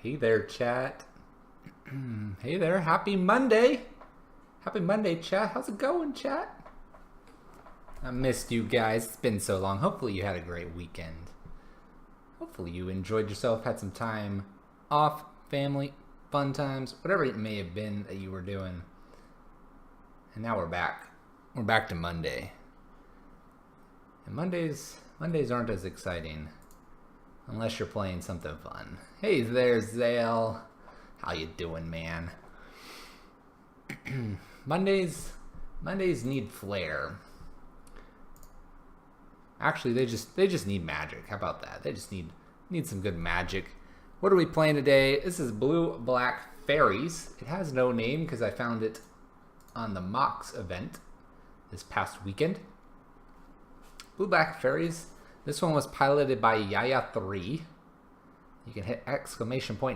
Hey there, chat. Hey there, happy Monday. Happy Monday, chat. How's it going, chat? I missed you guys. It's been so long. Hopefully you had a great weekend. Hopefully you enjoyed yourself, had some time off, family, fun times, whatever it may have been that you were doing. And now we're back. We're back to Monday. And Mondays aren't as exciting unless you're playing something fun. Hey there, Zale. How you doing, man? Mondays need flair. Actually, they just need magic. How about that? They just need some good magic. What are we playing today? This is Blue Black Faeries. It has no name because I found it on the Mox event this past weekend. Blue Black Faeries. This one was piloted by Yaya3. You can hit !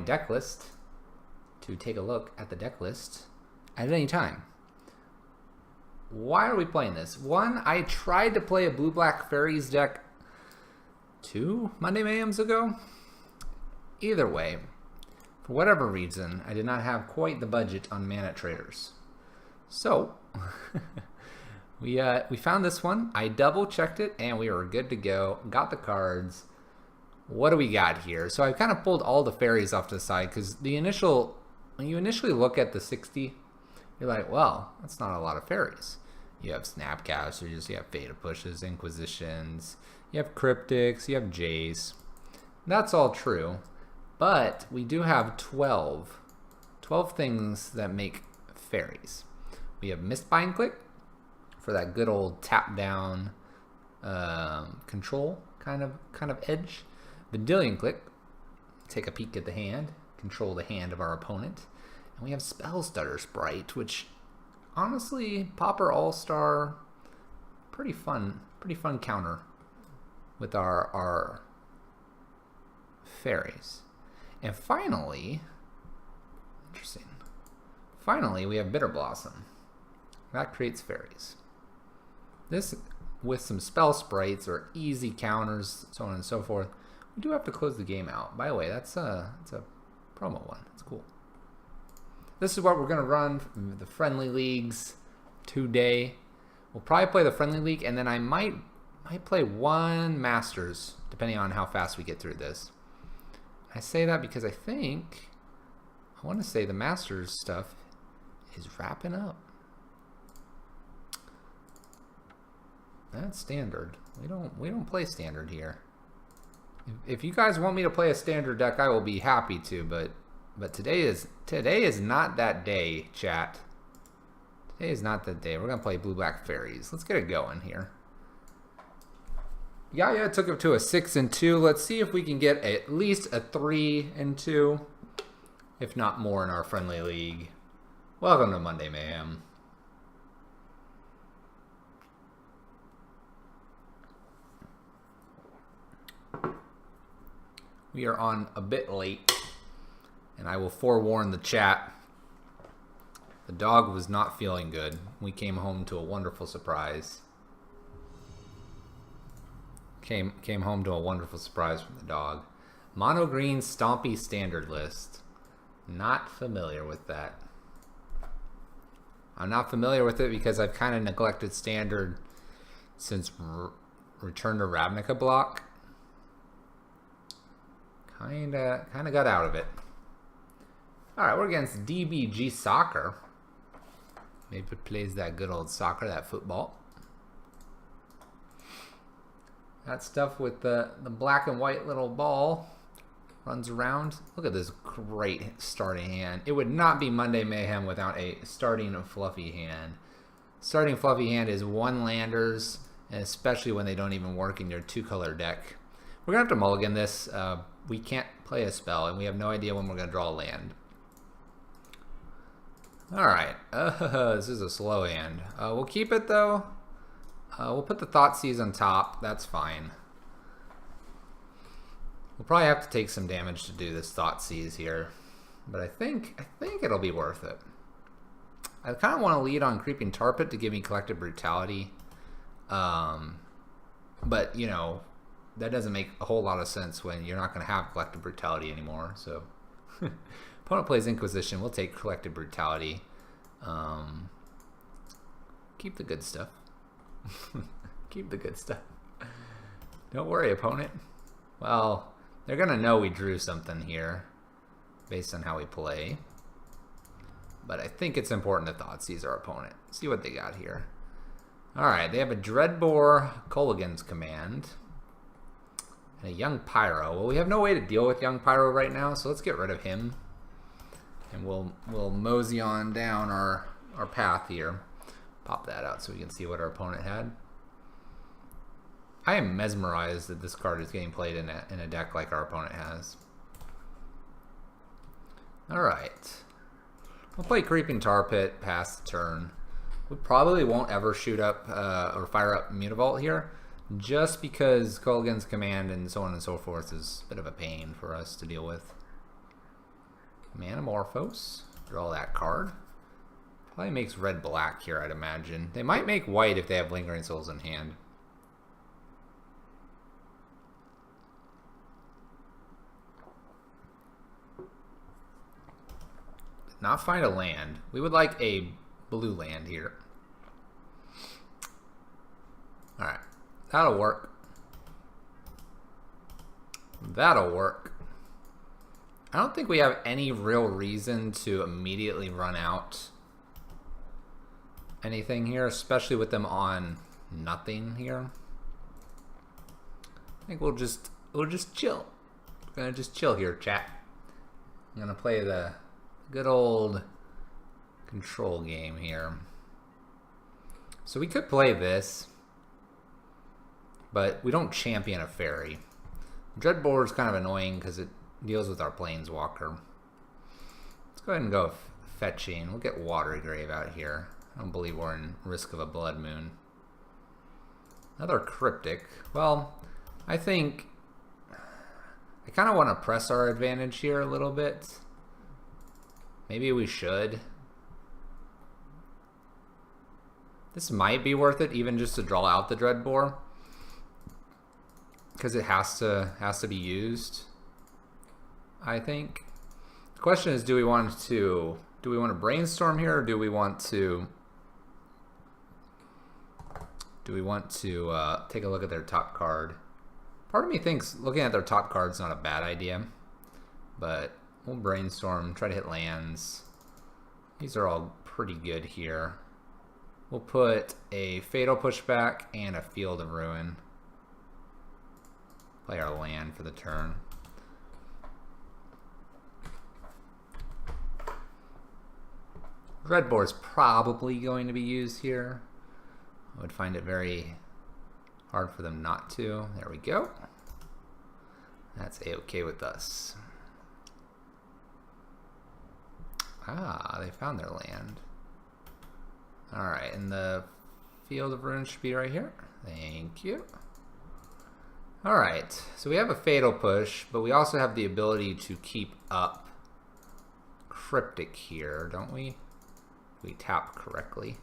deck list to take a look at the deck list at any time. Why are we playing this? One, I tried to play a Blue Black Faeries deck 2 Monday Mayhems ago. Either way, for whatever reason, I did not have quite the budget on Mana Traders. So, we found this one. I double checked it and we were good to go. Got the cards. What do we got here? So I kind of pulled all the fairies off to the side because when you initially look at the 60, you're like, well, that's not a lot of fairies. You have Snapcasters, you have Fate Pushes, Inquisitions, you have Cryptics, you have Jace. That's all true. But we do have 12 things that make fairies. We have Mistbind Click for that good old tap down control kind of edge. Vendilion Click, take a peek at the hand, control the hand of our opponent. And we have Spell Stutter Sprite, which honestly, Pauper All-Star, pretty fun counter with our fairies. And finally, interesting. Finally, we have Bitter Blossom. That creates fairies. This, with some spell sprites or easy counters, so on and so forth, we do have to close the game out. By the way, that's a promo one. That's cool. This is what we're going to run from the friendly leagues today. We'll probably play the friendly league, and then I might play one Masters, depending on how fast we get through this. I say that because I want to say the Masters stuff is wrapping up. That's standard. We don't play standard here. If you guys want me to play a standard deck, I will be happy to, but today is not that day, chat. Today is not that day. We're gonna play Blue Black Fairies. Let's get it going here. Yaya took it to a 6-2. Let's see if we can get at least a 3-2, if not more, in our friendly league. Welcome to Monday Mayhem. We are on a bit late, and I will forewarn the chat. The dog was not feeling good. We came home to a wonderful surprise. Came home to a wonderful surprise from the dog. Mono green Stompy standard list. Not familiar with that. I'm not familiar with it because I've kind of neglected standard since Return to Ravnica block. Kinda got out of it. Alright, we're against DBG Soccer. Maybe it plays that good old soccer, that football. That stuff with the black and white little ball runs around. Look at this great starting hand. It would not be Monday Mayhem without a starting fluffy hand. Starting fluffy hand is one landers, and especially when they don't even work in your 2-color deck. We're going to have to mulligan this. We can't play a spell, and we have no idea when we're going to draw a land. Alright, this is a slow hand. We'll keep it, though. We'll put the Thoughtseize on top. That's fine. We'll probably have to take some damage to do this Thoughtseize here. But I think it'll be worth it. I kind of want to lead on Creeping Tarpit to give me Collective Brutality. But, you know, that doesn't make a whole lot of sense when you're not going to have Collective Brutality anymore. So Opponent plays Inquisition. We'll take Collective Brutality. Keep the good stuff. Keep the good stuff. Don't worry, opponent. Well, they're going to know we drew something here based on how we play. But I think it's important to Thoughtseize our opponent. See what they got here. Alright, they have a Dreadbore Kolaghan's Command. And a Young Pyro. Well, we have no way to deal with Young Pyro right now, so let's get rid of him. And we'll mosey on down our path here. Pop that out so we can see what our opponent had. I am mesmerized that this card is getting played in a deck like our opponent has. Alright. We'll play Creeping Tar Pit past the turn. We probably won't ever shoot up or fire up Mutavault here, just because Kolaghan's Command and so on and so forth is a bit of a pain for us to deal with. Manamorphose, draw that card. Probably makes red-black here, I'd imagine. They might make white if they have Lingering Souls in hand. Did not find a land. We would like a blue land here. Alright, that'll work. That'll work. I don't think we have any real reason to immediately run out anything here, especially with them on nothing here. I think we'll just chill. We're gonna just chill here, chat. I'm gonna play the good old control game here. So we could play this, but we don't champion a fairy. Dreadbore is kind of annoying because it deals with our Planeswalker. Let's go ahead and go fetching. We'll get Watery Grave out here. I don't believe we're in risk of a Blood Moon. Another Cryptic. Well, I think I kind of want to press our advantage here a little bit. Maybe we should. This might be worth it, even just to draw out the Dreadbore, because it has to be used, I think. The question is, do we want to brainstorm here, or do we want to take a look at their top card? Part of me thinks looking at their top card is not a bad idea, but we'll brainstorm, try to hit lands. These are all pretty good here. We'll put a Fatal Pushback and a Field of Ruin. Play our land for the turn. Dreadbore is probably going to be used here. I would find it very hard for them not to. There we go. That's a-okay with us. Ah, they found their land. Alright, and the Field of Ruin should be right here. Thank you. Alright, so we have a Fatal Push, but we also have the ability to keep up Cryptic here, don't we? We tap correctly.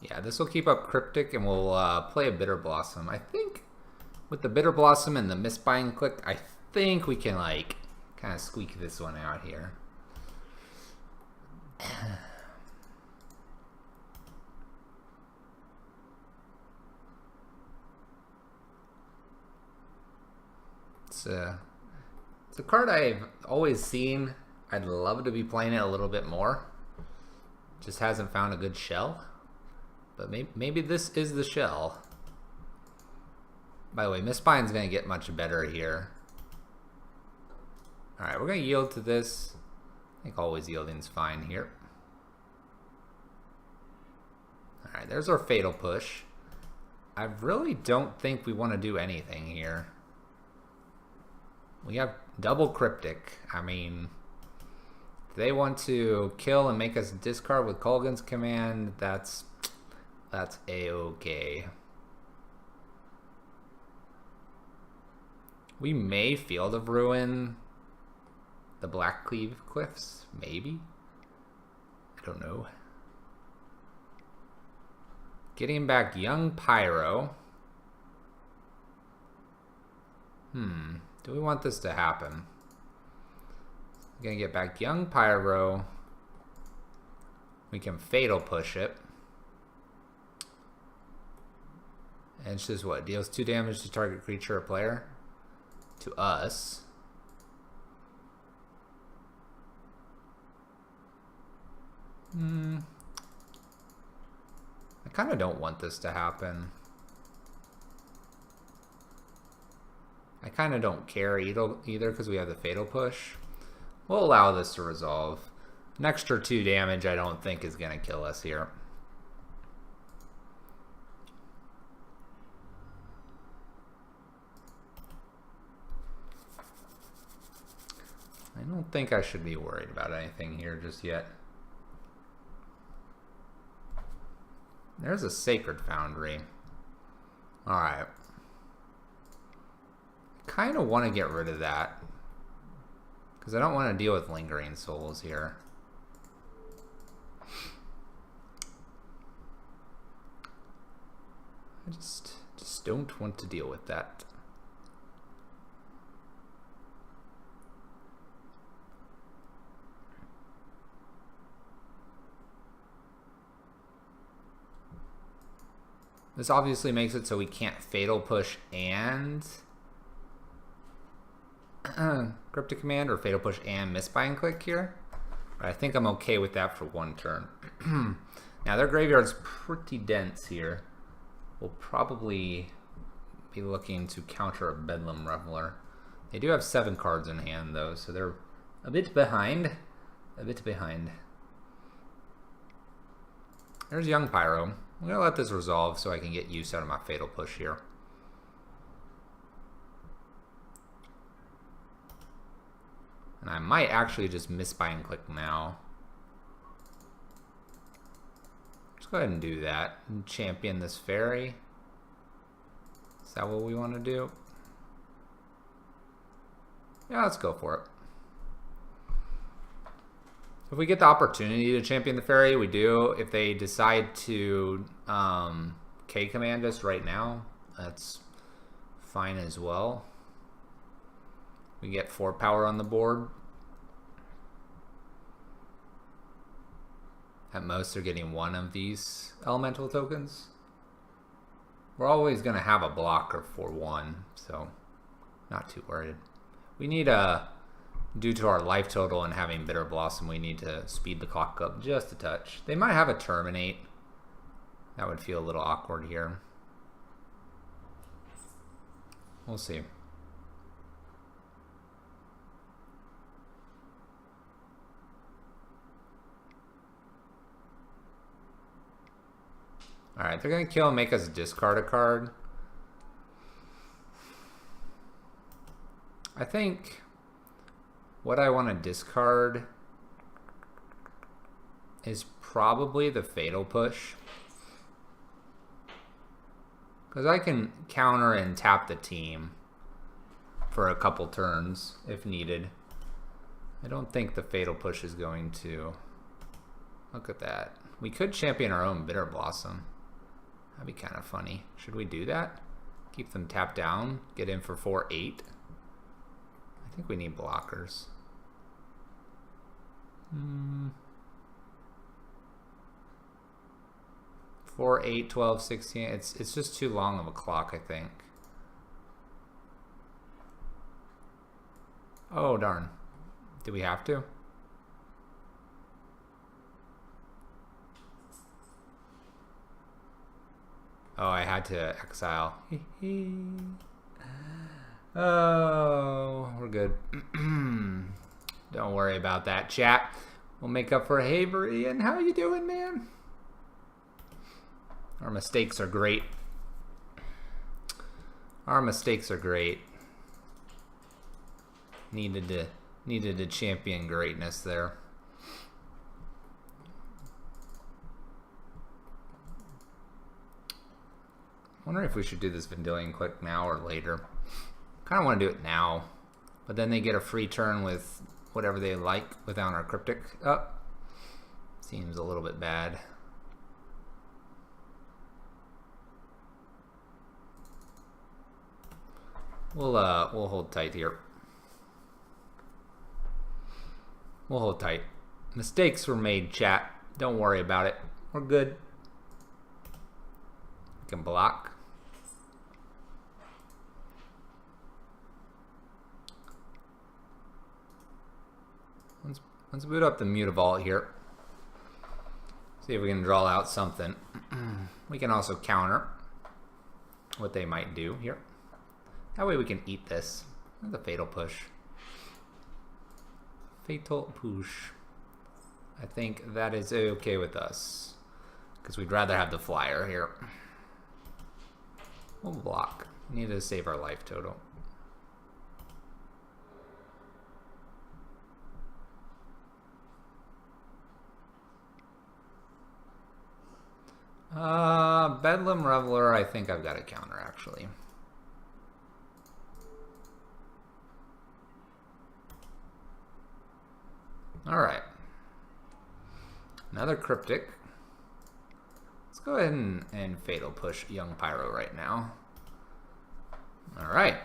Yeah, this will keep up Cryptic, and we'll play a Bitter Blossom. I think with the Bitter Blossom and the Mistbind Click, I think we can, like, kind of squeak this one out here. It's a card I've always seen. I'd love to be playing it a little bit more. Just hasn't found a good shell. But maybe this is the shell. By the way, Mistbind's going to get much better here. Alright, we're going to yield to this. I think always yielding's fine here. Alright, there's our Fatal Push. I really don't think we want to do anything here. We have double Cryptic. I mean, if they want to kill and make us discard with Kolaghan's Command, that's a-okay. We may Field of Ruin the Blackcleave Cliffs, maybe? I don't know. Getting back Young Pyro. Do we want this to happen? Gonna get back Young Pyro. We can Fatal Push it. And it's just what? Deals 2 damage to target creature or player? To us. I kind of don't want this to happen. I kind of don't care either because we have the Fatal Push. We'll allow this to resolve. An extra 2 damage I don't think is going to kill us here. I don't think I should be worried about anything here just yet. There's a Sacred Foundry. Alright. Kind of want to get rid of that. Because I don't want to deal with Lingering Souls here. I just don't want to deal with that. This obviously makes it so we can't Fatal Push and Cryptic Command or Fatal Push and Miss Bind Click here. But I think I'm okay with that for 1 turn. Now their graveyard's pretty dense here. We'll probably be looking to counter a Bedlam Reveler. They do have 7 cards in hand though, so they're a bit behind. A bit behind. There's Young Pyro. I'm going to let this resolve so I can get use out of my Fatal Push here. And I might actually just Miss Bind Click now. Let's go ahead and do that. And champion this fairy. Is that what we want to do? Yeah, let's go for it. If we get the opportunity to champion the fairy, we do. If they decide to K-command us right now, that's fine as well. We get 4 power on the board. At most, they're getting 1 of these elemental tokens. We're always going to have a blocker for 1, so not too worried. We need a... Due to our life total and having Bitter Blossom, we need to speed the clock up just a touch. They might have a Terminate. That would feel a little awkward here. We'll see. Alright, they're going to kill and make us discard a card. I think... what I want to discard is probably the Fatal Push. Because I can counter and tap the team for a couple turns if needed. I don't think the Fatal Push is going to... Look at that. We could champion our own Bitter Blossom. That'd be kind of funny. Should we do that? Keep them tapped down. Get in for 4/8. I think we need blockers. 4, 8, 12, 16. It's just too long of a clock, I think. Oh, darn. Do we have to? Oh, I had to exile. Oh, we're good. Don't worry about that, chat. We'll make up for Havery. And how you doing, man? Our mistakes are great. Our mistakes are great. Needed to champion greatness there. Wonder if we should do this Vendilion Click now or later. Kind of want to do it now, but then they get a free turn with whatever they like without our Cryptic up. Seems a little bit bad. We'll hold tight here. We'll hold tight. Mistakes were made, chat. Don't worry about it. We're good. We can block. Let's boot up the Mutavault here. See if we can draw out something. We can also counter what they might do here. That way we can eat this. The Fatal Push. Fatal Push. I think that is okay with us. Because we'd rather have the flyer here. We'll block. We need to save our life total. Bedlam Reveler, I think I've got a counter actually. Alright. Another Cryptic. Let's go ahead and Fatal Push Young Pyro right now. Alright.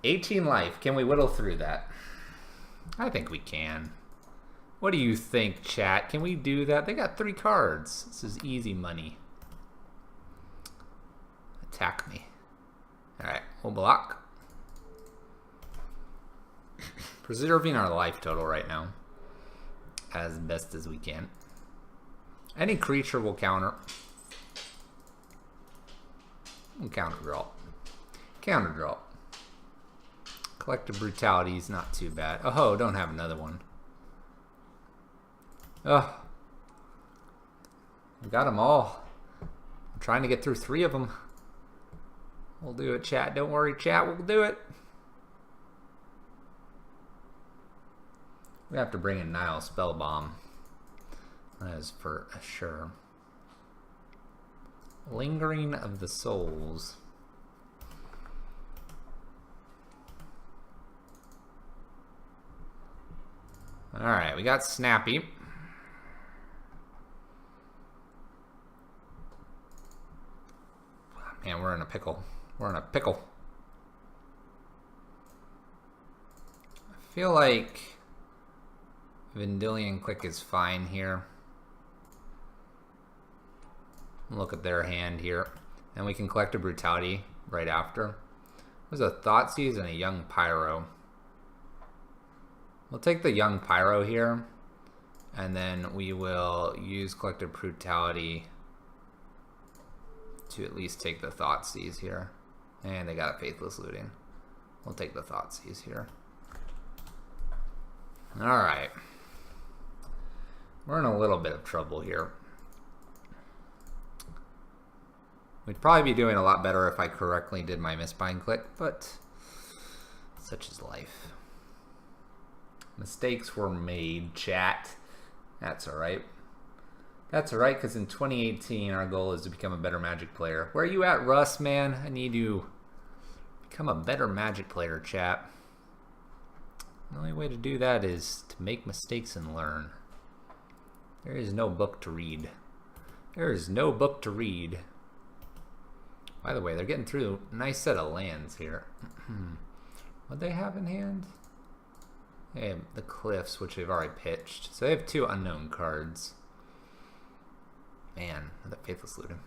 18 life. Can we whittle through that? I think we can. What do you think, chat? Can we do that? They got 3 cards. This is easy money. Attack me. Alright, we'll block. Preserving our life total right now. As best as we can. Any creature will counter. We'll counter draw. Counter draw. Collective Brutality is not too bad. Oh, don't have another one. Ugh. We got them all. I'm trying to get through 3 of them. We'll do it, chat. Don't worry, chat. We'll do it. We have to bring in Nile Spellbomb. That is for sure. Lingering of the Souls. Alright, we got Snappy. Man, we're in a pickle. We're in a pickle. I feel like Vendilion Click is fine here. Look at their hand here. And we can collect a Brutality right after. There's a Thoughtseize and a Young Pyro. We'll take the Young Pyro here. And then we will use Collective Brutality to at least take the Thoughtseize here. And they got a Faithless Looting. We'll take the Thoughtseize here. Alright. We're in a little bit of trouble here. We'd probably be doing a lot better if I correctly did my Misbind Click, but such is life. Mistakes were made, chat. That's alright. That's alright, because in 2018, our goal is to become a better Magic player. Where are you at, Russ, man? I need to become a better Magic player, chat. The only way to do that is to make mistakes and learn. There is no book to read. There is no book to read. By the way, they're getting through a nice set of lands here. What do they have in hand? They have the Cliffs, which they've already pitched. So they have 2 unknown cards. Man, the Faithless Looting.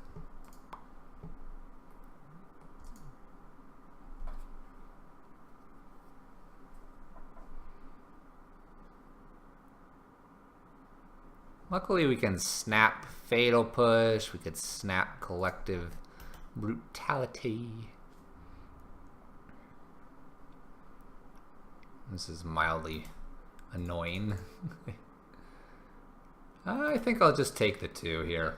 Luckily we can snap Fatal Push, we could snap Collective Brutality. This is mildly annoying. I think I'll just take the 2 here.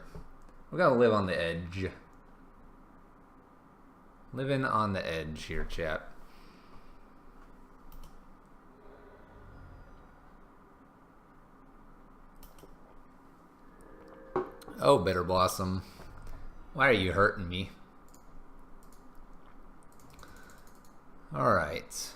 We're gonna live on the edge. Living on the edge here, chat. Oh, Bitter Blossom. Why are you hurting me? Alright.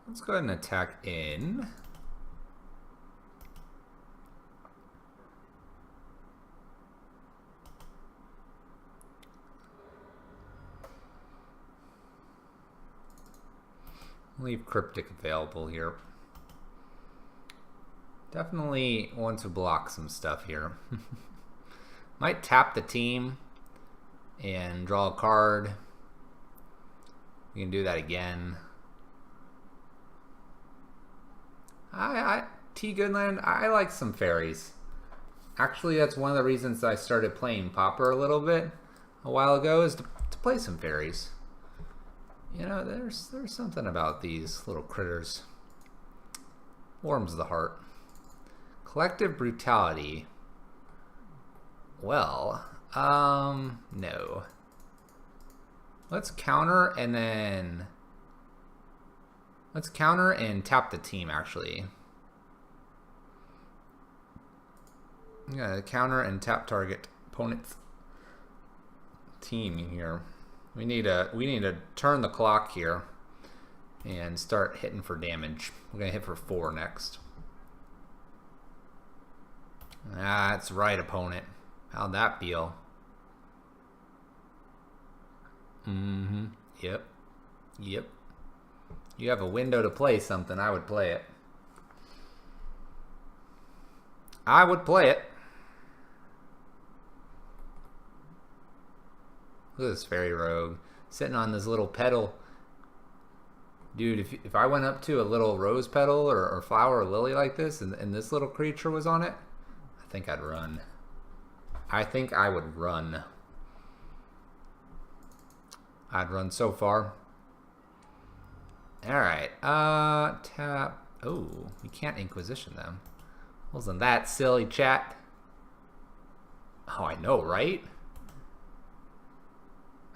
Let's go ahead and attack in. Leave Cryptic available here. Definitely want to block some stuff here. Might tap the team and draw a card. You can do that again. T. Goodland, I like some fairies. Actually, that's one of the reasons I started playing Pauper a little bit a while ago, is to play some fairies. You know, there's something about these little critters. Warms the heart. Collective Brutality. Well, no. Let's counter and then... Let's counter and tap the team, actually. I'm gonna counter and tap target opponent's team here. We need to turn the clock here and start hitting for damage. We're gonna hit for 4 next. That's right, opponent. How'd that feel? Mm-hmm. Yep. Yep. You have a window to play something, I would play it. I would play it. Look at this fairy rogue sitting on this little petal. Dude, if I went up to a little rose petal or flower or lily like this and this little creature was on it, I think I'd run. I think I would run. I'd run so far. Alright, tap. Oh, you can't Inquisition them. Wasn't that silly, chat? Oh, I know, right?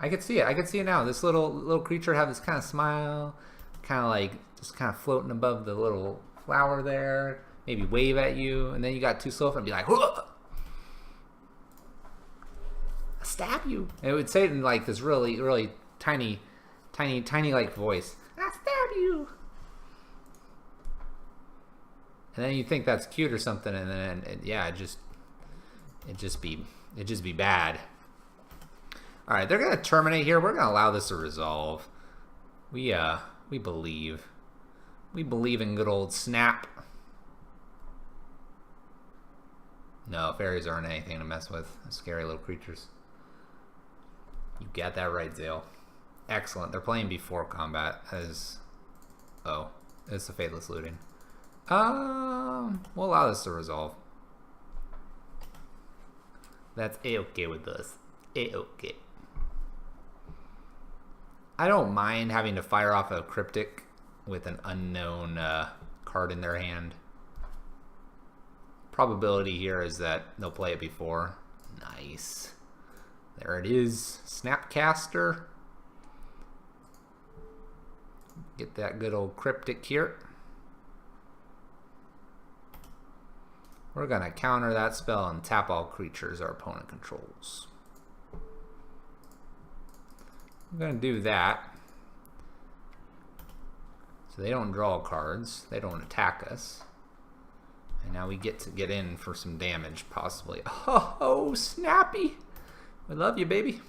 I could see it. I could see it now. This little creature have this kind of smile, kind of like just kind of floating above the little flower there. Maybe wave at you, and then you got 2 slow and be like, "Whoa! I'll stab you!" And it would say it in like this really tiny like voice. "I'll stab you!" And then you think that's cute or something, and then yeah, it'd just be bad. All right, they're gonna terminate here. We're gonna allow this to resolve. We believe in good old Snap. No, fairies aren't anything to mess with. Scary little creatures. You got that right, Zale. Excellent. They're playing before combat. Oh, it's the Faithless Looting. We'll allow this to resolve. That's a-okay with us. A-okay. I don't mind having to fire off a Cryptic with an unknown card in their hand. Probability here is that they'll play it before. Nice. There it is. Snapcaster. Get that good old Cryptic here. We're going to counter that spell and tap all creatures our opponent controls. I'm going to do that. So they don't draw cards. They don't attack us. And now we get to get in for some damage, possibly. Oh, Snappy. We love you, baby.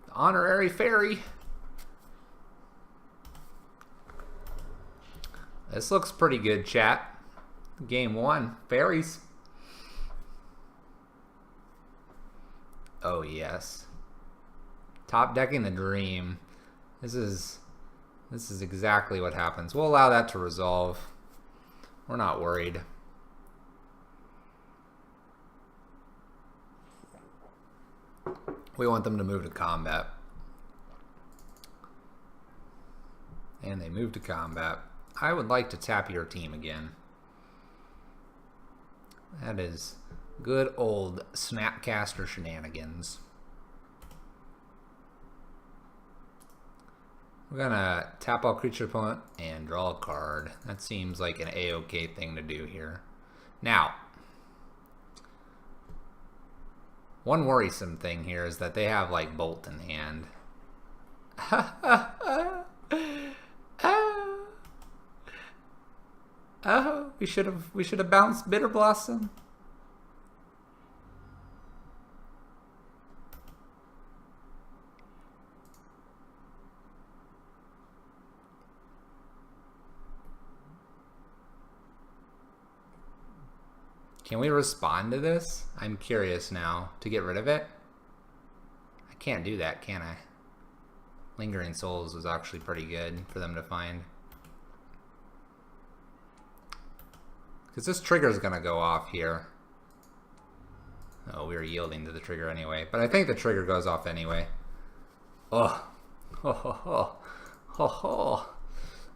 The honorary fairy. This looks pretty good, chat. Game 1. Fairies. Oh, yes. Top decking the dream. This is exactly what happens. We'll allow that to resolve. We're not worried. We want them to move to combat. And they move to combat. I would like to tap your team again. That is good old Snapcaster shenanigans. We're gonna tap all creature opponent and draw a card. That seems like an a-okay thing to do here. Now, one worrisome thing here is that they have like Bolt in hand. Oh, we should have bounced Bitter Blossom. Can we respond to this? I'm curious now to get rid of it. I can't do that, can I? Lingering Souls was actually pretty good for them to find. Because this trigger is going to go off here. Oh, we were yielding to the trigger anyway. But I think the trigger goes off anyway. Oh. Ho ho ho. Ho ho.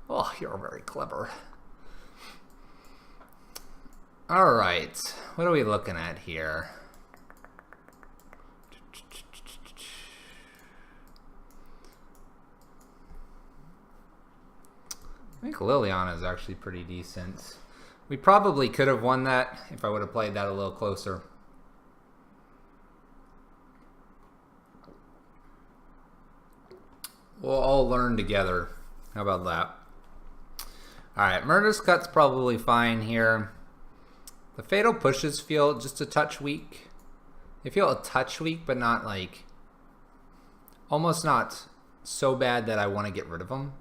Oh, you're very clever. Alright. What are we looking at here? I think Liliana is actually pretty decent. We probably could have won that if I would have played that a little closer. We'll all learn together. How about that? Alright, Murderous Cut's probably fine here. The Fatal Pushes feel just a touch weak. They feel a touch weak, but not like... almost not so bad that I want to get rid of them.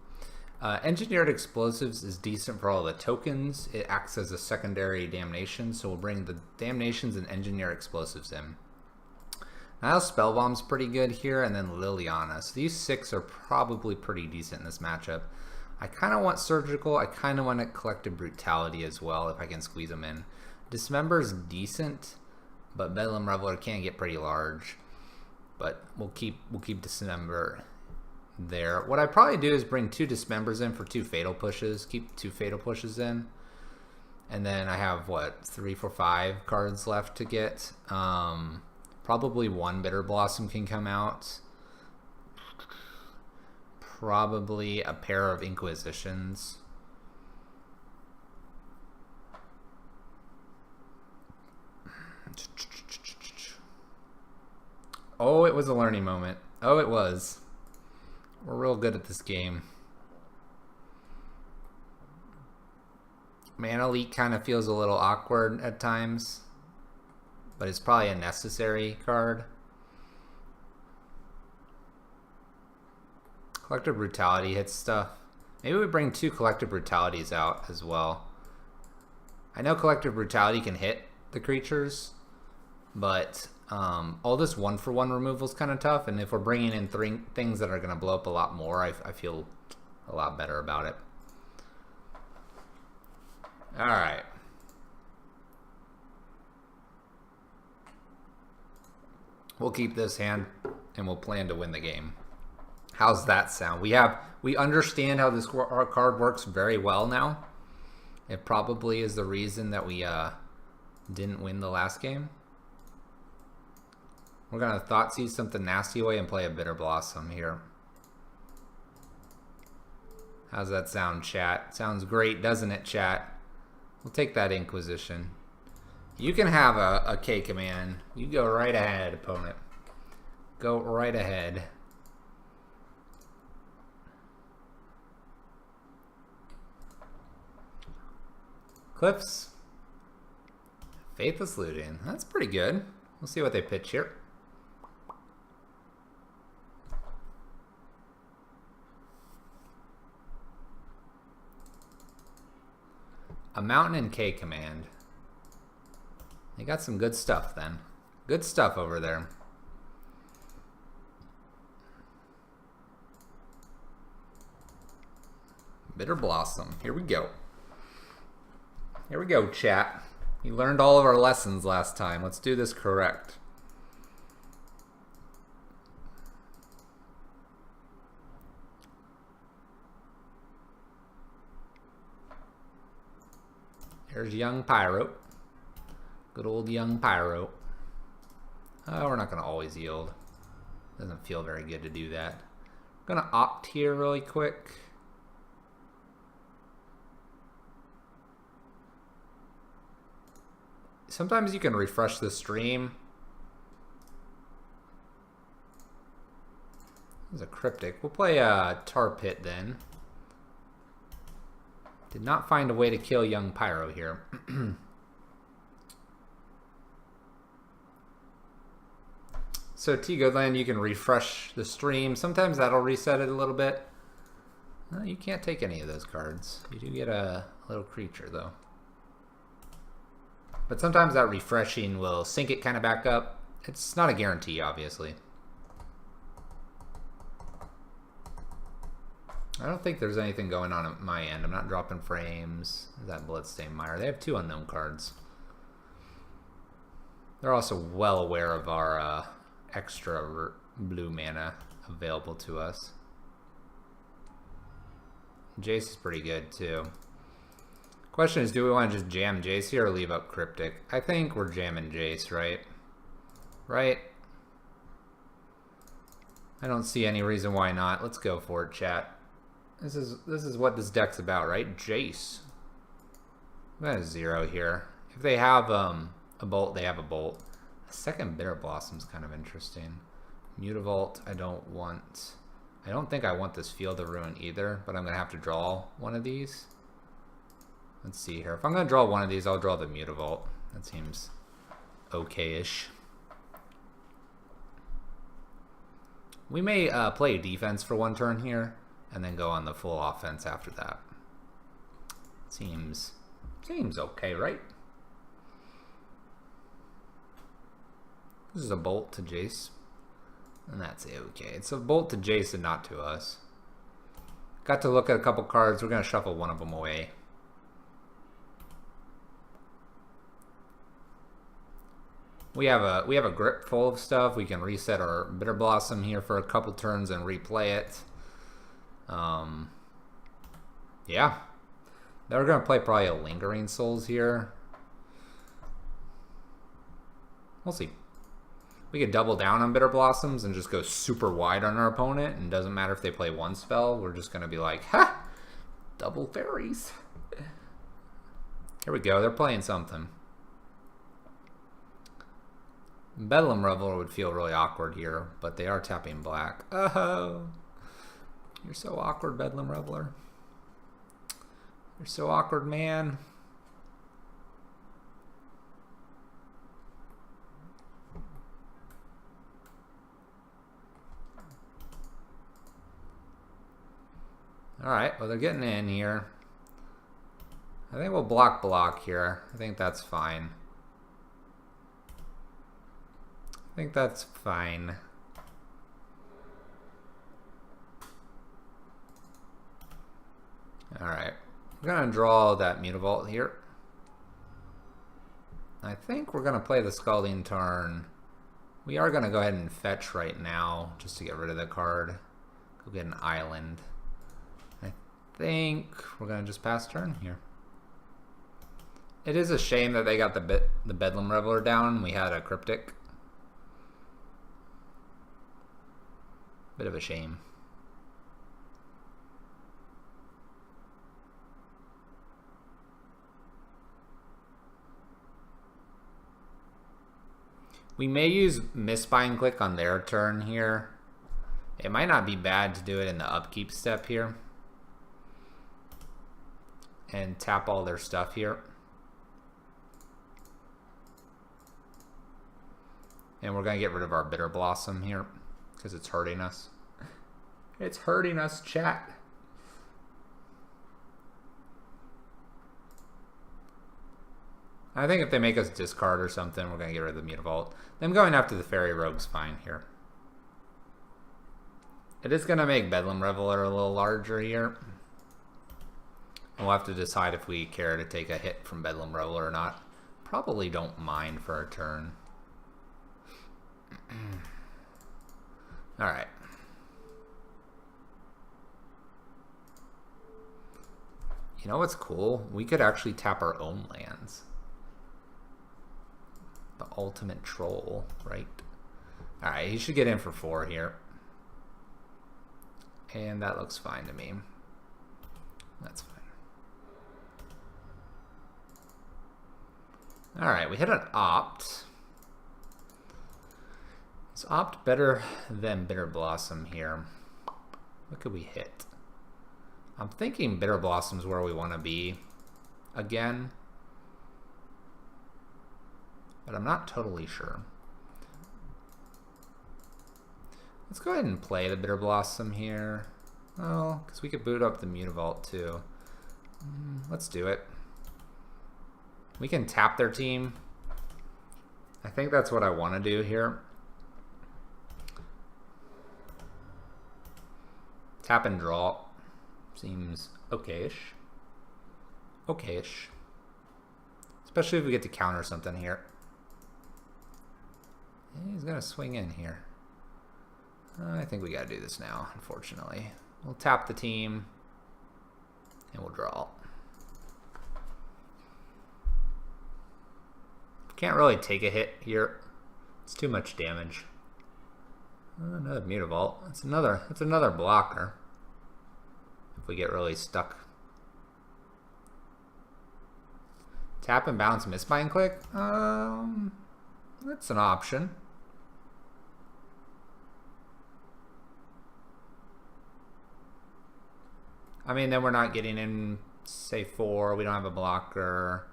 Engineered Explosives is decent for all the tokens. It acts as a secondary damnation, so we'll bring the damnations and Engineered Explosives in. Now Spellbomb's pretty good here, and then Liliana. So these 6 are probably pretty decent in this matchup. I kind of want Surgical. I kind of want Collective Brutality as well, if I can squeeze them in. Dismember's decent, but Bedlam Reveler can get pretty large. But we'll keep Dismember there. What I probably do is bring 2 Dismembers in for 2 Fatal Pushes. Keep 2 Fatal Pushes in. And then I have, what, 3, 4, 5 cards left to get. Probably 1 Bitter Blossom can come out. Probably a pair of Inquisitions. Oh, it was a learning moment. Oh, it was. We're real good at this game. Mana Leak kind of feels a little awkward at times, but it's probably a necessary card. Collective Brutality hits stuff. Maybe we bring 2 Collective Brutalities out as well. I know Collective Brutality can hit the creatures, but all this 1-for-1 removal is kind of tough, and if we're bringing in things that are going to blow up a lot more, I feel a lot better about it. Alright. We'll keep this hand, and we'll plan to win the game. How's that sound? We understand how this card works very well now. It probably is the reason that we didn't win the last game. We're going to Thoughtseize something nasty away and play a Bitter Blossom here. How's that sound, chat? Sounds great, doesn't it, chat? We'll take that Inquisition. You can have a K command. You go right ahead, opponent. Go right ahead. Cliffs. Faithless Looting. That's pretty good. We'll see what they pitch here. A Mountain and K command. They got some good stuff then. Good stuff over there. Bitter Blossom. Here we go. Here we go, chat. You learned all of our lessons last time. Let's do this correct. There's Young Pyro. Good old Young Pyro. Oh, we're not going to always yield. Doesn't feel very good to do that. I'm going to opt here really quick. Sometimes you can refresh the stream. This is a Cryptic. We'll play a Tar Pit then. Did not find a way to kill Young Pyro here. So T-Goodland, you can refresh the stream. Sometimes that'll reset it a little bit. No, you can't take any of those cards. You do get a little creature though. But sometimes that refreshing will sync it kind of back up. It's not a guarantee, obviously. I don't think there's anything going on at my end. I'm not dropping frames. That Bloodstained Mire. They have 2 unknown cards. They're also well aware of our extra blue mana available to us. Jace is pretty good too. Question is, do we want to just jam Jace here or leave up Cryptic? I think we're jamming Jace, right? Right? I don't see any reason why not. Let's go for it, chat. This is what this deck's about, right? Jace. I'm gonna 0 here. If they have a bolt, they have a bolt. A second Bitter Blossom's kind of interesting. Mutavault, I don't think I want this Field of Ruin either, but I'm gonna have to draw one of these. Let's see here. If I'm gonna draw one of these, I'll draw the Mutavault. That seems okay-ish. We may play defense for 1 turn here, and then go on the full offense after that. Seems okay, right? This is a bolt to Jace. And that's okay. It's a bolt to Jace and not to us. Got to look at a couple cards. We're going to shuffle one of them away. We have a grip full of stuff. We can reset our Bitter Blossom here for a couple turns and replay it. Yeah. Now we're going to play probably a Lingering Souls here. We'll see. We could double down on Bitter Blossoms and just go super wide on our opponent. And it doesn't matter if they play 1 spell. We're just going to be like, ha! Double Faeries. Here we go. They're playing something. Bedlam Reveler would feel really awkward here, but they are tapping black. Oh! You're so awkward, Bedlam Reveler. You're so awkward, man. Alright, well, they're getting in here. I think we'll block here. I think that's fine. I think that's fine. Alright. We're going to draw that Mutavault here. I think we're going to play the Scalding Tarn. We are going to go ahead and fetch right now, just to get rid of the card. Go get an island. I think we're going to just pass turn here. It is a shame that they got the Bedlam Reveler down. We had a Cryptic. Bit of a shame. We may use Misspine Click on their turn here. It might not be bad to do it in the upkeep step here. And tap all their stuff here. And we're going to get rid of our Bitter Blossom here, because it's hurting us. It's hurting us, chat. I think if they make us discard or something, we're going to get rid of the Mutavault. Them going after the Fairy Rogue's fine here. It is going to make Bedlam Reveler a little larger here. And we'll have to decide if we care to take a hit from Bedlam Reveler or not. Probably don't mind for a turn. Alright. You know what's cool? We could actually tap our own lands. The ultimate troll, right? Alright, he should get in for 4 here. And that looks fine to me. That's fine. Alright, we hit an Opt. Is Opt better than Bitter Blossom here? What could we hit? I'm thinking Bitter Blossom's where we want to be again. But I'm not totally sure. Let's go ahead and play the Bitter Blossom here. Oh, because we could boot up the Mutavault too. Let's do it. We can tap their team. I think that's what I want to do here. Tap and draw seems okay-ish. Okay-ish. Especially if we get to counter something here. He's gonna swing in here. I think we gotta do this now, unfortunately. We'll tap the team and we'll draw. Can't really take a hit here. It's too much damage. Another Mutavault. It's another blocker. If we get really stuck. Tap and bounce, misbind click. That's an option. I mean, then we're not getting in, say, 4. We don't have a blocker.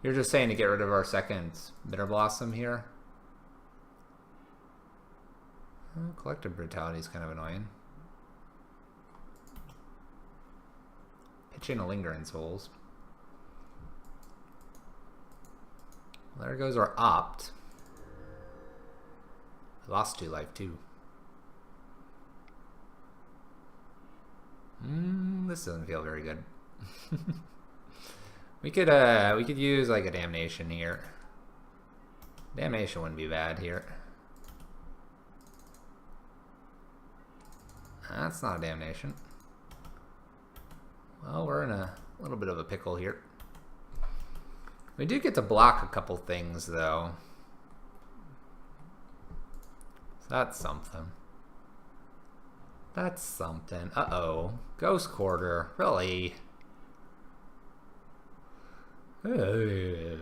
You're just saying to get rid of our second Bitter Blossom here. Collective Brutality is kind of annoying. Pitching a Lingering Souls. Well, there goes our Opt. I lost 2 life too. This doesn't feel very good. We could use like a Damnation here. Damnation wouldn't be bad here. That's not a Damnation. Well, we're in a little bit of a pickle here. We do get to block a couple things though. So that's something. That's something. Uh-oh. Ghost Quarter. Really? You're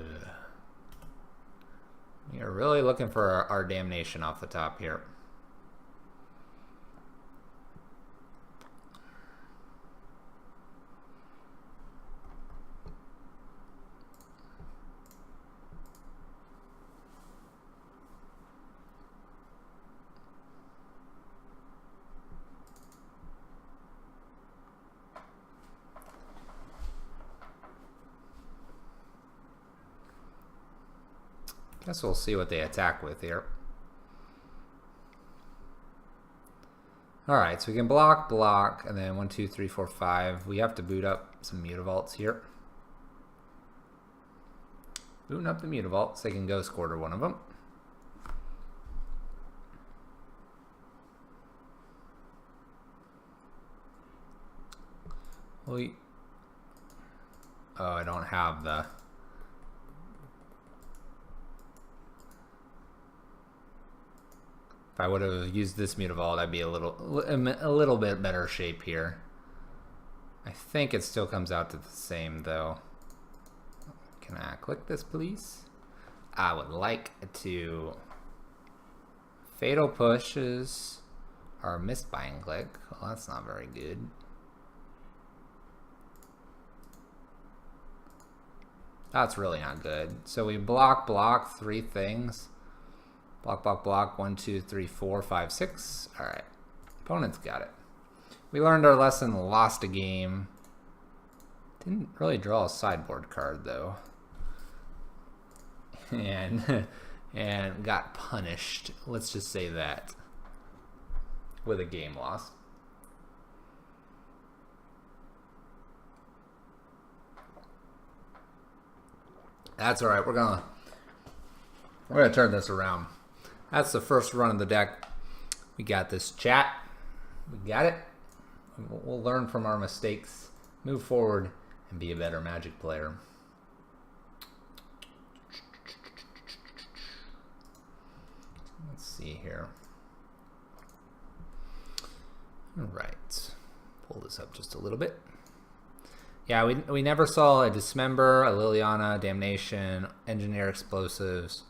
really looking for our Damnation off the top here. Guess we'll see what they attack with here. Alright, so we can block, and then 1, 2, 3, 4, 5. We have to boot up some Mutavaults here. Booting up the Mutavaults, they can Ghost Quarter one of them. Oh, I don't have the... If I would have used this Mutavault, I'd be a little bit better shape here. I think it still comes out to the same though. Can I click this, please? I would like to. Fatal Pushes or misbind click. Well, that's not very good. That's really not good. So we block 3 things. Block, 1, 2, 3, 4, 5, 6. Alright. Opponent's got it. We learned our lesson, lost a game. Didn't really draw a sideboard card though. And got punished. Let's just say that. With a game loss. That's alright, we're gonna turn this around. That's the first run of the deck. We got this, chat. We got it. We'll learn from our mistakes, move forward, and be a better Magic player. Let's see here. All right. Pull this up just a little bit. Yeah, we never saw a Dismember, a Liliana, Damnation, Engineer Explosives,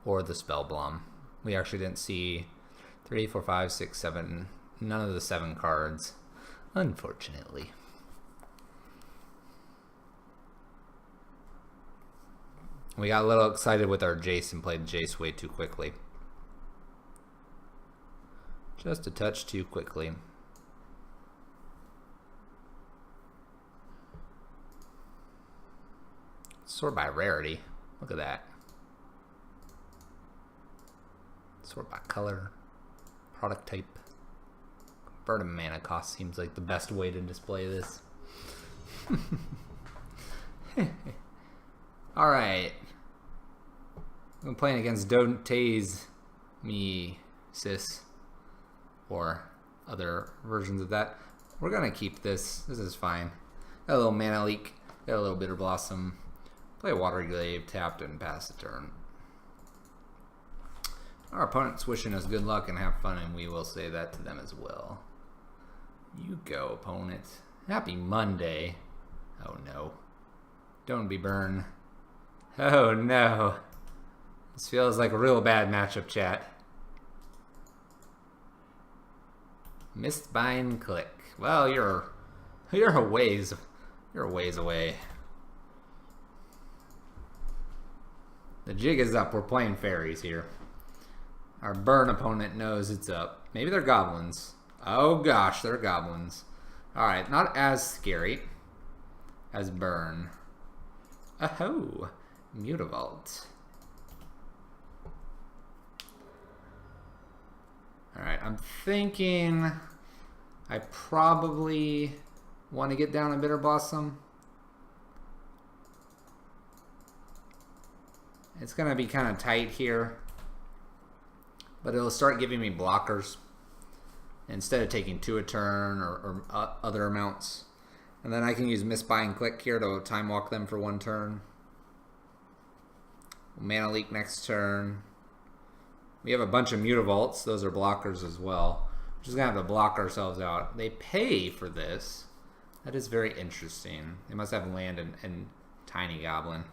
or the Spellblom. We actually didn't see 3, 4, 5, 6, 7, none of the 7 cards, unfortunately. We got a little excited with our Jace and played Jace way too quickly. Just a touch too quickly. Sort by rarity. Look at that. Sort by color. Product type. Convert a mana cost seems like the best way to display this. Alright. I'm playing against Don't Tase Me Sis. Or other versions of that. We're gonna keep this. This is fine. Got a little mana leak. Got a little Bitter Blossom. Play a Watery Glaive, tapped, and pass the turn. Our opponent's wishing us good luck and have fun, and we will say that to them as well. You go, opponent. Happy Monday. Oh no. Don't be burned. Oh no. This feels like a real bad matchup, chat. Mistbind click. Well, you're a ways away. The jig is up. We're playing Faeries here. Our burn opponent knows it's up. Maybe they're goblins. Oh gosh, they're goblins. Alright, not as scary as burn. Oh, Mutavault. Alright, I'm thinking I probably want to get down a Bitter Blossom. It's going to be kind of tight here, but it'll start giving me blockers instead of taking 2 a turn or other amounts. And then I can use Mistbind click here to time walk them for 1 turn. Mana leak next turn. We have a bunch of Mutavaults. Those are blockers as well. We're just going to have to block ourselves out. They pay for this. That is very interesting. They must have land and Tiny Goblin.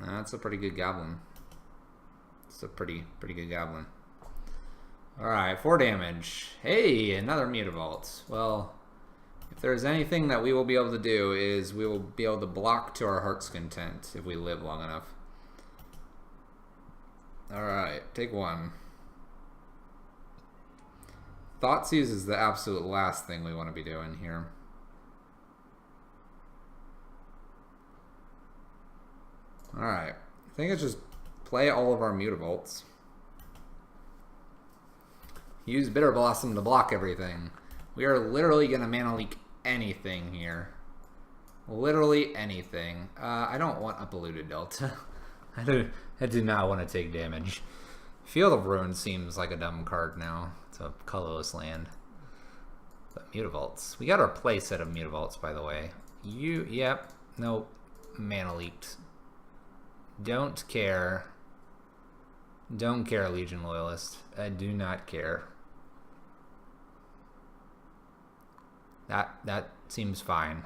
That's a pretty good goblin. It's a pretty good goblin. Alright, 4 damage. Hey, another Mutavault. Well, if there's anything that we will be able to do is we will be able to block to our heart's content if we live long enough. Alright, take 1. Thoughtseize is the absolute last thing we want to be doing here. Alright, I think it's just play all of our Mutavaults. Use Bitter Blossom to block everything. We are literally going to mana leak anything here. Literally anything. I don't want a Polluted Delta. I do not want to take damage. Field of Ruin seems like a dumb card now. It's a colorless land. But Mutavaults. We got our play set of Mutavaults, by the way. Yep. Nope. Mana leaked. Don't care. Don't care, Legion Loyalist. I do not care. That seems fine.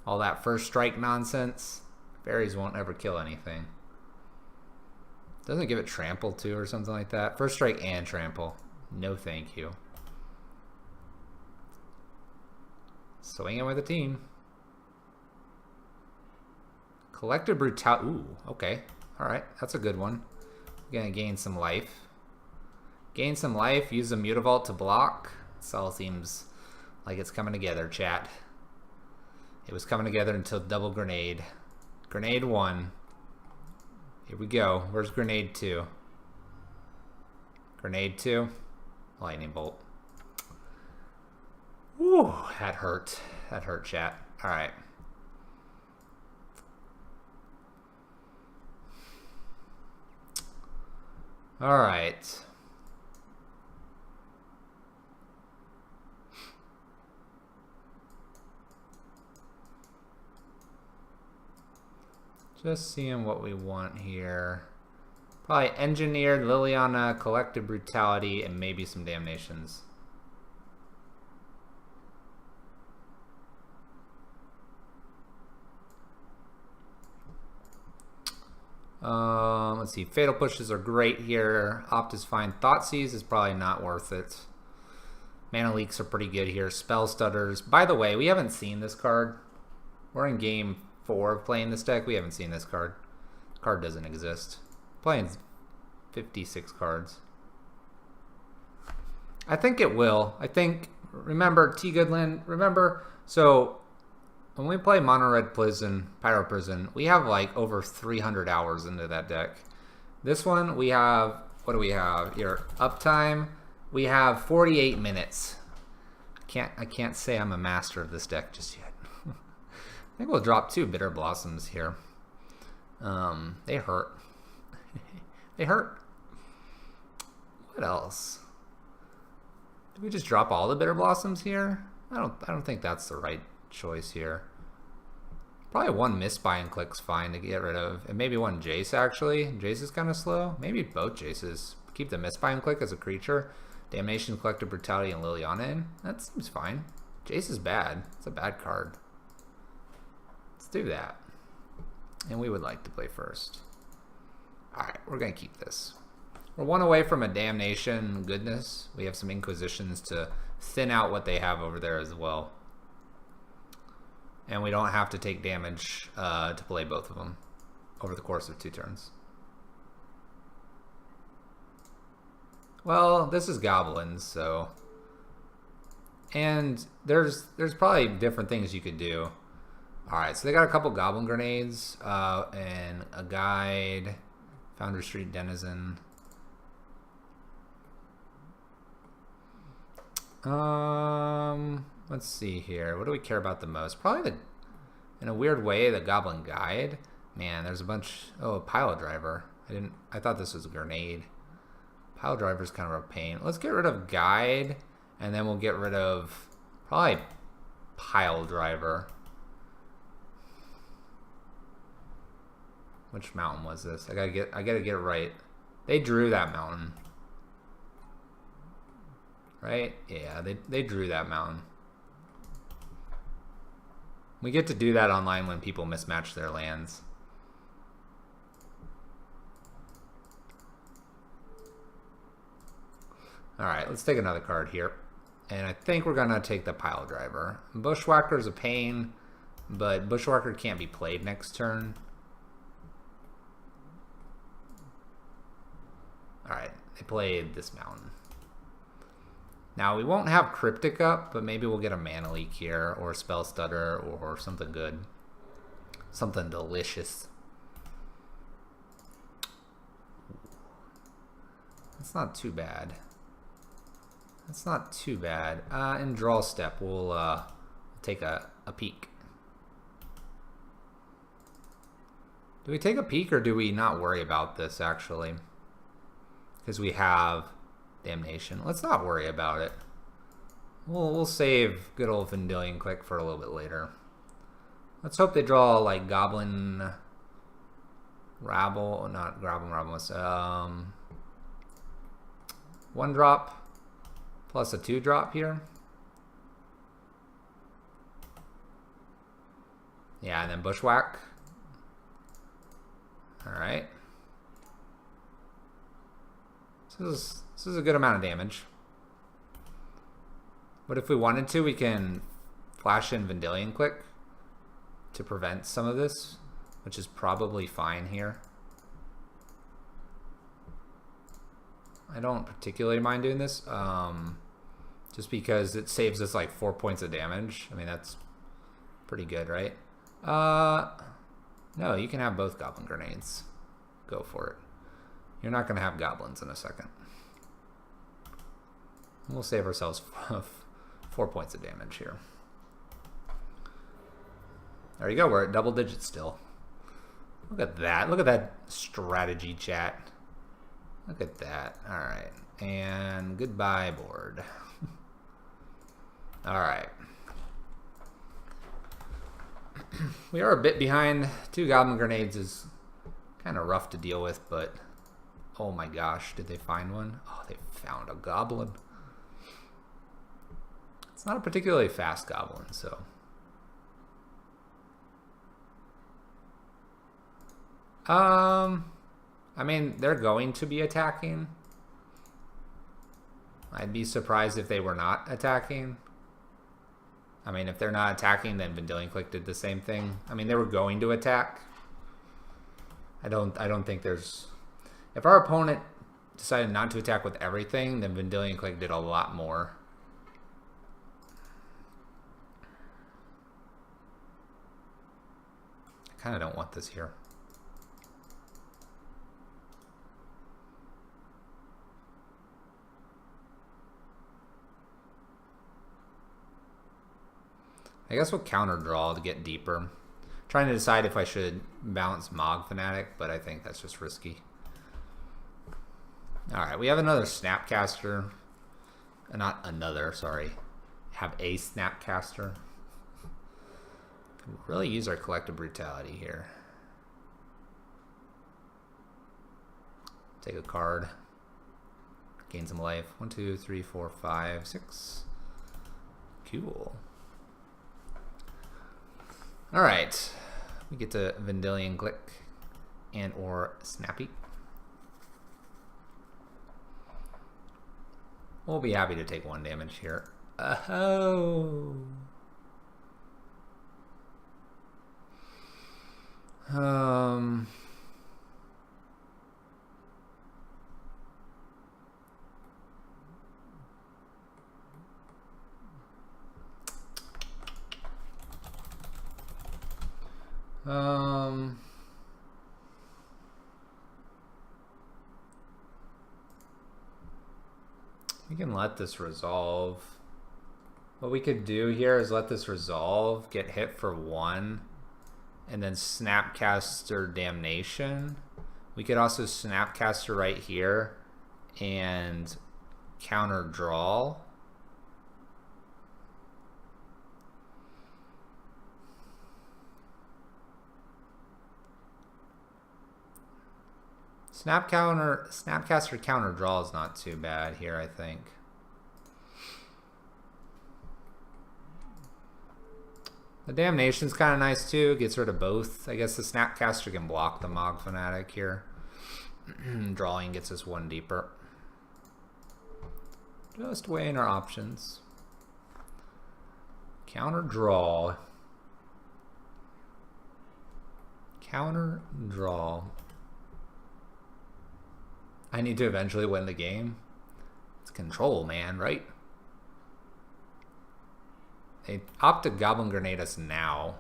All that first strike nonsense. Faeries won't ever kill anything. Doesn't it give it trample too or something like that? First strike and trample. No thank you. Swinging with a team. Collective Brutality. Ooh, okay. Alright, that's a good one. Gonna gain some life. Gain some life, use a Mutavault to block. This all seems like it's coming together, chat. It was coming together until double grenade. Grenade 1. Here we go. Where's grenade 2? Grenade 2. Lightning bolt. Whew, that hurt. That hurt, chat. Alright. Alright. Just seeing what we want here. Probably Engineered, Liliana, Collective Brutality, and maybe some Damnations. Let's see. Fatal Pushes are great here. Opt is fine. Thoughtseize is probably not worth it. Mana Leaks are pretty good here. Spell Stutters. By the way, we haven't seen this card. We're in game 4 of playing this deck. We haven't seen this card. The card doesn't exist. Playing 56 cards. I think it will. I think, remember, T. Goodland, remember, so when we play Mono Red Prison, Pyro Prison, we have like over 300 hours into that deck. This one, we have, what do we have here? Uptime, we have 48 minutes. I can't say I'm a master of this deck just yet. I think we'll drop 2 Bitter Blossoms here. They hurt. They hurt. What else? Did we just drop all the Bitter Blossoms here? I don't think that's the right choice here. Probably 1 Misbuy and Click's fine to get rid of. And maybe 1 Jace, actually. Jace is kind of slow. Maybe both Jaces. Keep the Misbuy and Click as a creature. Damnation, Collective Brutality, and Liliana in. That seems fine. Jace is bad. It's a bad card. Let's do that. And we would like to play first. Alright, we're going to keep this. We're 1 away from a Damnation goodness. We have some Inquisitions to thin out what they have over there as well. And we don't have to take damage to play both of them over the course of 2 turns. Well, this is goblins, so... And there's probably different things you could do. Alright, so they got a couple goblin grenades, and a guide, Foundry Street Denizen. Let's see here. What do we care about the most? Probably in a weird way, the goblin guide. Man, there's a bunch... Oh, a pile driver. I thought this was a grenade. Pile driver's kind of a pain. Let's get rid of guide, and then we'll get rid of probably pile driver. Which mountain was this? I gotta get it right. They drew that mountain. Right? Yeah, they drew that mountain. We get to do that online when people mismatch their lands. Alright, let's take another card here. And I think we're going to take the pile driver. Bushwhacker's a pain, but Bushwhacker can't be played next turn. Alright, they played this mountain. Now, we won't have Cryptic up, but maybe we'll get a Mana Leak here, or Spell Stutter, or something good. Something delicious. That's not too bad. That's not too bad. In Draw Step, we'll take a peek. Do we take a peek, or do we not worry about this, actually? Because we have Damnation. Let's not worry about it. We'll save good old Vendilion Click for a little bit later. Let's hope they draw like Goblin Rabble, not Goblin Rabble. 1 drop plus a 2 drop here. Yeah, and then Bushwhack. All right. This is a good amount of damage. But if we wanted to, we can flash in Vendilion Click to prevent some of this, which is probably fine here. I don't particularly mind doing this, just because it saves us like 4 points of damage. I mean, that's pretty good, right? No, you can have both Goblin Grenades. Go for it. You're not going to have goblins in a second. We'll save ourselves 4 points of damage here. There you go. We're at double digits still. Look at that. Look at that strategy, chat. Look at that. All right. And goodbye, board. All right. We are a bit behind. 2 Goblin Grenades is kind of rough to deal with, but oh my gosh, did they find one? Oh, they found a goblin. It's not a particularly fast goblin, so. I mean, they're going to be attacking. I'd be surprised if they were not attacking. I mean, if they're not attacking, then Vendilion Click did the same thing. I mean, they were going to attack. I don't think there's... If our opponent decided not to attack with everything, then Vendilion Click did a lot more. kind of don't want this here. I guess we'll counter draw to get deeper. Trying to decide if I should bounce Mog Fanatic, but I think that's just risky. Alright, we have another Snapcaster. Not another, sorry. Have a Snapcaster. Can really use our Collective Brutality here. Take a card. Gain some life. 1, 2, 3, 4, 5, 6. Cool. Alright. We get to Vendilion Click and or Snappy. We'll be happy to take 1 damage here. Oh. We can let this resolve. What we could do here is let this resolve, get hit for 1, and then Snapcaster Damnation. We could also Snapcaster right here and counter draw. Snapcaster counter draw is not too bad here, I think. The Damnation's kind of nice too. Gets rid of both. I guess the Snapcaster can block the Mog Fanatic here. Drawing gets us 1 deeper. Just weighing our options. Counter draw. Counter draw. I need to eventually win the game. It's control, man, right? They opt to Goblin Grenade us now.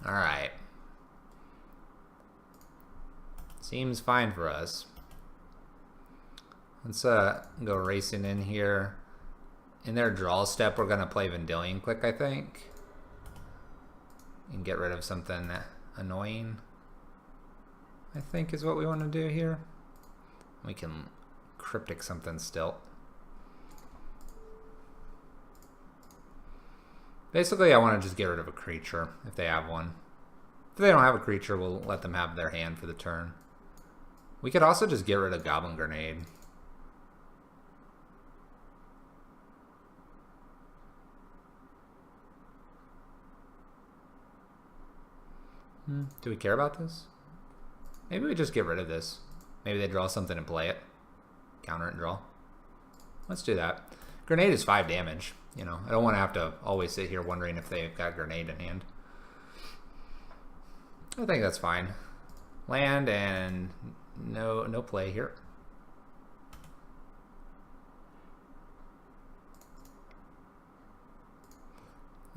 Alright. Seems fine for us. Let's go racing in here. In their draw step, we're going to play Vendilion Click, I think. And get rid of something annoying. I think is what we want to do here. We can Cryptic something still. Basically, I want to just get rid of a creature if they have one. If they don't have a creature, we'll let them have their hand for the turn. We could also just get rid of Goblin Grenade. Do we care about this? Maybe we just get rid of this. Maybe they draw something and play it. Counter it and draw. Let's do that. Grenade is 5 damage. You know, I don't want to have to always sit here wondering if they've got Grenade in hand. I think that's fine. Land and no play here.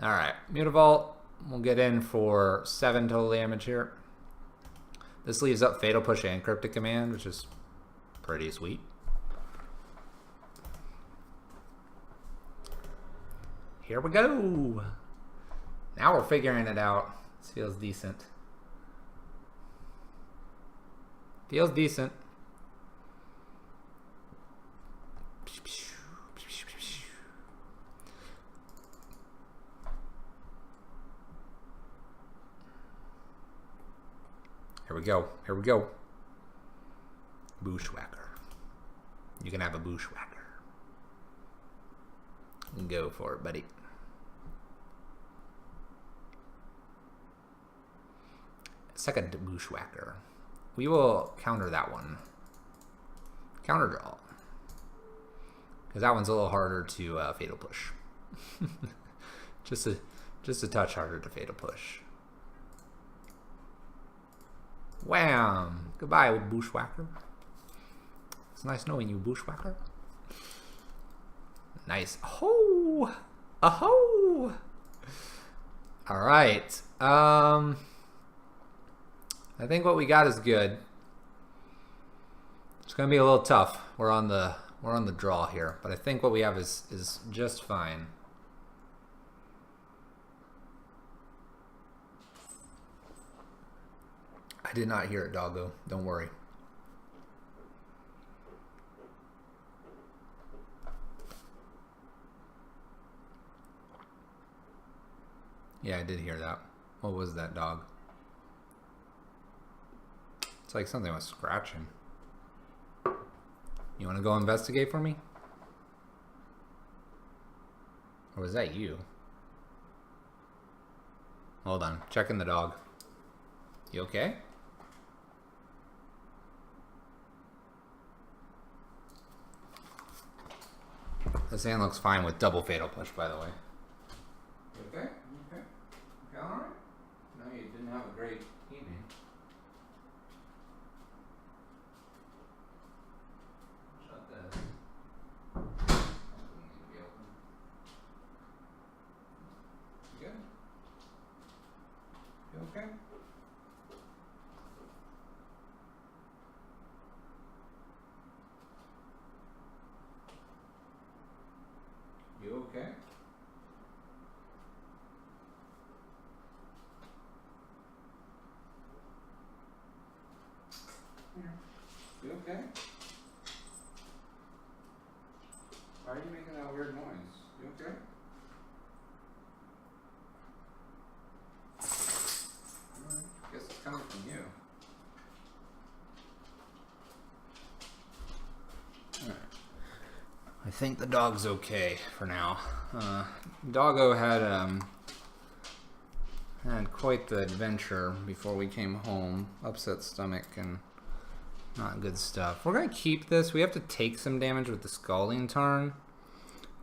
Alright, Mutavault. We'll get in for 7 total damage here. This leaves up Fatal Push and Cryptic Command, which is pretty sweet. Here we go. Now we're figuring it out. This feels decent. Feels decent. Here we go. Here we go. Bushwhacker. You can have a Bushwhacker. Go for it, buddy. Second Bushwhacker. We will counter that one. Counter draw. Because that one's a little harder to Fatal Push. just a touch harder to Fatal Push. Wham! Goodbye, Bushwhacker. It's nice knowing you, Bushwhacker. Nice. Oh! Oh! Alright. I think what we got is good. It's gonna be a little tough. We're on the draw here, but I think what we have is just fine. I did not hear it, doggo. Don't worry. Yeah, I did hear that. What was that, dog? It's like something was scratching. You want to go investigate for me? Or was that you? Hold on. Checking the dog. You okay? This hand looks fine with double fatal push, by the way. You okay? Okay. Okay, alright? No, you didn't have a great evening. Shut this. That doesn't need to be open. You good? You okay? You okay? You okay? Why are you making that weird noise? You okay? Alright, guess it's coming from you. Alright. I think the dog's okay for now. Doggo had quite the adventure before we came home. Upset stomach and not good stuff. We're going to keep this. We have to take some damage with the Scalding Tarn.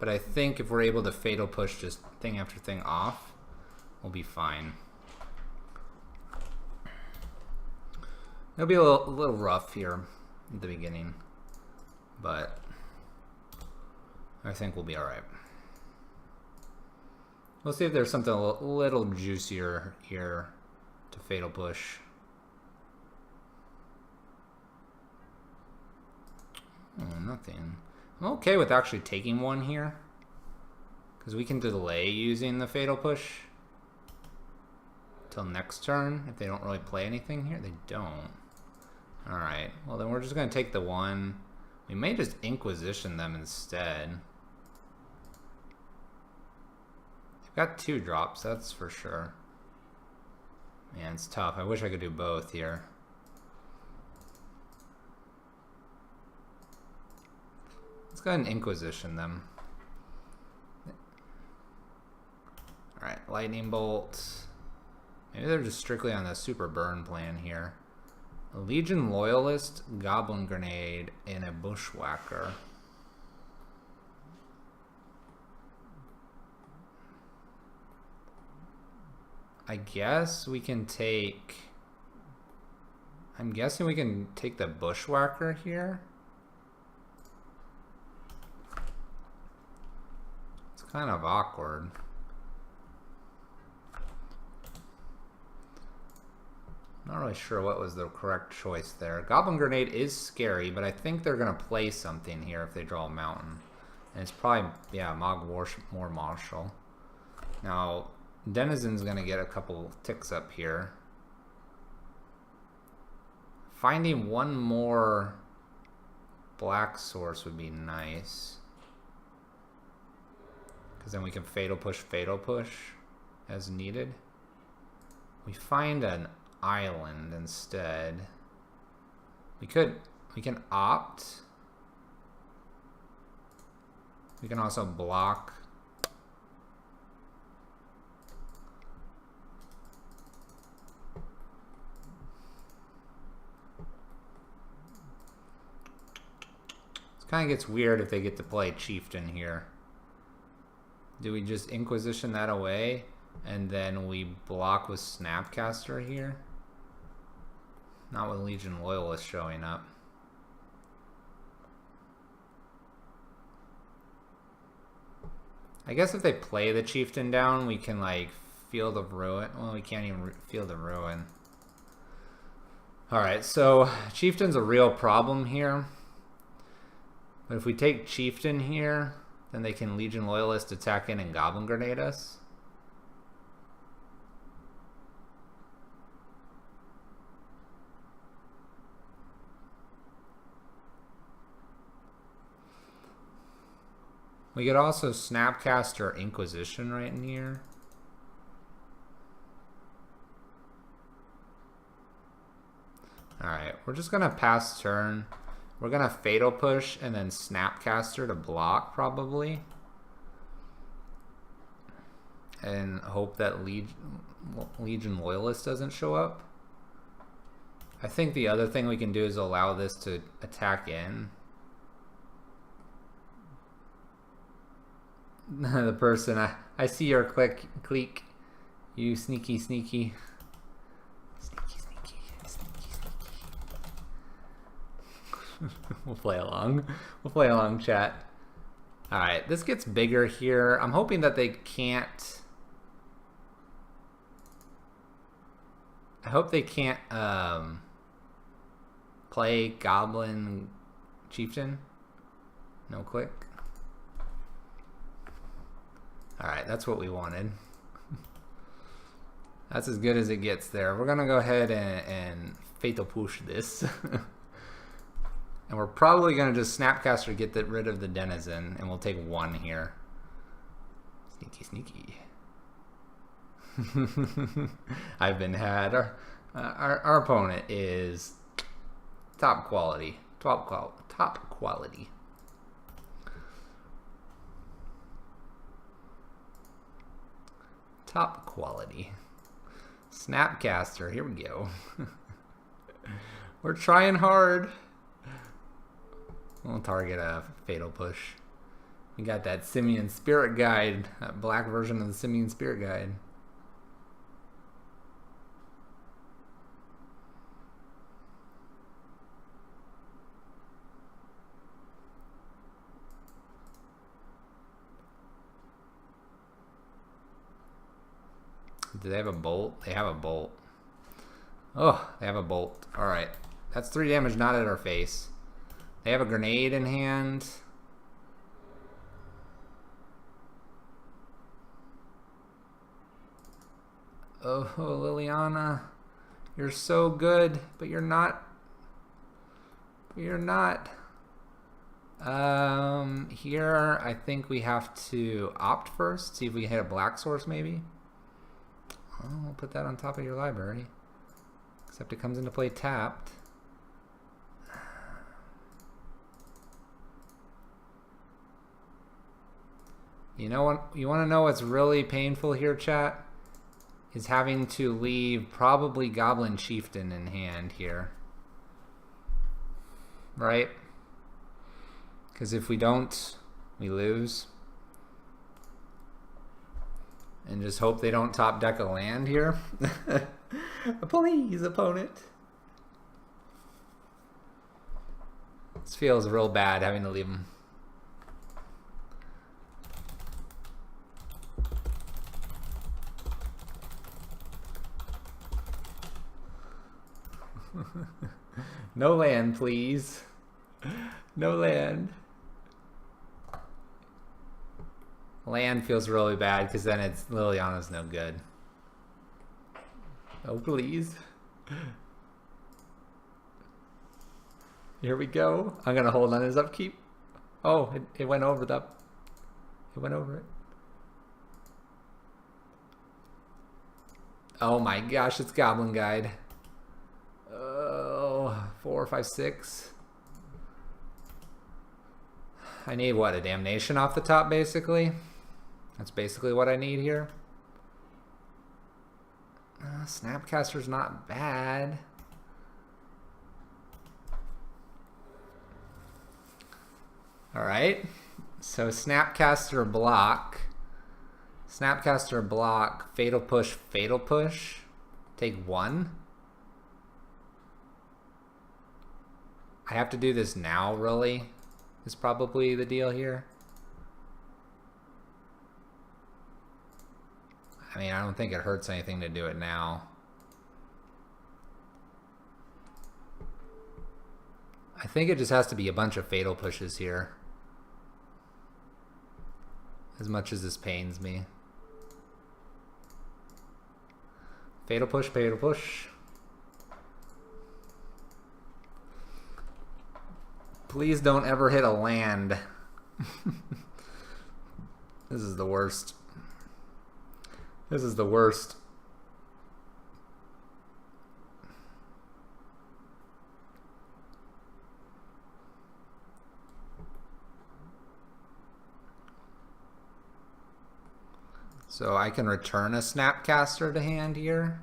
But I think if we're able to Fatal Push just thing after thing off, we'll be fine. It'll be a little rough here at the beginning. But I think we'll be alright. We'll see if there's something a little juicier here to Fatal Push. Oh, nothing. I'm okay with actually taking one here, because we can delay using the Fatal Push till next turn if they don't really play anything here. They don't. Alright, well then we're just going to take the one. We may just Inquisition them instead. They've got 2 drops, that's for sure. Man, it's tough. I wish I could do both here. Let's go ahead and Inquisition them. Alright, Lightning Bolt. Maybe they're just strictly on the super burn plan here. A Legion Loyalist, Goblin Grenade, and a Bushwhacker. I guess we can take... I'm guessing we can take the Bushwhacker here. It's kind of awkward. Not really sure what was the correct choice there. Goblin Grenade is scary, but I think they're going to play something here if they draw a mountain. And it's probably, yeah, More Martial. Now, Denizen's going to get a couple ticks up here. Finding one more black source would be nice. Because then we can Fatal Push as needed. We find an island instead. We can opt. We can also block. It kind of gets weird if they get to play Chieftain here. Do we just Inquisition that away and then we block with Snapcaster here? Not with Legion Loyalist showing up. I guess if they play the Chieftain down, we can like Field of Ruin. Well, we can't even Field of Ruin. Alright, so Chieftain's a real problem here. But if we take Chieftain here, then they can Legion Loyalist attack in and Goblin Grenade us. We could also Snapcaster Inquisition right in here. Alright, we're just going to pass turn. We're going to Fatal Push and then Snapcaster to block, probably. And hope that Legion Loyalist doesn't show up. I think the other thing we can do is allow this to attack in. The person, I see your clique. You sneaky. Sneaky. We'll play along. We'll play along, chat. Alright, this gets bigger here. I'm hoping that they can't... I hope they can't play Goblin Chieftain. No click. Alright, that's what we wanted. That's as good as it gets there. We're gonna go ahead and Fatal Push this. And we're probably gonna just Snapcaster get rid of the Denizen, and we'll take one here. Sneaky. I've been had. Our opponent is top quality. Top quality. Top quality. Snapcaster, here we go. We're trying hard. We'll target a Fatal Push. We got that Simian Spirit Guide, that black version of the Simian Spirit Guide. Do they have a bolt? They have a bolt. Oh, they have a bolt. Alright. That's 3 damage not at our face. They have a grenade in hand. Oh, Liliana. You're so good, but you're not. You're not. Here, I think we have to opt first. See if we can hit a black source, maybe. Oh, we'll put that on top of your library. Except it comes into play tapped. You know what? You want to know what's really painful here, chat? Is having to leave probably Goblin Chieftain in hand here. Right? Because if we don't, we lose. And just hope they don't top deck a land here. Please, opponent. This feels real bad having to leave them. No land, please. No land. Land feels really bad because then it's Liliana's no good. Oh, please. Here we go. I'm gonna hold on his upkeep. Oh, it went over the up. It went over it. Oh my gosh, it's Goblin Guide. Oh, 4, 5, 6. I need what, a damnation off the top basically? That's basically what I need here. Snapcaster's not bad. Alright, so Snapcaster block. Snapcaster block, Fatal Push, Fatal Push. Take 1. I have to do this now, really? Is probably the deal here. I mean, I don't think it hurts anything to do it now. I think it just has to be a bunch of fatal pushes here. As much as this pains me. Fatal push, fatal push. Please don't ever hit a land. This is the worst. This is the worst. So I can return a Snapcaster to hand here.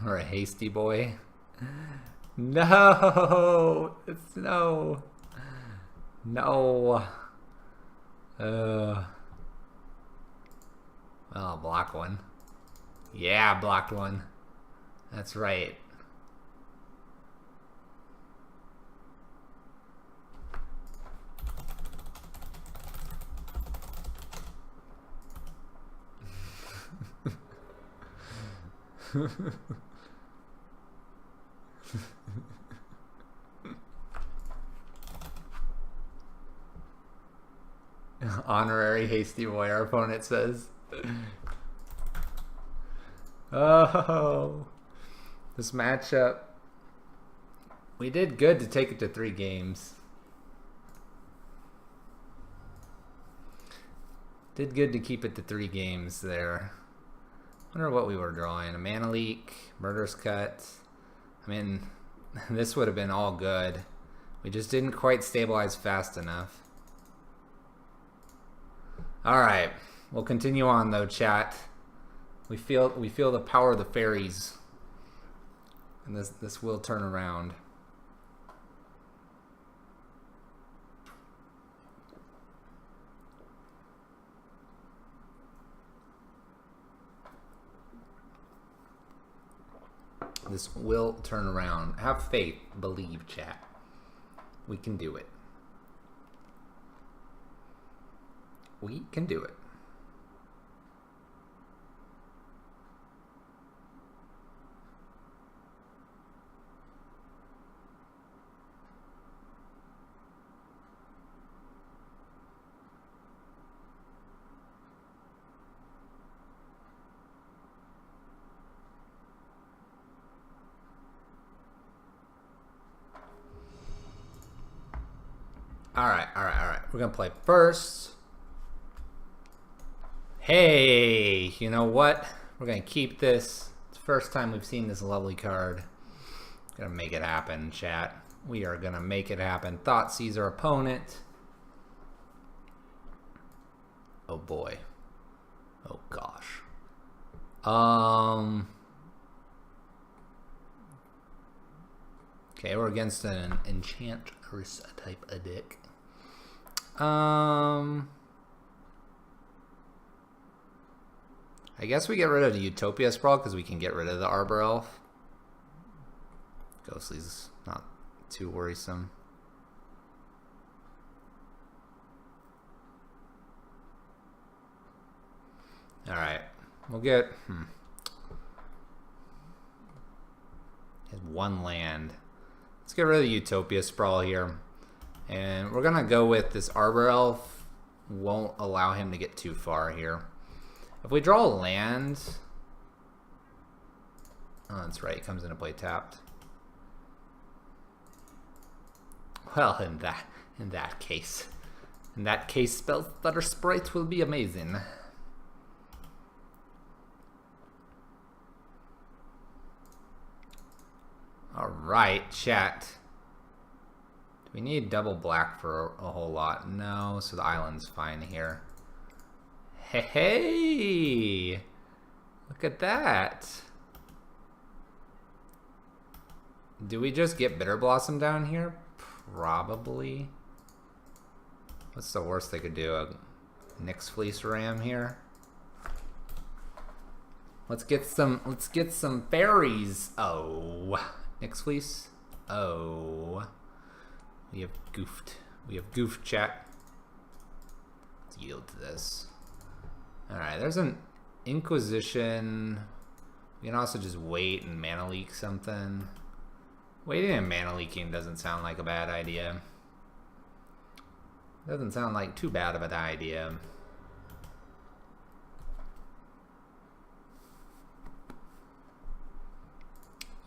Or a Hasty Boy. No! It's no. No. Well, I'll block one. Yeah, blocked one. That's right. Honorary Hasty Boy, our opponent says. Oh, this matchup. We did good to take it to 3 games. Did good to keep it to 3 games there. Wonder what we were drawing. A Mana Leak, Murderous Cut. I mean, this would have been all good. We just didn't quite stabilize fast enough. All right, we'll continue on though, chat. We feel the power of the fairies, and this will turn around. This will turn around. Have faith, believe, chat. We can do it. We can do it. All right. We're gonna play first. Hey, you know what? We're gonna keep this. It's the first time we've seen this lovely card. Gonna make it happen, chat. We are gonna make it happen. Thoughtseize our opponent. Oh boy. Oh gosh. Okay, we're against an Enchantress type of deck. I guess we get rid of the Utopia Sprawl because we can get rid of the Arbor Elf. Ghostly's not too worrisome. Alright, we'll get... Has 1 land. Let's get rid of the Utopia Sprawl here. And we're going to go with this Arbor Elf. Won't allow him to get too far here. If we draw a land... Oh, that's right. It comes into play tapped. Well, in that case... In that case, Spellstutter Sprite will be amazing. Alright, chat. Do we need double black for a whole lot? No, so the island's fine here. Hey! Look at that. Do we just get Bitter Blossom down here? Probably. What's the worst they could do? A Nyx Fleece Ram here? Let's get some fairies. Oh. Nyx Fleece. Oh. We have goofed. We have goofed, chat. Let's yield to this. Alright, there's an Inquisition. We can also just wait and mana leak something. Waiting and mana leaking doesn't sound like a bad idea. Doesn't sound like too bad of an idea.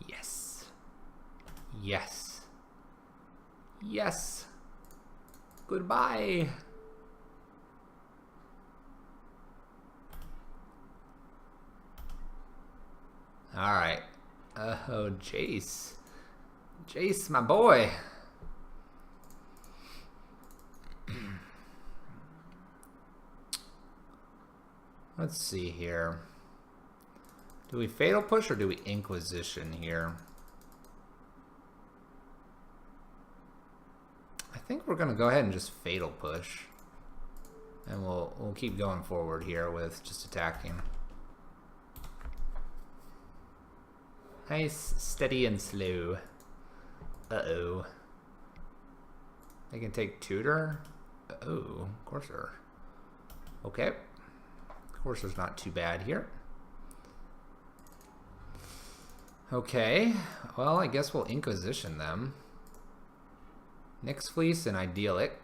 Yes. Yes. Yes. Goodbye. Alright. Oh, Jace. Jace, my boy. Let's see here. Do we Fatal Push or do we Inquisition here? I think we're going to go ahead and just Fatal Push. And we'll keep going forward here with just attacking. Nice, steady and slow. Uh-oh. They can take Tutor? Oh, Courser. Okay. Courser's not too bad here. Okay. Well, I guess we'll Inquisition them. Nyx Fleece and Idyllic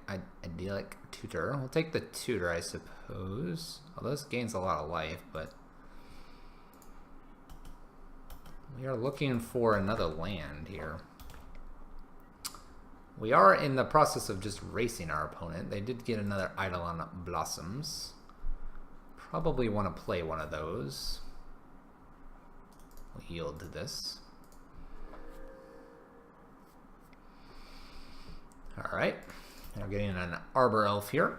Tutor. We'll take the Tutor, I suppose. Although this gains a lot of life, but we are looking for another land here. We are in the process of just racing our opponent. They did get another Eidolon Blossoms. Probably want to play one of those. We'll yield to this. Alright. Now getting an Arbor Elf here.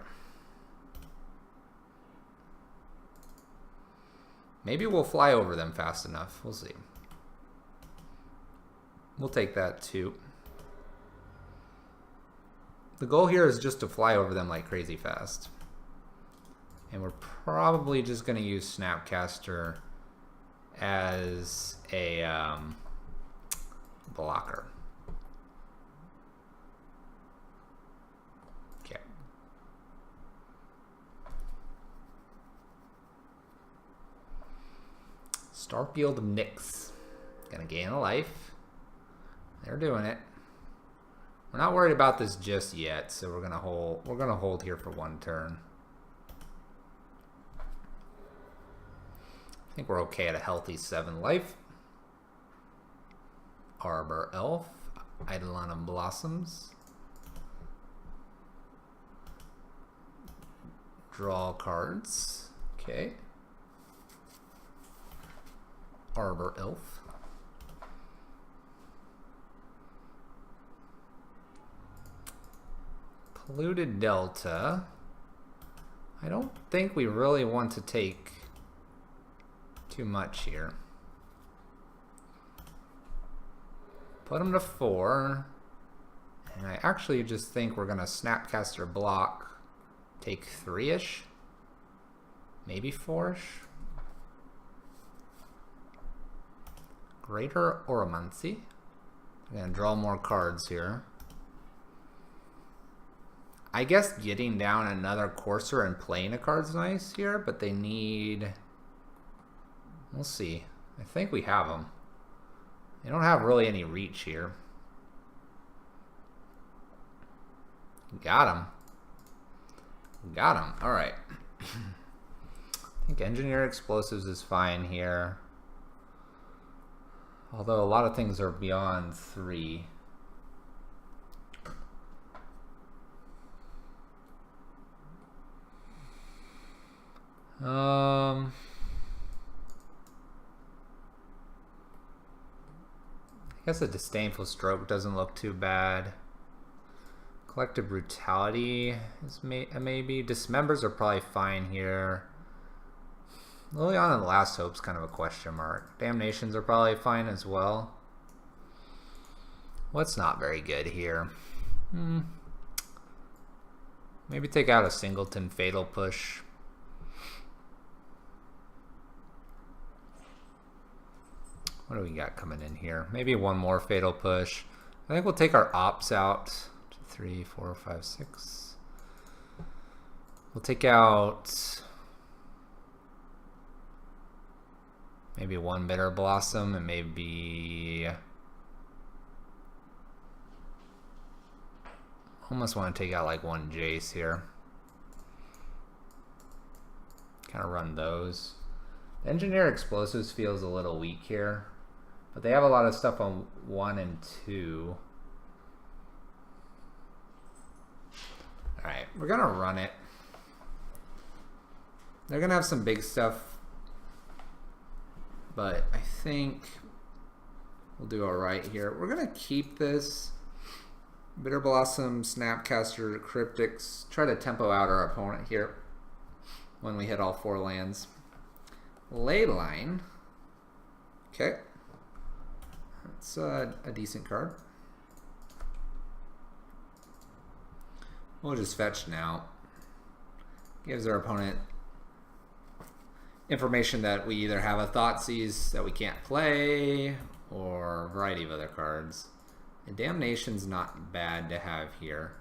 Maybe we'll fly over them fast enough. We'll see. We'll take that too. The goal here is just to fly over them like crazy fast. And we're probably just going to use Snapcaster as a blocker. Okay. Starfield of Nyx. Gonna gain a life. They're doing it. We're not worried about this just yet, so we're gonna hold here for one turn. I think we're okay at a healthy 7 life. Arbor Elf, Eidolon Blossoms. Draw cards. Okay. Arbor Elf. Polluted Delta. I don't think we really want to take too much here. Put them to 4. And I actually just think we're going to Snapcaster block, take 3-ish, maybe 4-ish. Greater Oromancy. I'm going to draw more cards here. I guess getting down another Courser and playing a card's nice here, but they need... We'll see. I think we have them. They don't have really any reach here. Got him. Got him. Alright. I think Engineer Explosives is fine here. Although a lot of things are beyond 3. I guess a Disdainful Stroke doesn't look too bad. Collective Brutality is maybe. Dismembers are probably fine here. Liliana and the Last Hope's kind of a question mark. Damnations are probably fine as well. What's not very good here? Maybe take out a Singleton Fatal Push. What do we got coming in here? Maybe one more Fatal Push. I think we'll take our Ops out. 2, 3, 4, 5, 6. We'll take out... Maybe one Bitter Blossom and maybe... Almost want to take out like one Jace here. Kind of run those. The Engineer Explosives feels a little weak here. But they have a lot of stuff on 1 and 2. Alright, we're going to run it. They're going to have some big stuff. But I think we'll do alright here. We're going to keep this. Bitter Blossom, Snapcaster, Cryptics. Try to tempo out our opponent here when we hit all 4 lands. Leyline. Okay. That's a decent card. We'll just fetch now. Gives our opponent information that we either have a Thoughtseize that we can't play, or a variety of other cards. And Damnation's not bad to have here.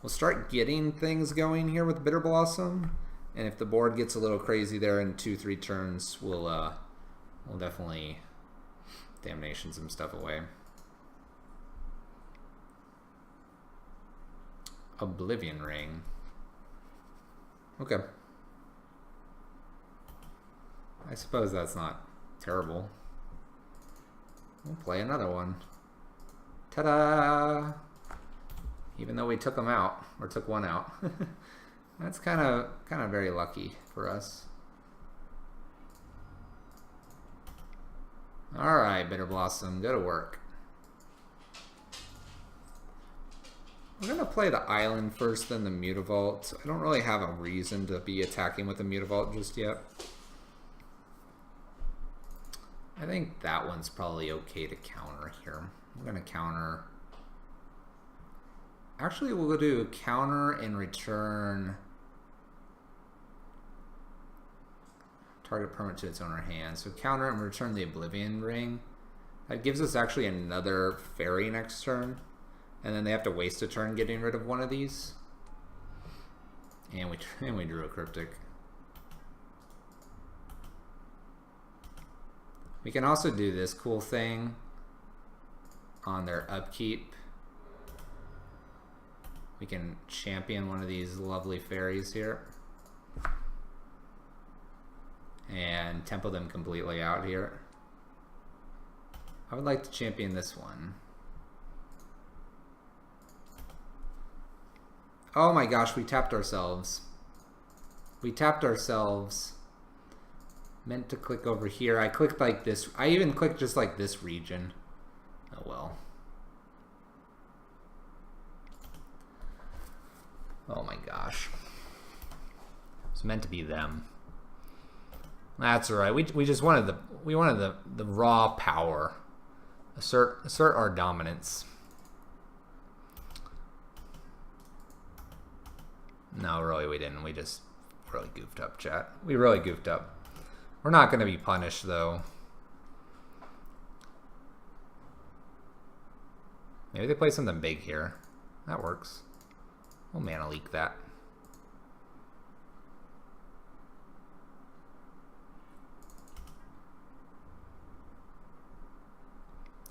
We'll start getting things going here with Bitter Blossom, and if the board gets a little crazy there in 2-3 turns, we'll definitely Damnation some stuff away. Oblivion Ring. Okay. I suppose that's not terrible. We'll play another one. Ta-da! Even though we took them out, or took one out. That's kind of very lucky for us. All right, Bitter Blossom, go to work. We're gonna play the island first, then the Mutavault. I don't really have a reason to be attacking with the Mutavault just yet. I think that one's probably okay to counter here. I'm gonna counter. Actually, we'll do a counter and return target permanent to its owner hand. So counter and return the Oblivion Ring. That gives us actually another fairy next turn. And then they have to waste a turn getting rid of one of these. And we drew a Cryptic. We can also do this cool thing on their upkeep. We can champion one of these lovely fairies here. And tempo them completely out here. I would like to champion this one. Oh my gosh, we tapped ourselves. We tapped ourselves. Meant to click over here. I clicked like this. I even clicked just like this region. Oh well. Oh my gosh. It's meant to be them. That's all right. We just wanted the raw power. Assert our dominance. No, really we didn't. We just really goofed up, chat. We really goofed up. We're not going to be punished, though. Maybe they play something big here. That works. We'll mana leak that.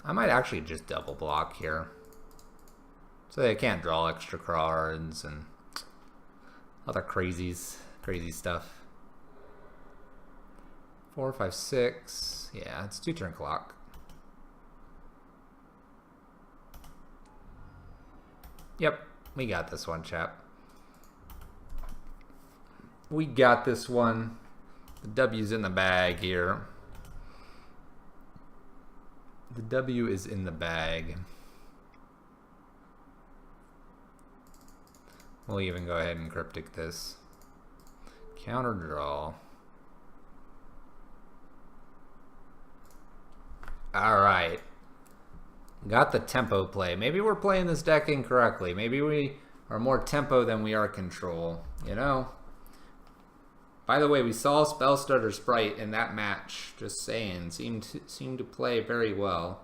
I might actually just double block here. So they can't draw extra cards and other crazy stuff. 4, 5, 6. Yeah, it's 2 turn clock. Yep, we got this one, chap. We got this one. The W's in the bag here. The W is in the bag. We'll even go ahead and Cryptic this. Counter draw. Alright. Got the tempo play. Maybe we're playing this deck incorrectly. Maybe we are more tempo than we are control. You know? By the way, we saw Spellstutter Sprite in that match. Just saying. Seemed to play very well.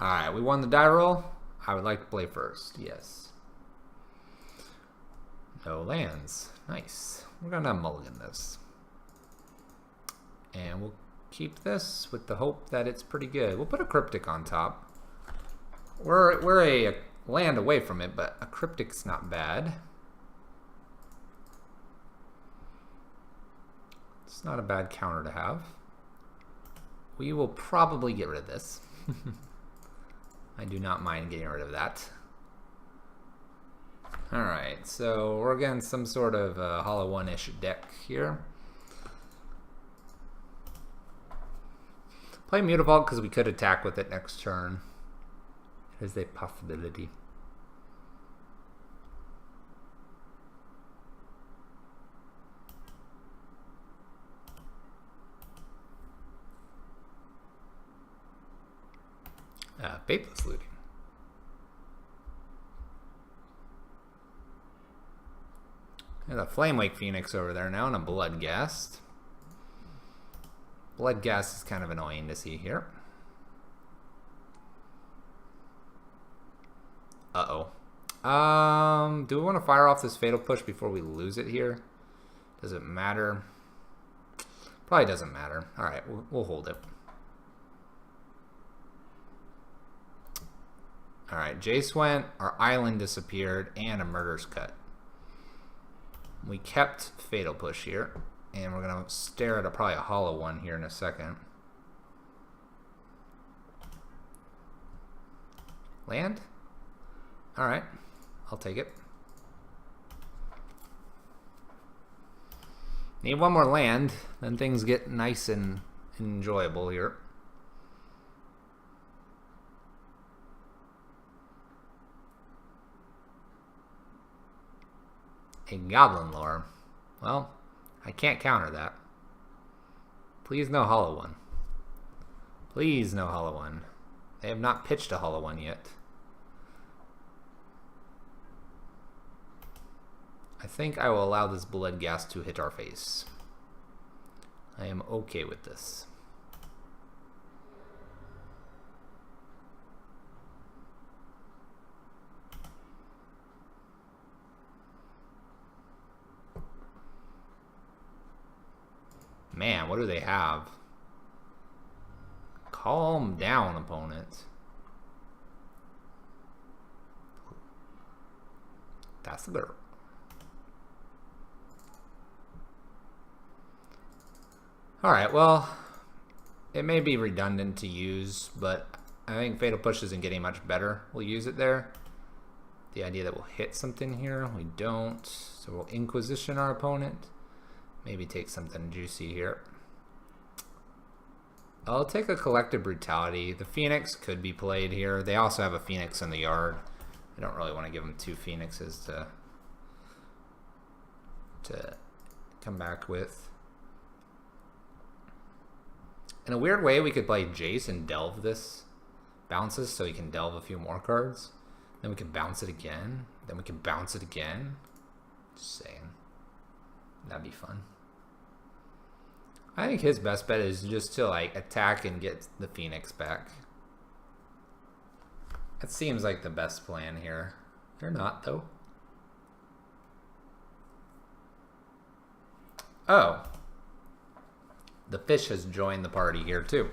Alright, we won the die roll. I would like to play first, yes. No lands. Nice. We're gonna mulligan this. And we'll keep this with the hope that it's pretty good. We'll put a cryptic on top. We're a land away from it, but a cryptic's not bad. It's not a bad counter to have. We will probably get rid of this. I do not mind getting rid of that. Alright, so we're against some sort of Hollow One-ish deck here. Play Mutavault because we could attack with it next turn. It is a possibility. Faithless Looting. There's a Flamewake Phoenix over there now and a Bloodghast. Bloodghast is kind of annoying to see here. Uh-oh. Do we want to fire off this Fatal Push before we lose it here? Does it matter? Probably doesn't matter. Alright, we'll hold it. Alright, Jace went, our island disappeared, and a Murder's Cut. We kept Fatal Push here, and we're going to stare at probably a Hollow One here in a second. Land? Alright, I'll take it. Need one more land, then things get nice and enjoyable here. A Goblin Lore. Well, I can't counter that. Please no Hollow One. Please no Hollow One. They have not pitched a Hollow One yet. I think I will allow this Bloodghast to hit our face. I am okay with this. Man, what do they have? Calm down, opponent. That's the girl. Alright, well, it may be redundant to use, but I think Fatal Push isn't getting much better. We'll use it there. The idea that we'll hit something here, we don't. So we'll Inquisition our opponent. Maybe take something juicy here. I'll take a Collective Brutality. The Phoenix could be played here. They also have a Phoenix in the yard. I don't really want to give them two Phoenixes to come back with. In a weird way, we could play Jace and delve this bounces so he can delve a few more cards. Then we can bounce it again. Then we can bounce it again. Just saying. That'd be fun. I think his best bet is just to like attack and get the Phoenix back. That seems like the best plan here. They're not though. Oh. The fish has joined the party here too.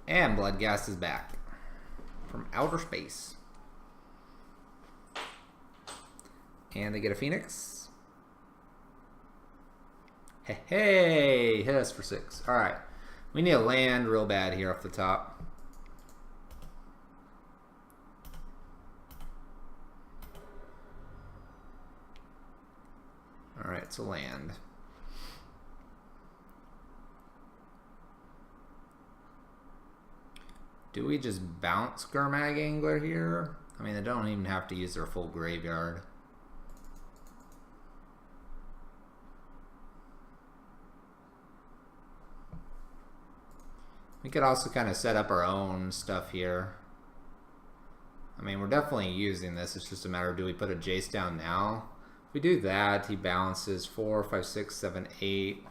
And Bloodghast is back. From outer space. And they get a Phoenix. Hey, hit us for 6. Alright. We need a land real bad here off the top. Alright, it's a land. Do we just bounce Gurmag Angler here? I mean, they don't even have to use their full graveyard. We could also kind of set up our own stuff here. I mean, we're definitely using this. It's just a matter of, do we put a Jace down now? If we do that, he balances 4, 5, 6, 7, 8.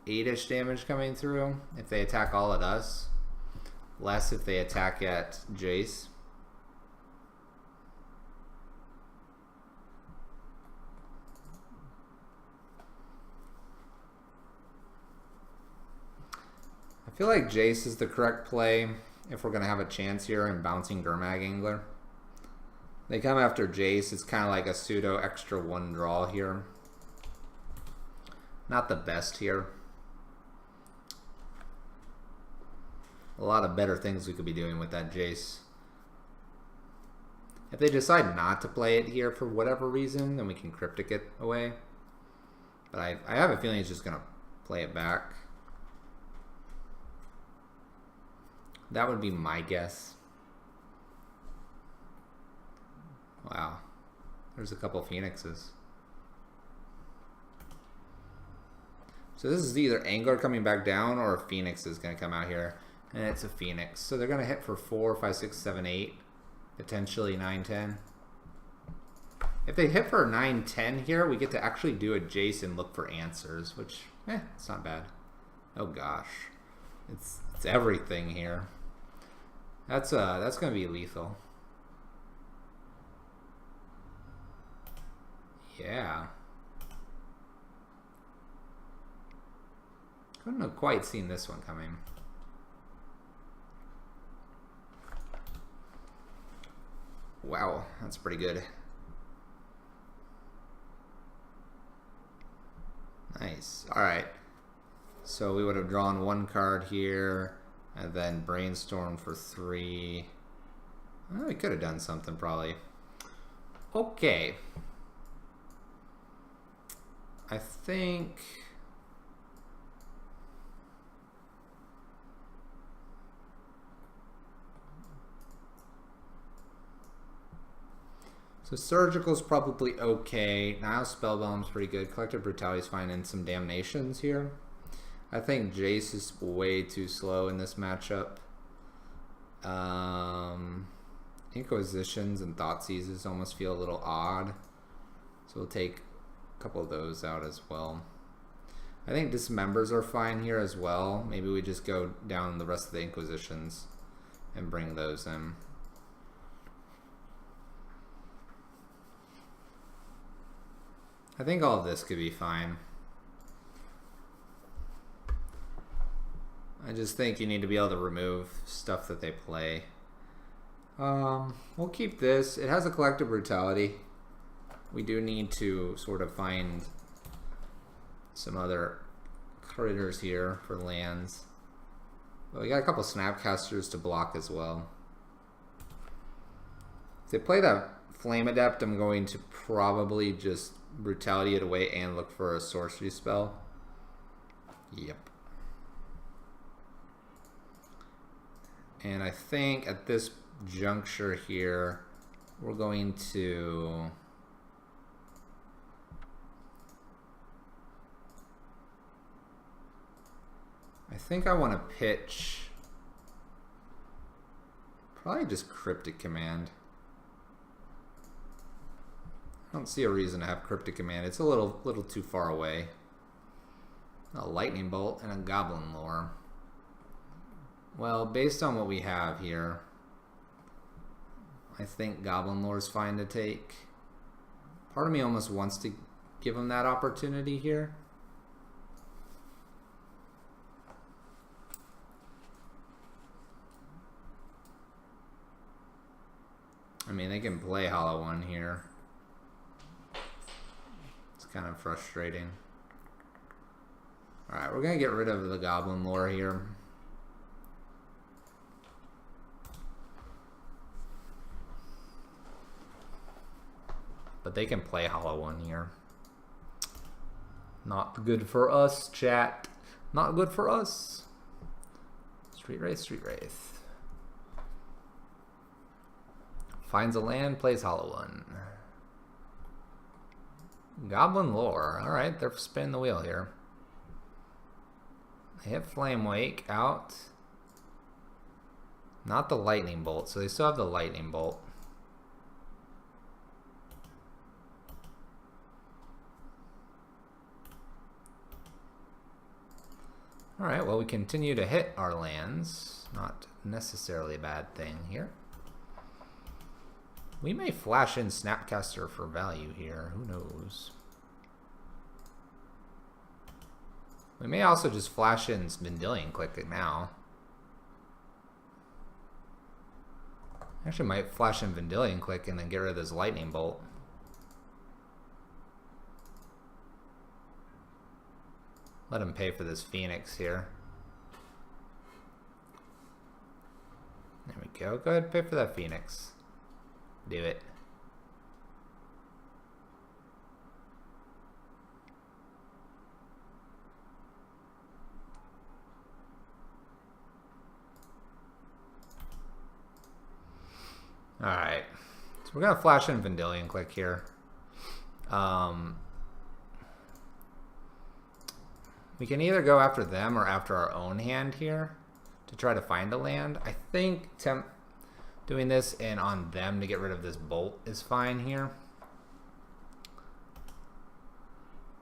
8-ish damage coming through if they attack all at us. less if they attack at Jace. I feel like Jace is the correct play if we're going to have a chance here in bouncing Gurmag Angler. They come after Jace. It's kind of like a pseudo extra 1 draw here. Not the best here. A lot of better things we could be doing with that Jace. If they decide not to play it here for whatever reason, then we can Cryptic it away. But I have a feeling he's just going to play it back. That would be my guess. Wow. There's a couple Phoenixes. So this is either Angler coming back down or a Phoenix is going to come out here. And it's a Phoenix. So they're going to hit for 4, 5, 6, 7, 8. Potentially 9, 10. If they hit for 9, 10 here, we get to actually do a Jace and look for answers, which, it's not bad. Oh gosh. It's everything here. That's going to be lethal. Yeah. Couldn't have quite seen this one coming. Wow, that's pretty good. Nice. Alright. So we would have drawn 1 card here, and then Brainstorm for 3. Well, we could have done something probably. Okay. I think... So Surgical's probably okay. Now Spellbound's pretty good. Collective Brutality's fine, and some Damnations here. I think Jace is way too slow in this matchup. Inquisitions and Thoughtseizes almost feel a little odd. So we'll take a couple of those out as well. I think Dismembers are fine here as well. Maybe we just go down the rest of the Inquisitions and bring those in. I think all of this could be fine. I just think you need to be able to remove stuff that they play. We'll keep this. It has a Collective Brutality. We do need to sort of find some other critters here for lands. But we got a couple Snapcasters to block as well. If they play that Flame Adept, I'm going to probably just Brutality it away and look for a sorcery spell. Yep. And I think at this juncture here, we're going to... I think I want to pitch... probably just Cryptic Command. I don't see a reason to have Cryptic Command. It's a little too far away. A Lightning Bolt and a Goblin Lore. Well, based on what we have here, I think Goblin Lore is fine to take. Part of me almost wants to give him that opportunity here. I mean, they can play Hollow One here. Kind of frustrating. Alright, we're gonna get rid of the Goblin Lore here. But they can play Hollow One here. Not good for us, chat. Not good for us. Street Wraith, Street Wraith. Finds a land, plays Hollow One. Goblin Lore. Alright, they're spinning the wheel here. They hit Flame Wake out. Not the Lightning Bolt, so they still have the Lightning Bolt. Alright, well we continue to hit our lands. Not necessarily a bad thing here. We may flash in Snapcaster for value here. Who knows? We may also just flash in Vendilion Click it now. Actually might flash in Vendilion Click and then get rid of this Lightning Bolt. Let him pay for this Phoenix here. There we go. Go ahead and pay for that Phoenix. Do it. Alright. So we're going to flash in Vendilion Click here. We can either go after them or after our own hand here to try to find a land. I think doing this and on them to get rid of this bolt is fine here.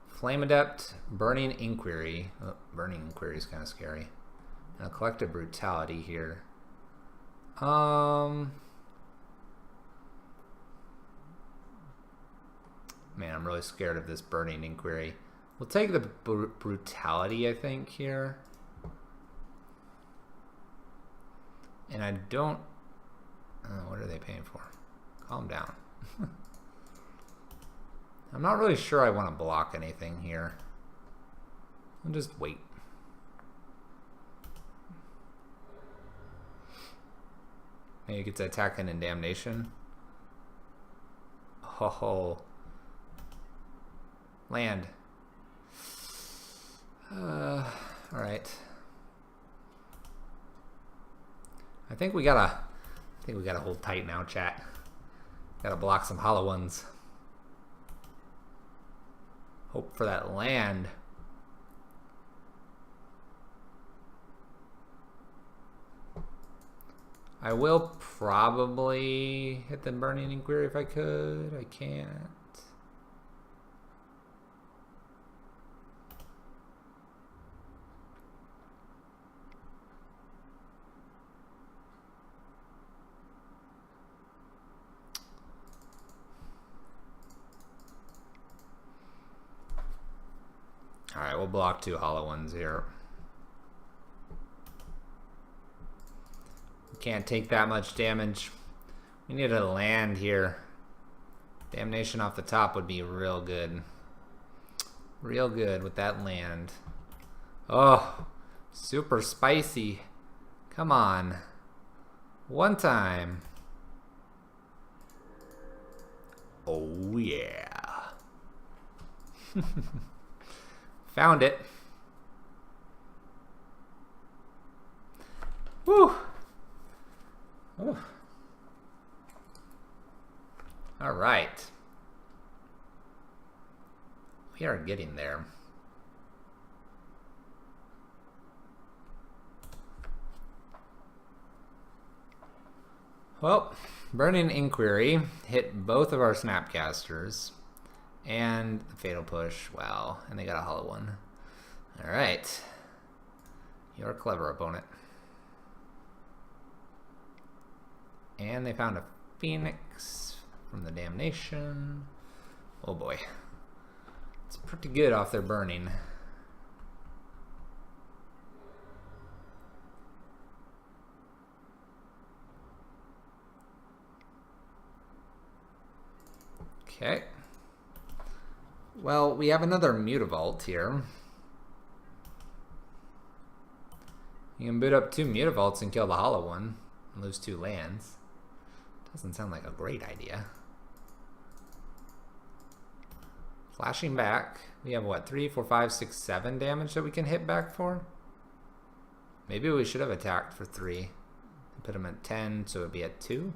Flame Adept, Burning Inquiry. Oh, Burning Inquiry is kind of scary. And a Collective Brutality here. Man, I'm really scared of this Burning Inquiry. We'll take the Brutality, I think, here. And I don't... what are they paying for? Calm down. I'm not really sure I want to block anything here. I'll just wait. Maybe get to attack in Damnation. Oh. Land. Alright. I think we gotta hold tight now, chat. Gotta block some hollow ones. Hope for that land. I will probably hit the Burning Inquiry if I could. I can't. Alright, we'll block 2 hollow ones here. We can't take that much damage. We need a land here. Damnation off the top would be real good. Real good with that land. Oh, super spicy. Come on. One time. Oh, yeah. Found it. Woo. Ooh. All right. We are getting there. Well, Burning Inquiry hit both of our Snapcasters. And the Fatal Push, wow. And they got a hollow one. Alright. You're a clever opponent. And they found a Phoenix from the Damnation. Oh boy. It's pretty good off their burning. Okay. Well, we have another Mutavault here. You can boot up 2 Mutavaults and kill the hollow one and lose 2 lands. Doesn't sound like a great idea. Flashing back. We have what, 3, 4, 5, 6, 7 damage that we can hit back for? Maybe we should have attacked for 3. And put him at 10, so it would be at 2.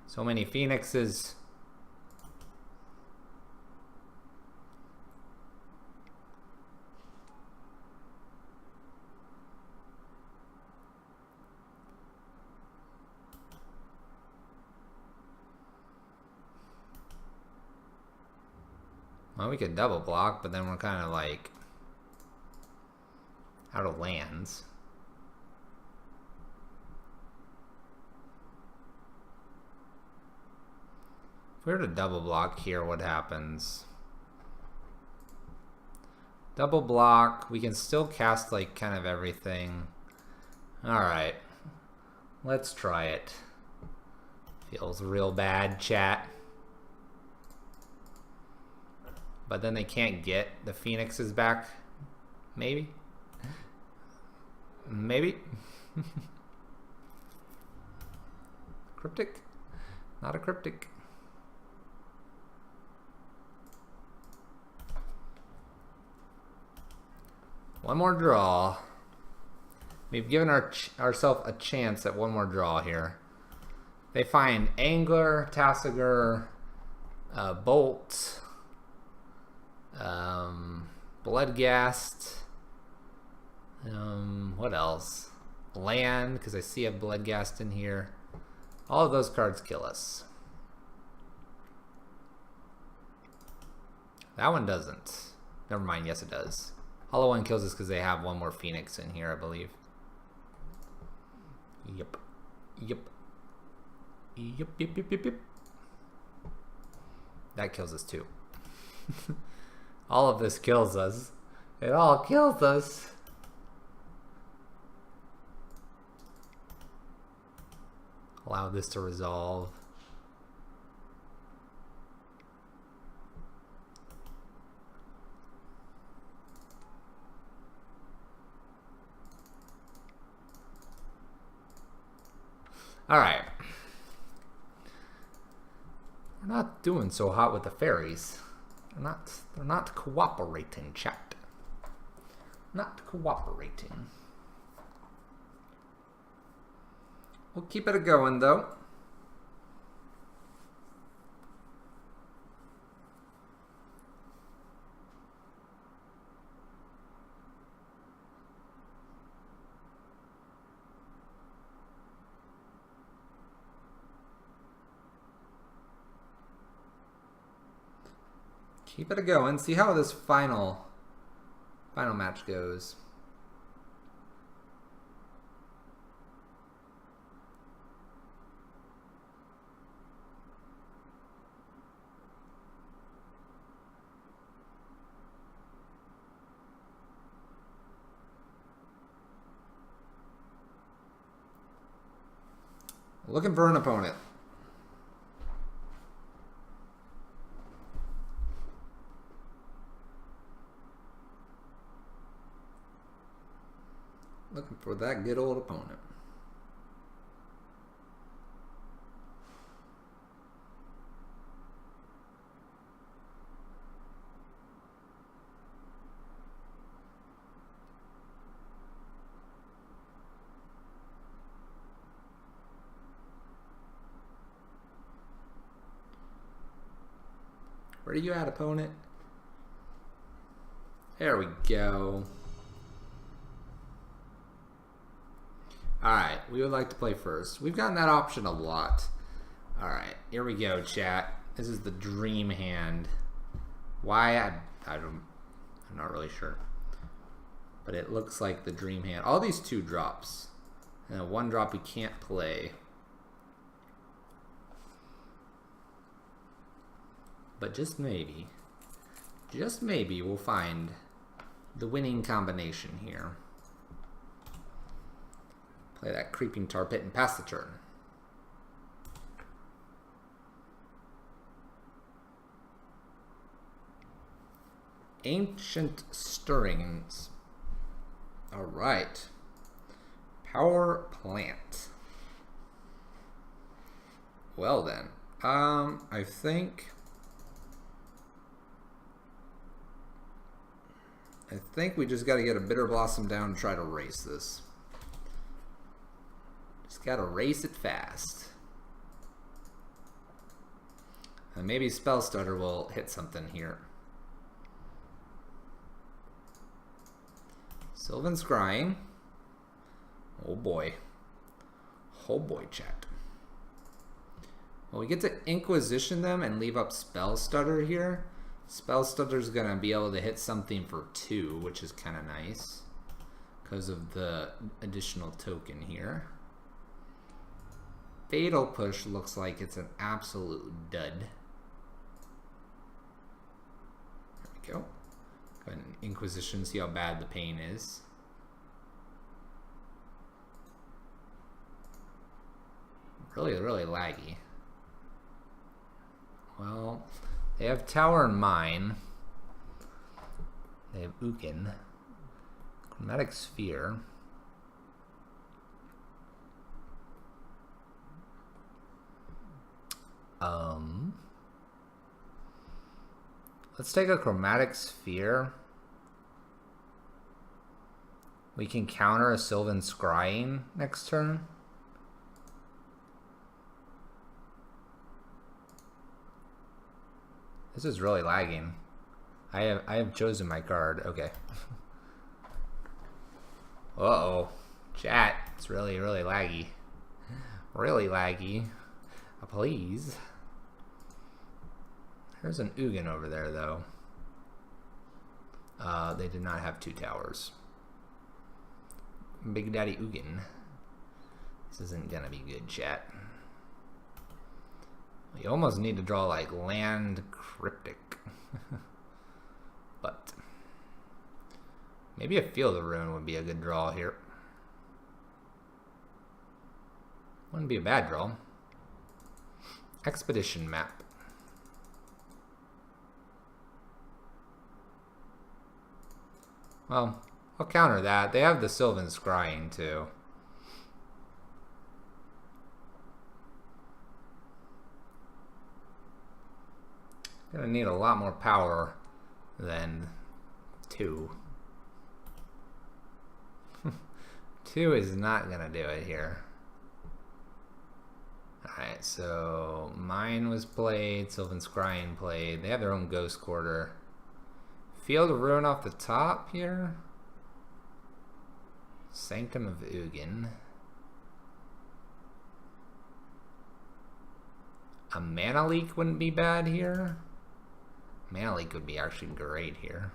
So many Phoenixes. Well, we could double block, but then we're kind of like out of lands. If we were to double block here, what happens? Double block, we can still cast like kind of everything. Alright, let's try it. Feels real bad, chat. But then they can't get the Phoenixes back. Maybe? Maybe? Cryptic? Not a cryptic. One more draw. We've given ourselves a chance at one more draw here. They find Angler, Tassiger, Bolt, Bloodghast. What else? Land, because I see a Bloodghast in here. All of those cards kill us. That one doesn't. Never mind, yes it does. Hollow One kills us because they have one more Phoenix in here, I believe. Yep. Yep. Yep, yep, yep, yep, yep. That kills us too. All of this kills us. It all kills us. Allow this to resolve. All right. We're not doing so hot with the fairies. They're not cooperating, chat. Not cooperating. We'll keep it going though. Keep it going. See how this final match goes. Looking for an opponent. Looking for that good old opponent. Where are you at, opponent? There we go. Alright, we would like to play first. We've gotten that option a lot. Alright, here we go, chat. This is the dream hand. Why? I'm not really sure. But it looks like the dream hand. All these 2 drops. And one drop we can't play. But just maybe we'll find the winning combination here. Play that Creeping Tar Pit and pass the turn. Ancient Stirrings. Alright. Power Plant. Well then. I think we just got to get a Bitter Blossom down and try to race this. Just got to race it fast. And maybe Spell Stutter will hit something here. Sylvan Scrying. Oh boy. Oh boy, chat. Well, we get to Inquisition them and leave up Spell Stutter here. Spellstutter's gonna be able to hit something for 2, which is kind of nice because of the additional token here. Fatal Push looks like it's an absolute dud. There we go. Go ahead and Inquisition, see how bad the pain is. Really, really laggy. Well, they have Tower and Mine. They have Ugin. Chromatic Sphere. Let's take a Chromatic Sphere. We can counter a Sylvan Scrying next turn. This is really lagging. I have chosen my card. Okay. Uh-oh. Chat. It's really, really laggy. Really laggy. Please. There's an Ugin over there, though. They did not have 2 towers. Big Daddy Ugin. This isn't gonna be good, chat. You almost need to draw like Land Cryptic. But maybe a Field of Ruin would be a good draw here. Wouldn't be a bad draw. Expedition Map. Well, I'll counter that. They have the Sylvan Scrying too. Gonna need a lot more power than 2. 2 is not gonna do it here. Alright, so Mine was played, Sylvan Scrying played. They have their own Ghost Quarter. Field of Ruin off the top here. Sanctum of Ugin. A Mana Leak wouldn't be bad here. Mana Leak would be actually great here.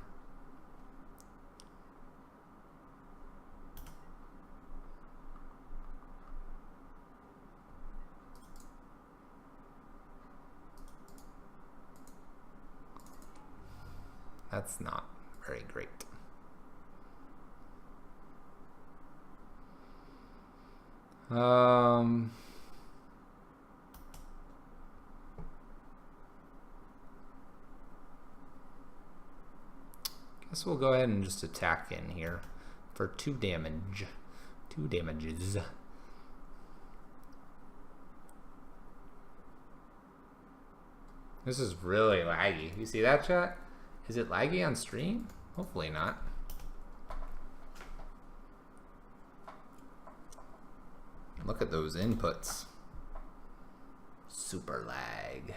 That's not very great. Guess we'll go ahead and just attack in here for 2 damage. 2 damages. This is really laggy. You see that, chat? Is it laggy on stream? Hopefully not. Look at those inputs. Super lag.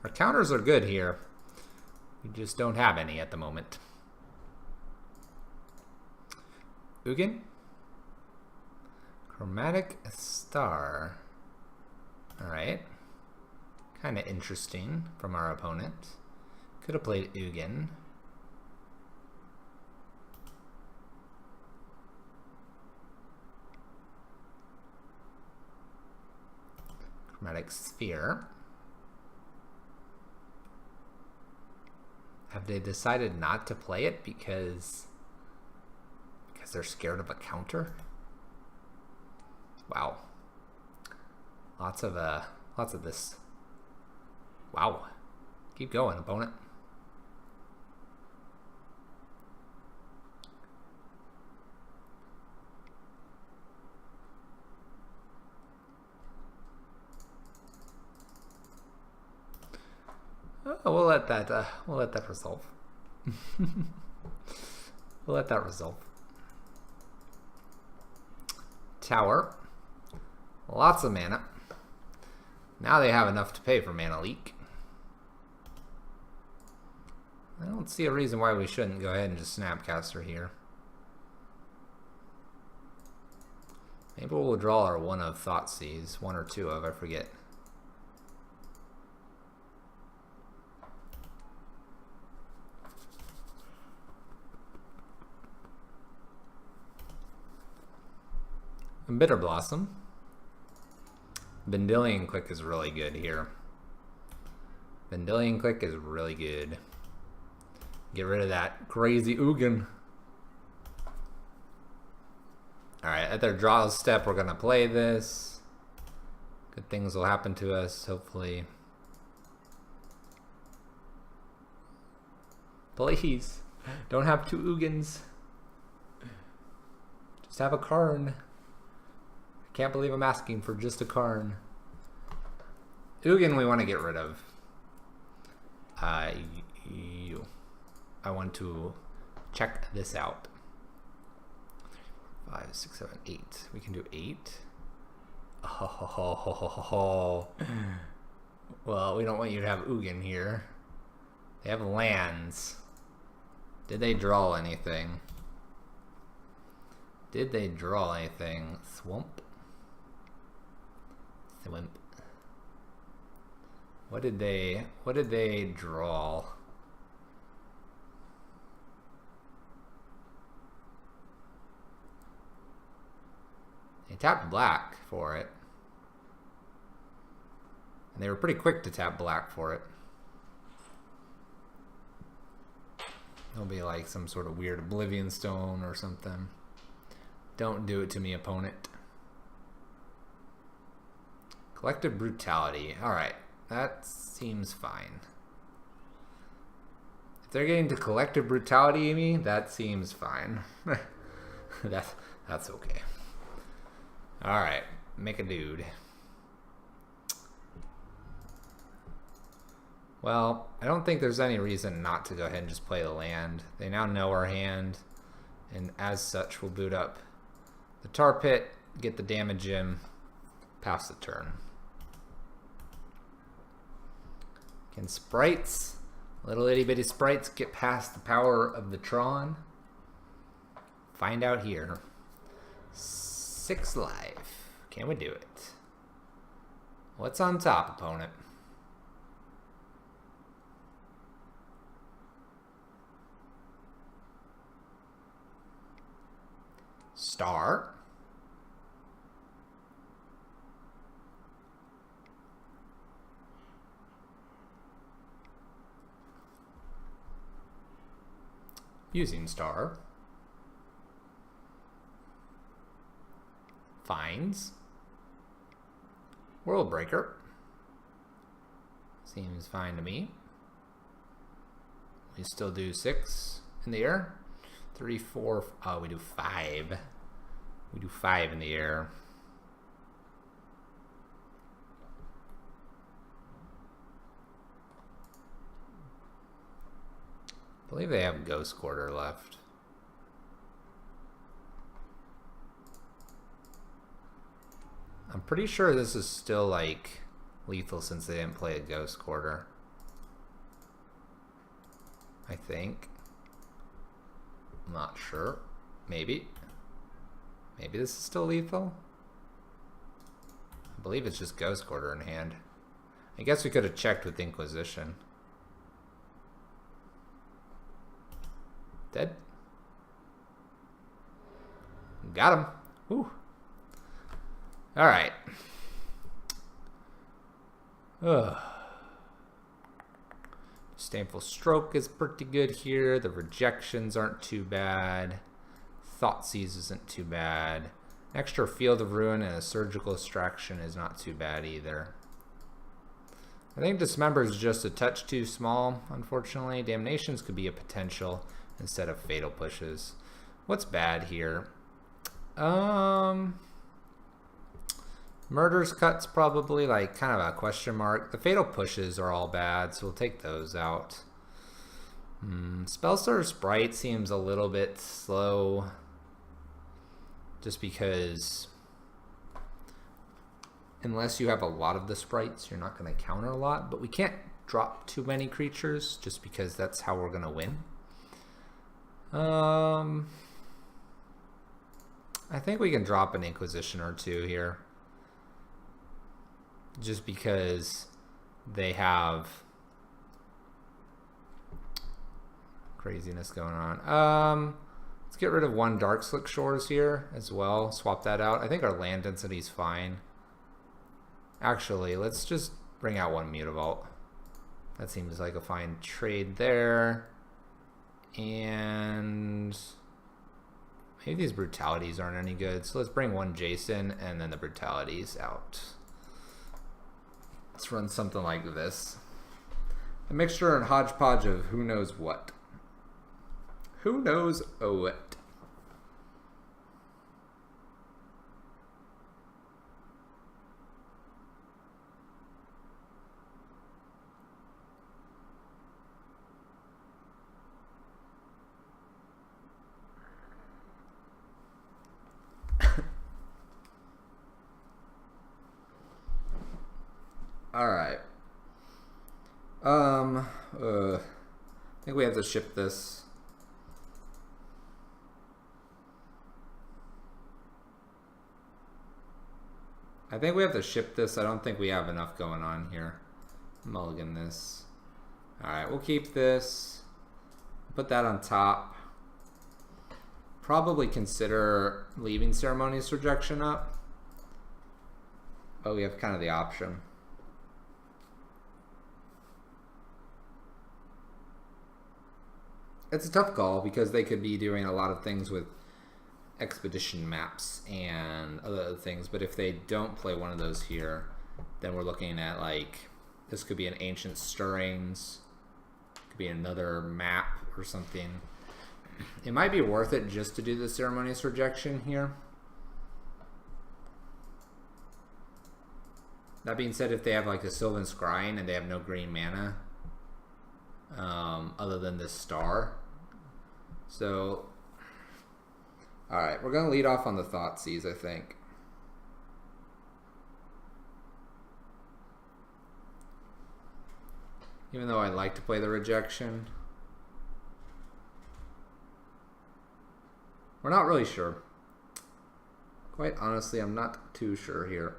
Our counters are good here. We just don't have any at the moment. Ugin? Chromatic Star. Alright. Kind of interesting from our opponent. Could have played Ugin. Chromatic Sphere. Have they decided not to play it because they're scared of a counter? Wow. Lots of this. Wow. Keep going, opponent. Oh, we'll let that resolve. We'll let that resolve. Tower. Lots of mana. Now they have enough to pay for Mana Leak. I don't see a reason why we shouldn't go ahead and just Snapcaster here. Maybe we'll draw our one of Thoughtseize, one or two of, I forget. Bitter Blossom. Vendilion Click is really good here. Vendilion Click is really good. Get rid of that crazy Ugin. Alright, at their draw step, we're going to play this. Good things will happen to us, hopefully. Please, don't have two Ugins. Just have a Karn. Can't believe I'm asking for just a Karn. Ugin we want to get rid of. You. I want to check this out. 5, 6, 7, 8. We can do 8. Oh. Well, we don't want you to have Ugin here. They have lands. Did they draw anything? Did they draw anything? Swamp? Swimp. What did they draw? They tapped black for it. And they were pretty quick to tap black for it. It'll be like some sort of weird Oblivion Stone or something. Don't do it to me, opponent. Collective Brutality. Alright, that seems fine. If they're getting to Collective Brutality, Amy, that seems fine. That's okay. Alright, make a dude. Well, I don't think there's any reason not to go ahead and just play the land. They now know our hand, and as such, we'll boot up the Tar Pit, get the damage in, pass the turn. Can sprites, little itty bitty sprites, get past the power of the Tron? Find out here. 6 life. Can we do it? What's on top, opponent? Star. Using star. Finds. World Breaker. Seems fine to me. We still do 6 in the air. 3, 4. Oh, we do 5. We do 5 in the air. I believe they have Ghost Quarter left. I'm pretty sure this is still like lethal since they didn't play a Ghost Quarter. I think. I'm not sure. Maybe. Maybe this is still lethal? I believe it's just Ghost Quarter in hand. I guess we could have checked with Inquisition. Dead. Got him. Whew. Alright. Disdainful Stroke is pretty good here. The rejections aren't too bad. Thoughtseize isn't too bad. Extra Field of Ruin and a Surgical Extraction is not too bad either. I think Dismember is just a touch too small, unfortunately. Damnations could be a potential instead of Fatal Pushes. What's bad here? Murder's Cut's probably like kind of a question mark. The Fatal Pushes are all bad, so we'll take those out. Spellstar Sprite seems a little bit slow. Just because unless you have a lot of the sprites, you're not going to counter a lot. But we can't drop too many creatures, just because that's how we're gonna win. I think we can drop an Inquisition or two here, just because they have craziness going on. Let's get rid of one Dark Slick Shores here as well. Swap that out. I think our land density is fine. Actually, let's just bring out one Mutavault. That seems like a fine trade there. And maybe these brutalities aren't any good. So let's bring one Jason and then the brutalities out. Let's run something like this. A mixture and hodgepodge of who knows what. Who knows what? All right. I think we have to ship this. I don't think we have enough going on here. Mulligan this. All right, we'll keep this. Put that on top. Probably consider leaving Ceremonious Rejection up. But we have kind of the option. It's a tough call because they could be doing a lot of things with expedition maps and other things, but if they don't play one of those here, then we're looking at like, this could be an Ancient Stirrings, could be another map or something. It might be worth it just to do the Ceremonious Rejection here. That being said, if they have like a Sylvan Scrying and they have no green mana other than this star, so alright, we're going to lead off on the Thoughtseize, I think. Even though I like to play the Rejection. We're not really sure. Quite honestly, I'm not too sure here.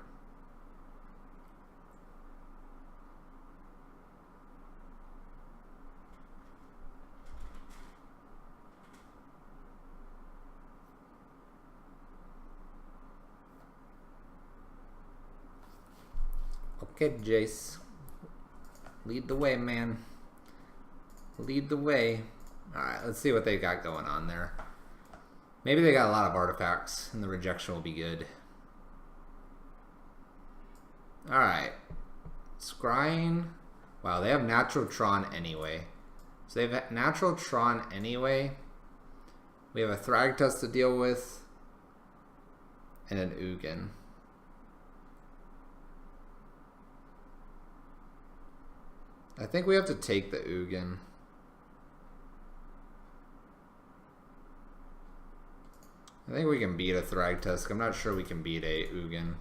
Okay, Jace. Lead the way, man. Lead the way. Alright, let's see what they got going on there. Maybe they got a lot of artifacts, and the Rejection will be good. Alright. Scrying. Wow, they have Natural Tron anyway. So they have Natural Tron anyway. We have a Thragtusk to deal with. And an Ugin. I think we have to take the Ugin. I think we can beat a Thragtusk. I'm not sure we can beat a Ugin.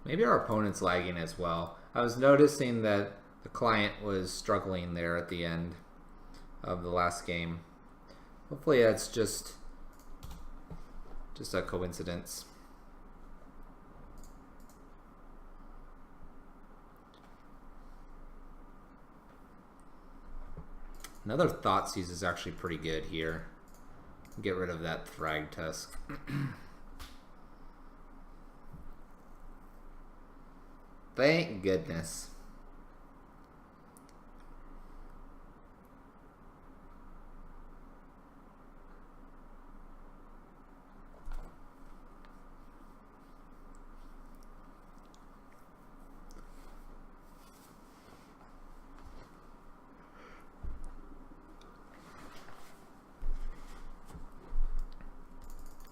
Maybe our opponent's lagging as well. I was noticing that the client was struggling there at the end of the last game. Hopefully that's just a coincidence. Another Thoughtseize is actually pretty good here. Get rid of that Thragtusk. Thank goodness.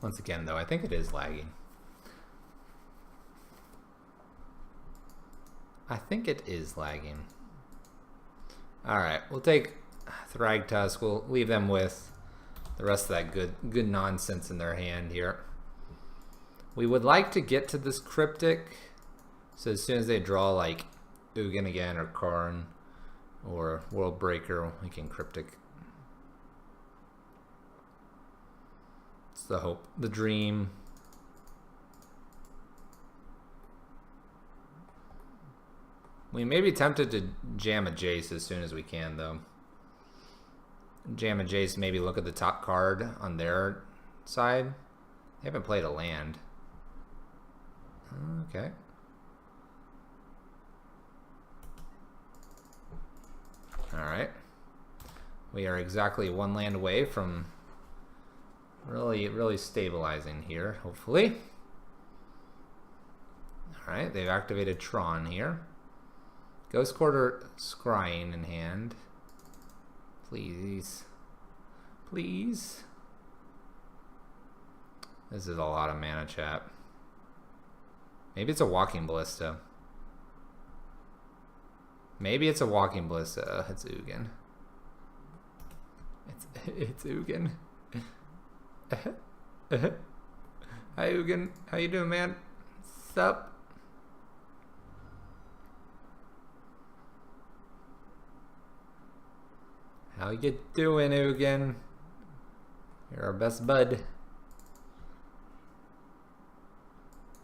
Once again, though, I think it is lagging. I think it is lagging. Alright, we'll take Thragtusk. We'll leave them with the rest of that good nonsense in their hand here. We would like to get to this Cryptic, so as soon as they draw like Ugin again or Karn or World Breaker, we can Cryptic. It's the hope, the dream. We may be tempted to jam a Jace as soon as we can, though. Jam a Jace, maybe look at the top card on their side. They haven't played a land. Okay. Alright. We are exactly one land away from really stabilizing here, hopefully. Alright, they've activated Tron here. Ghost Quarter Scrying in hand. Please. Please. This is a lot of mana, chat. Maybe it's a Walking Ballista. Maybe it's a Walking Ballista. It's Ugin. It's Ugin. Hi Ugin. How you doing, man? Sup? How you doing, Ugin? You're our best bud.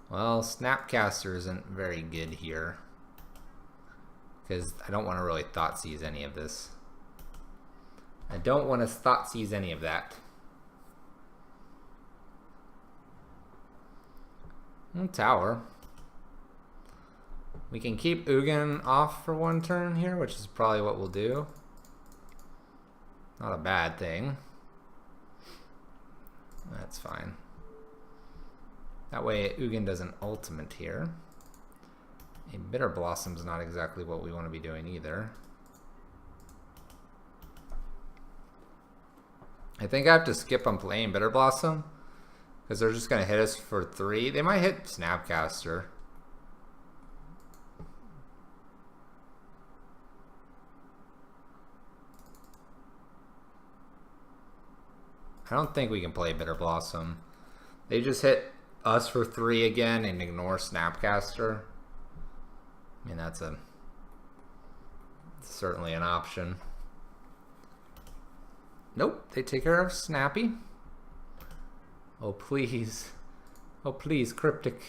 Well, Snapcaster isn't very good here, because I don't want to really Thoughtseize any of this. I don't want to Thoughtseize any of that. Tower. We can keep Ugin off for one turn here, which is probably what we'll do. Not a bad thing. That's fine. That way Ugin doesn't ultimate here. A Bitter Blossom's not exactly what we want to be doing either. I think I have to skip on playing Bitter Blossom, because they're just going to hit us for 3. They might hit Snapcaster. I don't think we can play Bitter Blossom. They just hit us for 3 again and ignore Snapcaster. I mean, that's certainly an option. Nope, they take care of Snappy. Oh please. Oh please, Cryptic.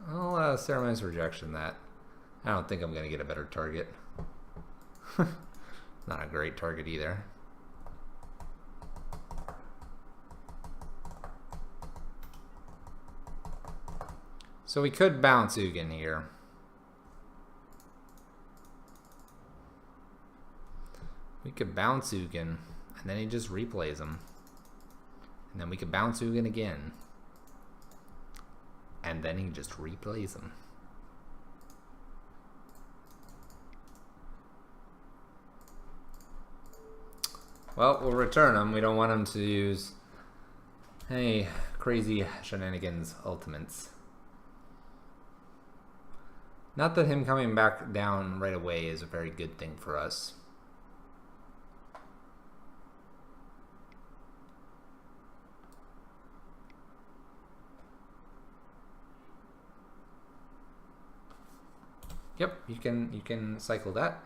I'll Ceremonious Rejection that. I don't think I'm going to get a better target. Not a great target either. So we could bounce Ugin here. We could bounce Ugin, and then he just replays him. And then we could bounce Ugin again. And then he just replays him. Well, we'll return him. We don't want him to use any crazy shenanigans ultimates. Not that him coming back down right away is a very good thing for us. Yep, you can cycle that.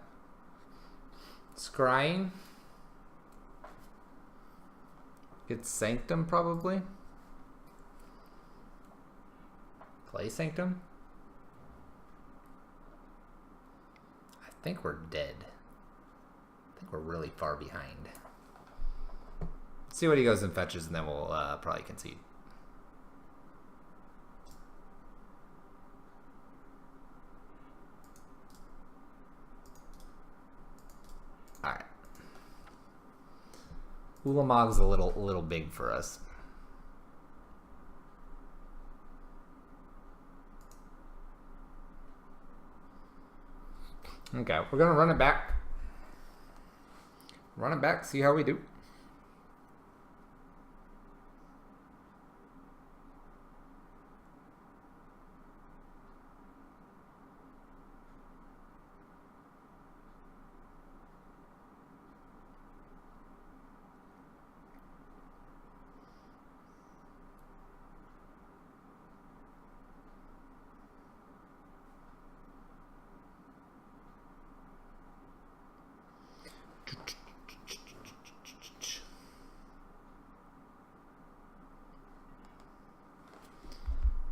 Scrying. Get Sanctum probably. Play Sanctum. I think we're dead. I think we're really far behind. Let's see what he goes and fetches, and then we'll probably concede. Alright. Ulamog's a little big for us. Okay, we're gonna run it back. Run it back, see how we do.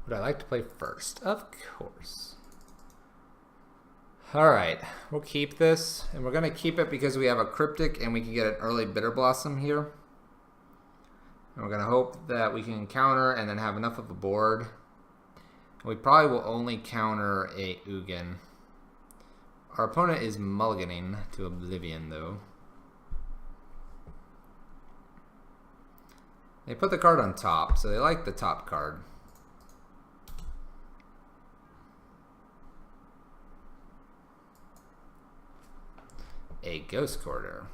Would I like to play first? Of course. Alright, we'll keep this. And we're going to keep it because we have a Cryptic and we can get an early Bitter Blossom here. And we're going to hope that we can counter and then have enough of a board. We probably will only counter a Ugin. Our opponent is mulliganing to Oblivion, though. They put the card on top, so they like the top card. A Ghost Quarter.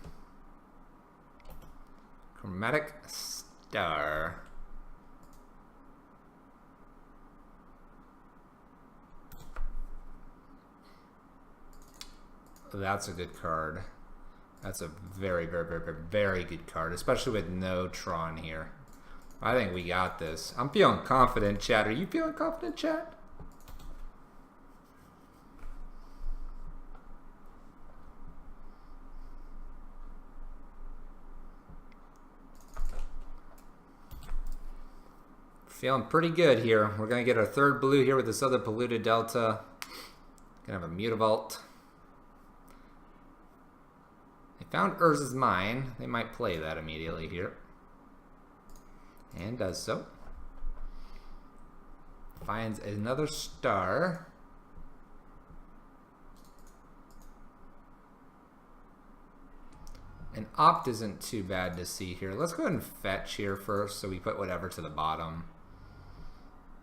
Chromatic Star. That's a good card. That's a very, very, very, very, very good card, especially with no Tron here. I think we got this. I'm feeling confident, chat. Are you feeling confident, chat? Feeling pretty good here. We're going to get our third blue here with this other polluted delta. Gonna have a Mutavault. They found Urza's Mine. They might play that immediately here. And does so. Finds another star. An Opt isn't too bad to see here. Let's go ahead and fetch here first so we put whatever to the bottom.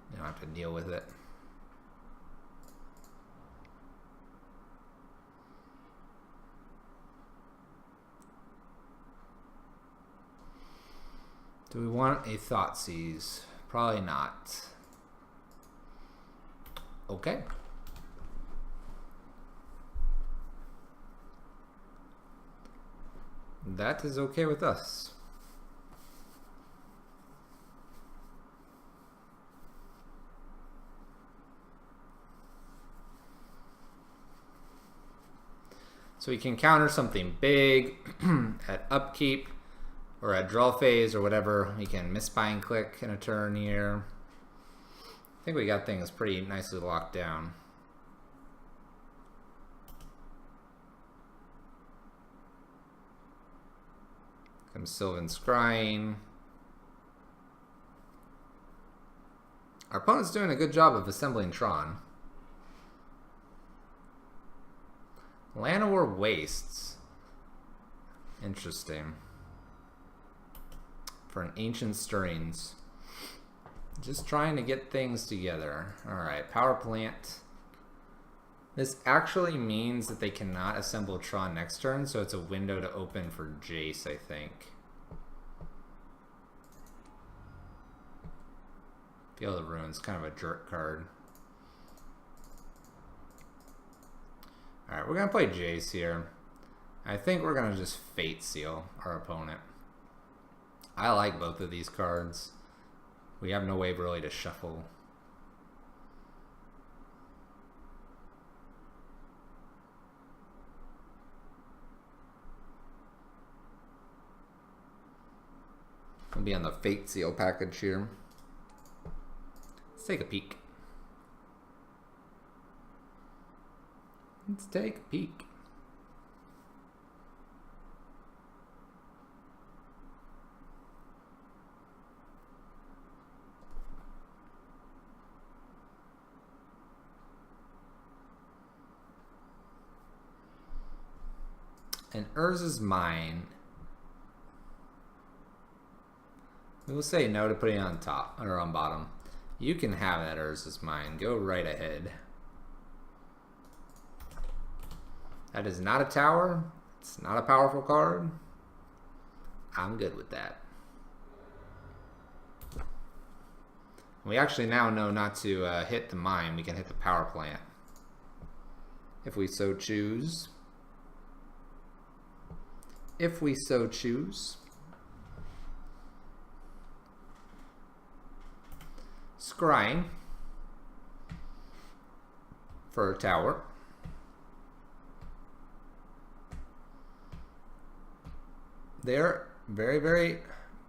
You don't have to deal with it. Do we want a Thoughtseize? Probably not. Okay. That is okay with us. So we can counter something big at upkeep or at draw phase or whatever. We can misbind click in a turn here. I think we got things pretty nicely locked down. Comes Sylvan Scrying. Our opponent's doing a good job of assembling Tron. Llanowar Wastes. Interesting. For an Ancient Stirrings. Just trying to get things together. Alright, Power Plant. This actually means that they cannot assemble Tron next turn, so it's a window to open for Jace, I think. Feel the Ruins, kind of a jerk card. Alright, we're going to play Jace here. I think we're going to just Fate Seal our opponent. I like both of these cards. We have no way really to shuffle. We'll be on the Fate Seal package here. Let's take a peek. Let's take a peek. And Urza's Mine. We will say no to putting it on top or on bottom. You can have that Urza's Mine. Go right ahead. That is not a tower. It's not a powerful card. I'm good with that. We actually now know not to hit the mine. We can hit the power plant if we so choose. If we so choose. Scrying for a tower. They're very, very,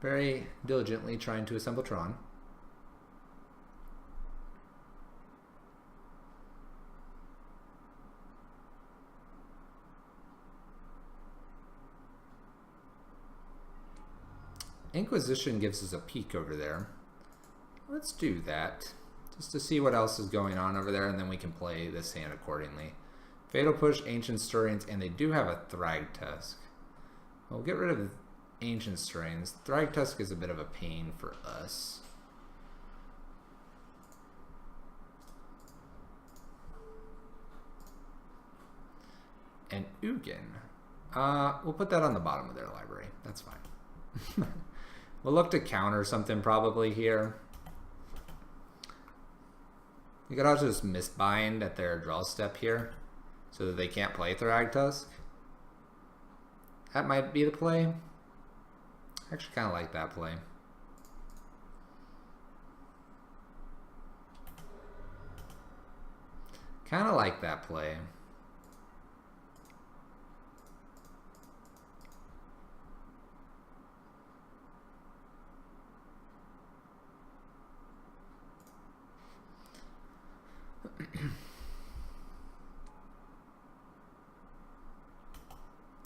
very diligently trying to assemble Tron. Inquisition gives us a peek over there. Let's do that. Just to see what else is going on over there, and then we can play this hand accordingly. Fatal Push, Ancient Stirrings, and they do have a Thragtusk. We'll get rid of Ancient Stirrings. Thragtusk is a bit of a pain for us. And Ugin. We'll put that on the bottom of their library. That's fine. We'll look to counter something probably here. You could also just misbind at their draw step here so that they can't play Thragtusk. That might be the play. I actually kind of like that play. Kind of like that play.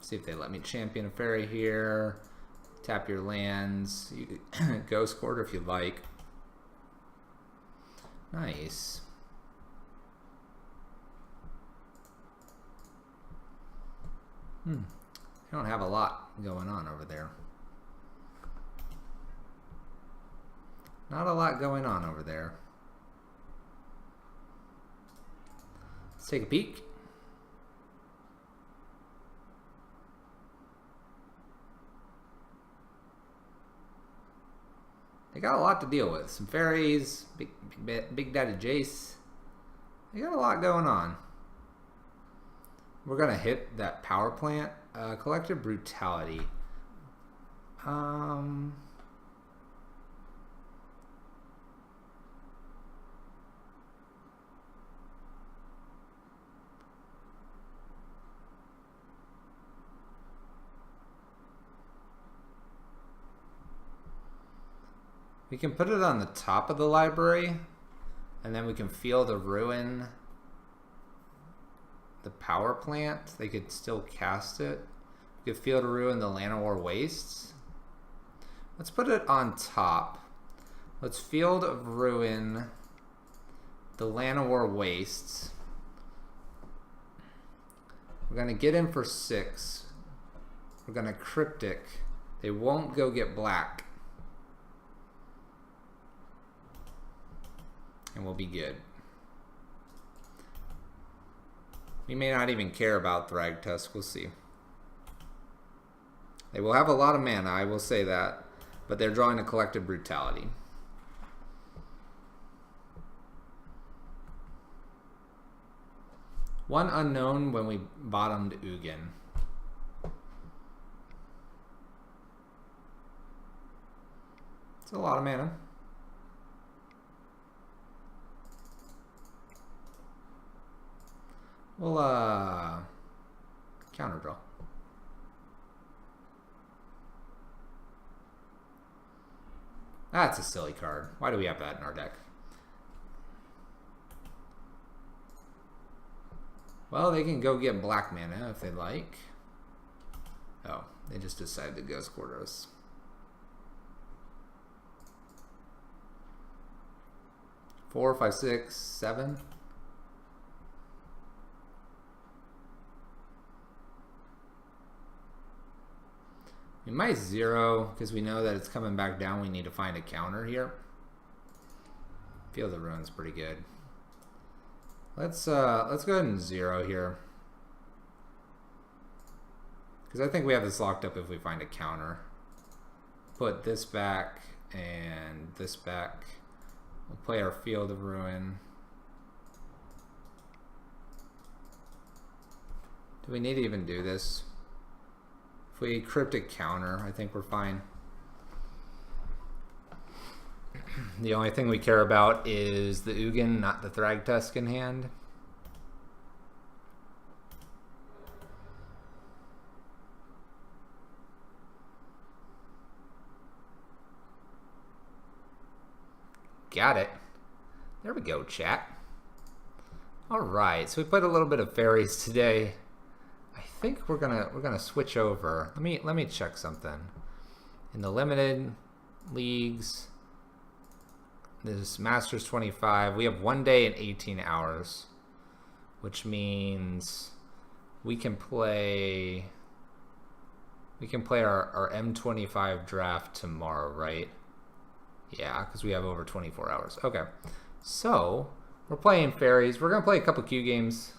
See if they let me champion a fairy here. Tap your lands. You Ghost Quarter if you like. Nice. I don't have a lot going on over there. Not a lot going on over there. Let's take a peek. They got a lot to deal with. Some fairies, Big Daddy Jace. They got a lot going on. We're gonna hit that power plant. Collective Brutality. We can put it on the top of the library, and then we can Field of Ruin the power plant. They could still cast it. We could Field of Ruin the Llanowar Wastes. Let's put it on top. Let's Field of Ruin the Llanowar Wastes. We're going to get in for 6. We're going to Cryptic. They won't go get black. And we'll be good. We may not even care about Thragtusk. We'll see. They will have a lot of mana, I will say that. But they're drawing a Collective Brutality. One unknown when we bottomed Ugin. It's a lot of mana. We'll counter draw. That's a silly card. Why do we have that in our deck? Well, they can go get black mana if they like. Oh, they just decided to Ghost Quarter us. Four, 5, 6, 7. We might 0 because we know that it's coming back down. We need to find a counter here. Field of Ruin's pretty good. Let's go ahead and 0 here because I think we have this locked up if we find a counter. Put this back and this back. We'll play our Field of Ruin. Do we need to even do this? If we Cryptic counter, I think we're fine. The only thing we care about is the Ugin, not the Thragtusk in hand. Got it. There we go, chat. All right, so we played a little bit of Faeries today. I think we're gonna switch over. Let me check something. In the limited, leagues. This Masters 25. We have 1 day and 18 hours, which means we can play our M25 draft tomorrow, right? Yeah, because we have over 24 hours. Okay, so we're playing Faeries. We're gonna play a couple Q games.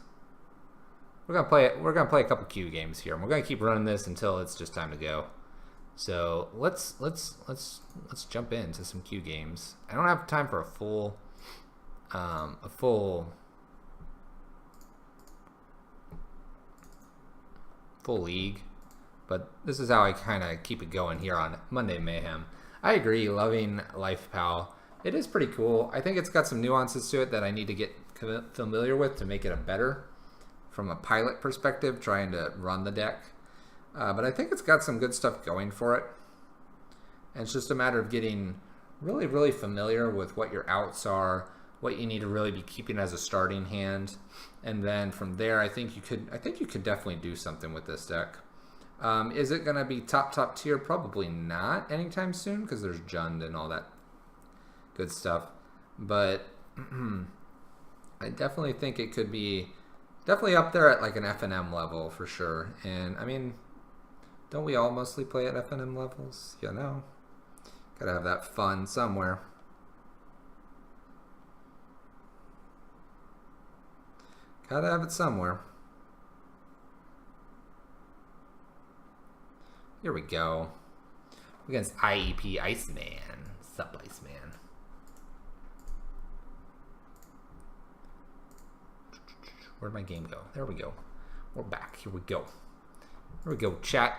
We're gonna play a couple Q games here, and we're gonna keep running this until it's just time to go. So let's jump into some Q games. I don't have time for a full league, but this is how I kind of keep it going here on Monday Mayhem. I agree, loving Life Pal. It is pretty cool. I think it's got some nuances to it that I need to get familiar with to make it a better from a pilot perspective, trying to run the deck. But I think it's got some good stuff going for it. And it's just a matter of getting really, really familiar with what your outs are, what you need to really be keeping as a starting hand. And then from there, I think you could definitely do something with this deck. Is it going to be top tier? Probably not anytime soon, because there's Jund and all that good stuff. But I definitely think it could be definitely up there at like an FNM level for sure. And I mean, don't we all mostly play at FNM levels? You know, gotta have that fun somewhere. Gotta have it somewhere. Here we go. Against IEP Iceman. Sup, Iceman. Where'd my game go? There we go. We're back. Here we go. Here we go, chat.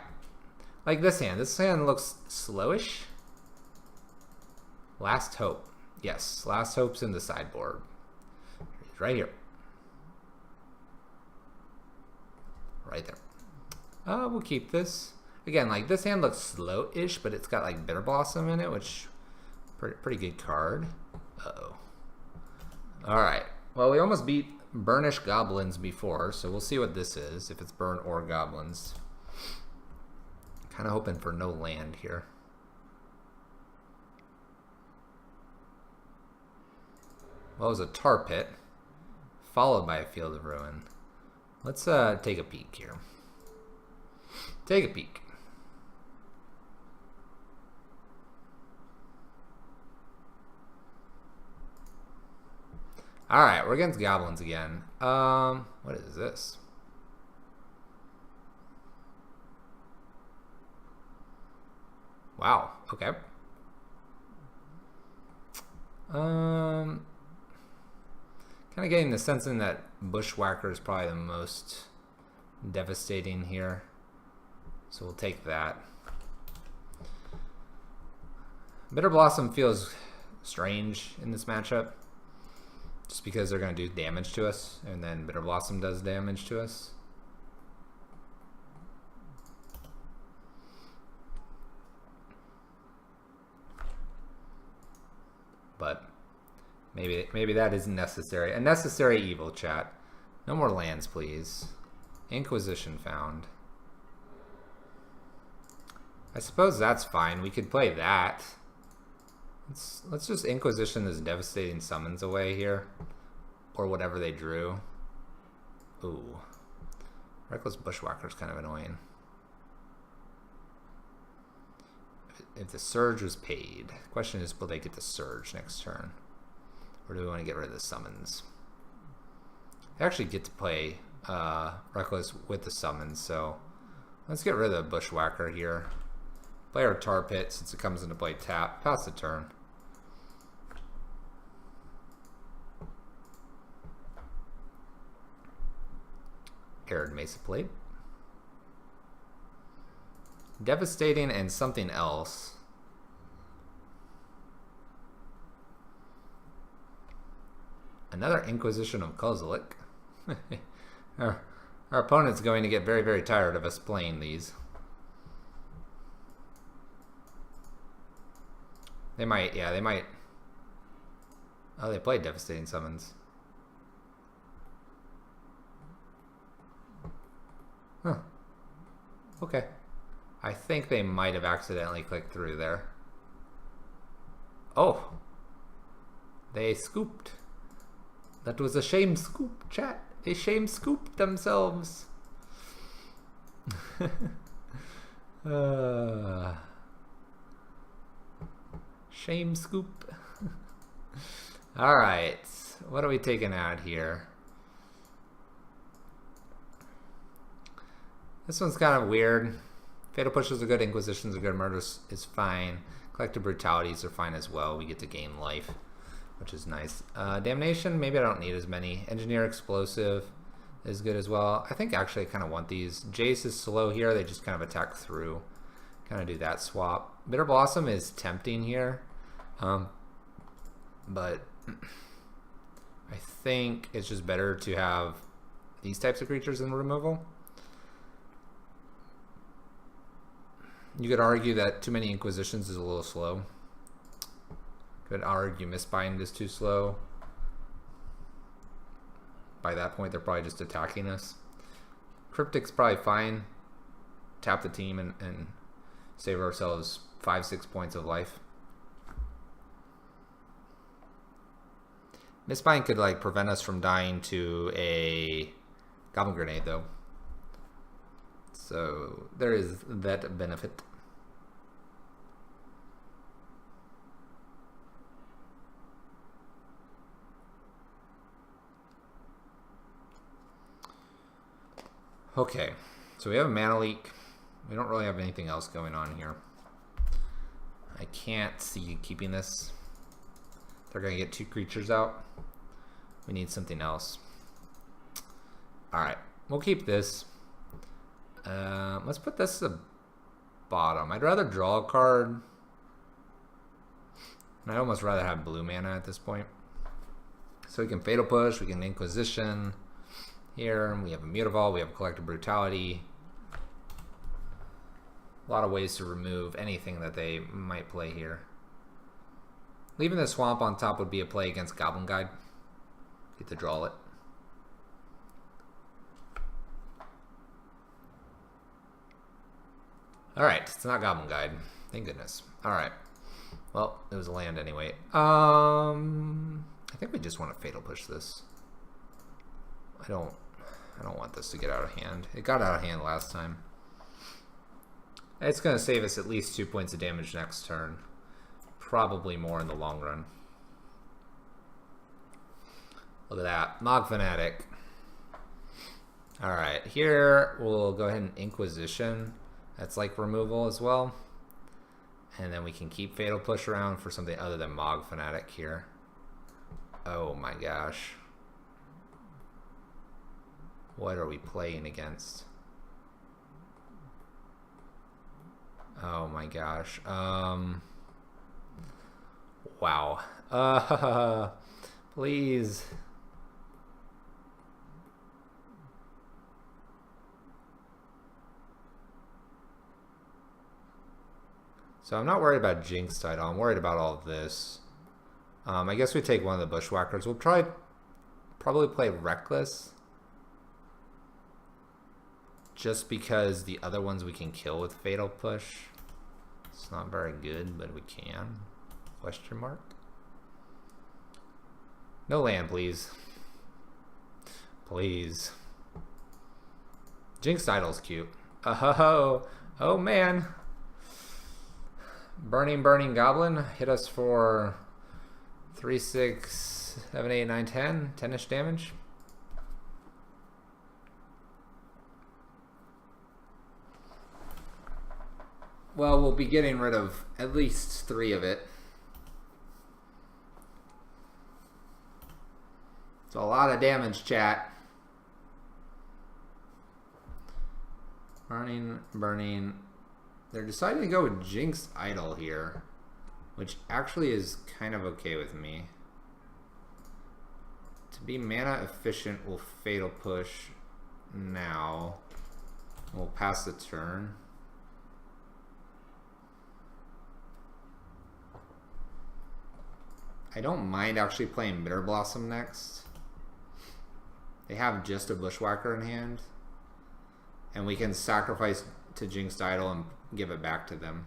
Like this hand. This hand looks slowish. Last Hope. Yes, Last Hope's in the sideboard. He's right here. Right there. We'll keep this. Again, like this hand looks slow-ish, but it's got like Bitter Blossom in it, which pretty good card. Uh-oh. All right. Well, we almost beat Burnish Goblins before, so we'll see what this is, if it's Burn or Goblins. Kind of hoping for no land here. Well, it was a Tar Pit, followed by a Field of Ruin. Let's take a peek here. Take a peek. Alright, we're against Goblins again. What is this? Wow, okay. Kind of getting the sense in that Bushwhacker is probably the most devastating here. So we'll take that. Bitter Blossom feels strange in this matchup. Just because they're going to do damage to us, and then Bitter Blossom does damage to us. But maybe that isn't necessary. A necessary evil, chat. No more lands, please. Inquisition found. I suppose that's fine. We could play that. Let's just Inquisition this devastating summons away here. Or whatever they drew. Ooh. Reckless Bushwhacker's kind of annoying. If the Surge was paid. Question is, will they get the Surge next turn? Or do we want to get rid of the summons? They actually get to play Reckless with the summons, so let's get rid of the Bushwhacker here. Play our Tar Pit since it comes into play tap. Pass the turn. Arid Mesa Plate. Devastating and something else. Another Inquisition of Kozilek. our opponent's going to get very, very tired of us playing these. They might, yeah, they might. Oh, they played Devastating Summons. Huh. Okay. I think they might have accidentally clicked through there. Oh. They scooped. That was a shame scoop, chat. They shame scooped themselves. Shame scoop. Alright. What are we taking out here? This one's kind of weird. Fatal Pushes are good, Inquisitions are good, Murders is fine. Collective Brutalities are fine as well. We get to gain life, which is nice. Damnation, maybe I don't need as many. Engineer Explosive is good as well. I think actually I kind of want these. Jace is slow here. They just kind of attack through. Kind of do that swap. Bitter Blossom is tempting here. But I think it's just better to have these types of creatures in removal. You could argue that too many Inquisitions is a little slow. Could argue Mistbind is too slow. By that point, they're probably just attacking us. Cryptic's probably fine. Tap the team and save ourselves 5-6 points of life. Mistbind could like prevent us from dying to a Goblin Grenade though. So there is that benefit. Okay, so we have a mana leak. We don't really have anything else going on here. I can't see keeping this. They're gonna get 2 creatures out. We need something else. Alright, we'll keep this. Let's put this at the bottom. I'd rather draw a card. I'd almost rather have blue mana at this point. So we can Fatal Push, we can Inquisition. Here, we have a Mutavault, we have Collective Brutality. A lot of ways to remove anything that they might play here. Leaving the Swamp on top would be a play against Goblin Guide. Get to draw it. Alright, it's not Goblin Guide. Thank goodness. Alright. Well, it was a land anyway. I think we just want to Fatal Push this. I don't want this to get out of hand. It got out of hand last time. It's going to save us at least 2 points of damage next turn. Probably more in the long run. Look at that. Mog Fanatic. Alright, here we'll go ahead and Inquisition. That's like removal as well. And then we can keep Fatal Push around for something other than Mog Fanatic here. Oh my gosh. What are we playing against? Oh my gosh. Wow. Please. So I'm not worried about Jinx title. I'm worried about all of this. I guess we take one of the Bushwhackers. We'll probably play Reckless. Just because the other ones we can kill with Fatal Push. It's not very good, but we can. Question mark. No land, please. Please. Jinx Idol's cute. Oh man. Burning Goblin hit us for 3, 6, 7, 8, 9, 10. 10-ish damage. Well, we'll be getting rid of at least 3 of it. It's a lot of damage, chat. Burning. They're deciding to go with Jinx Idol here, which actually is kind of okay with me. To be mana efficient, we'll Fatal Push now. We'll pass the turn. I don't mind actually playing Bitter Blossom next. They have just a Bushwhacker in hand. And we can sacrifice to Jinx Idol and give it back to them.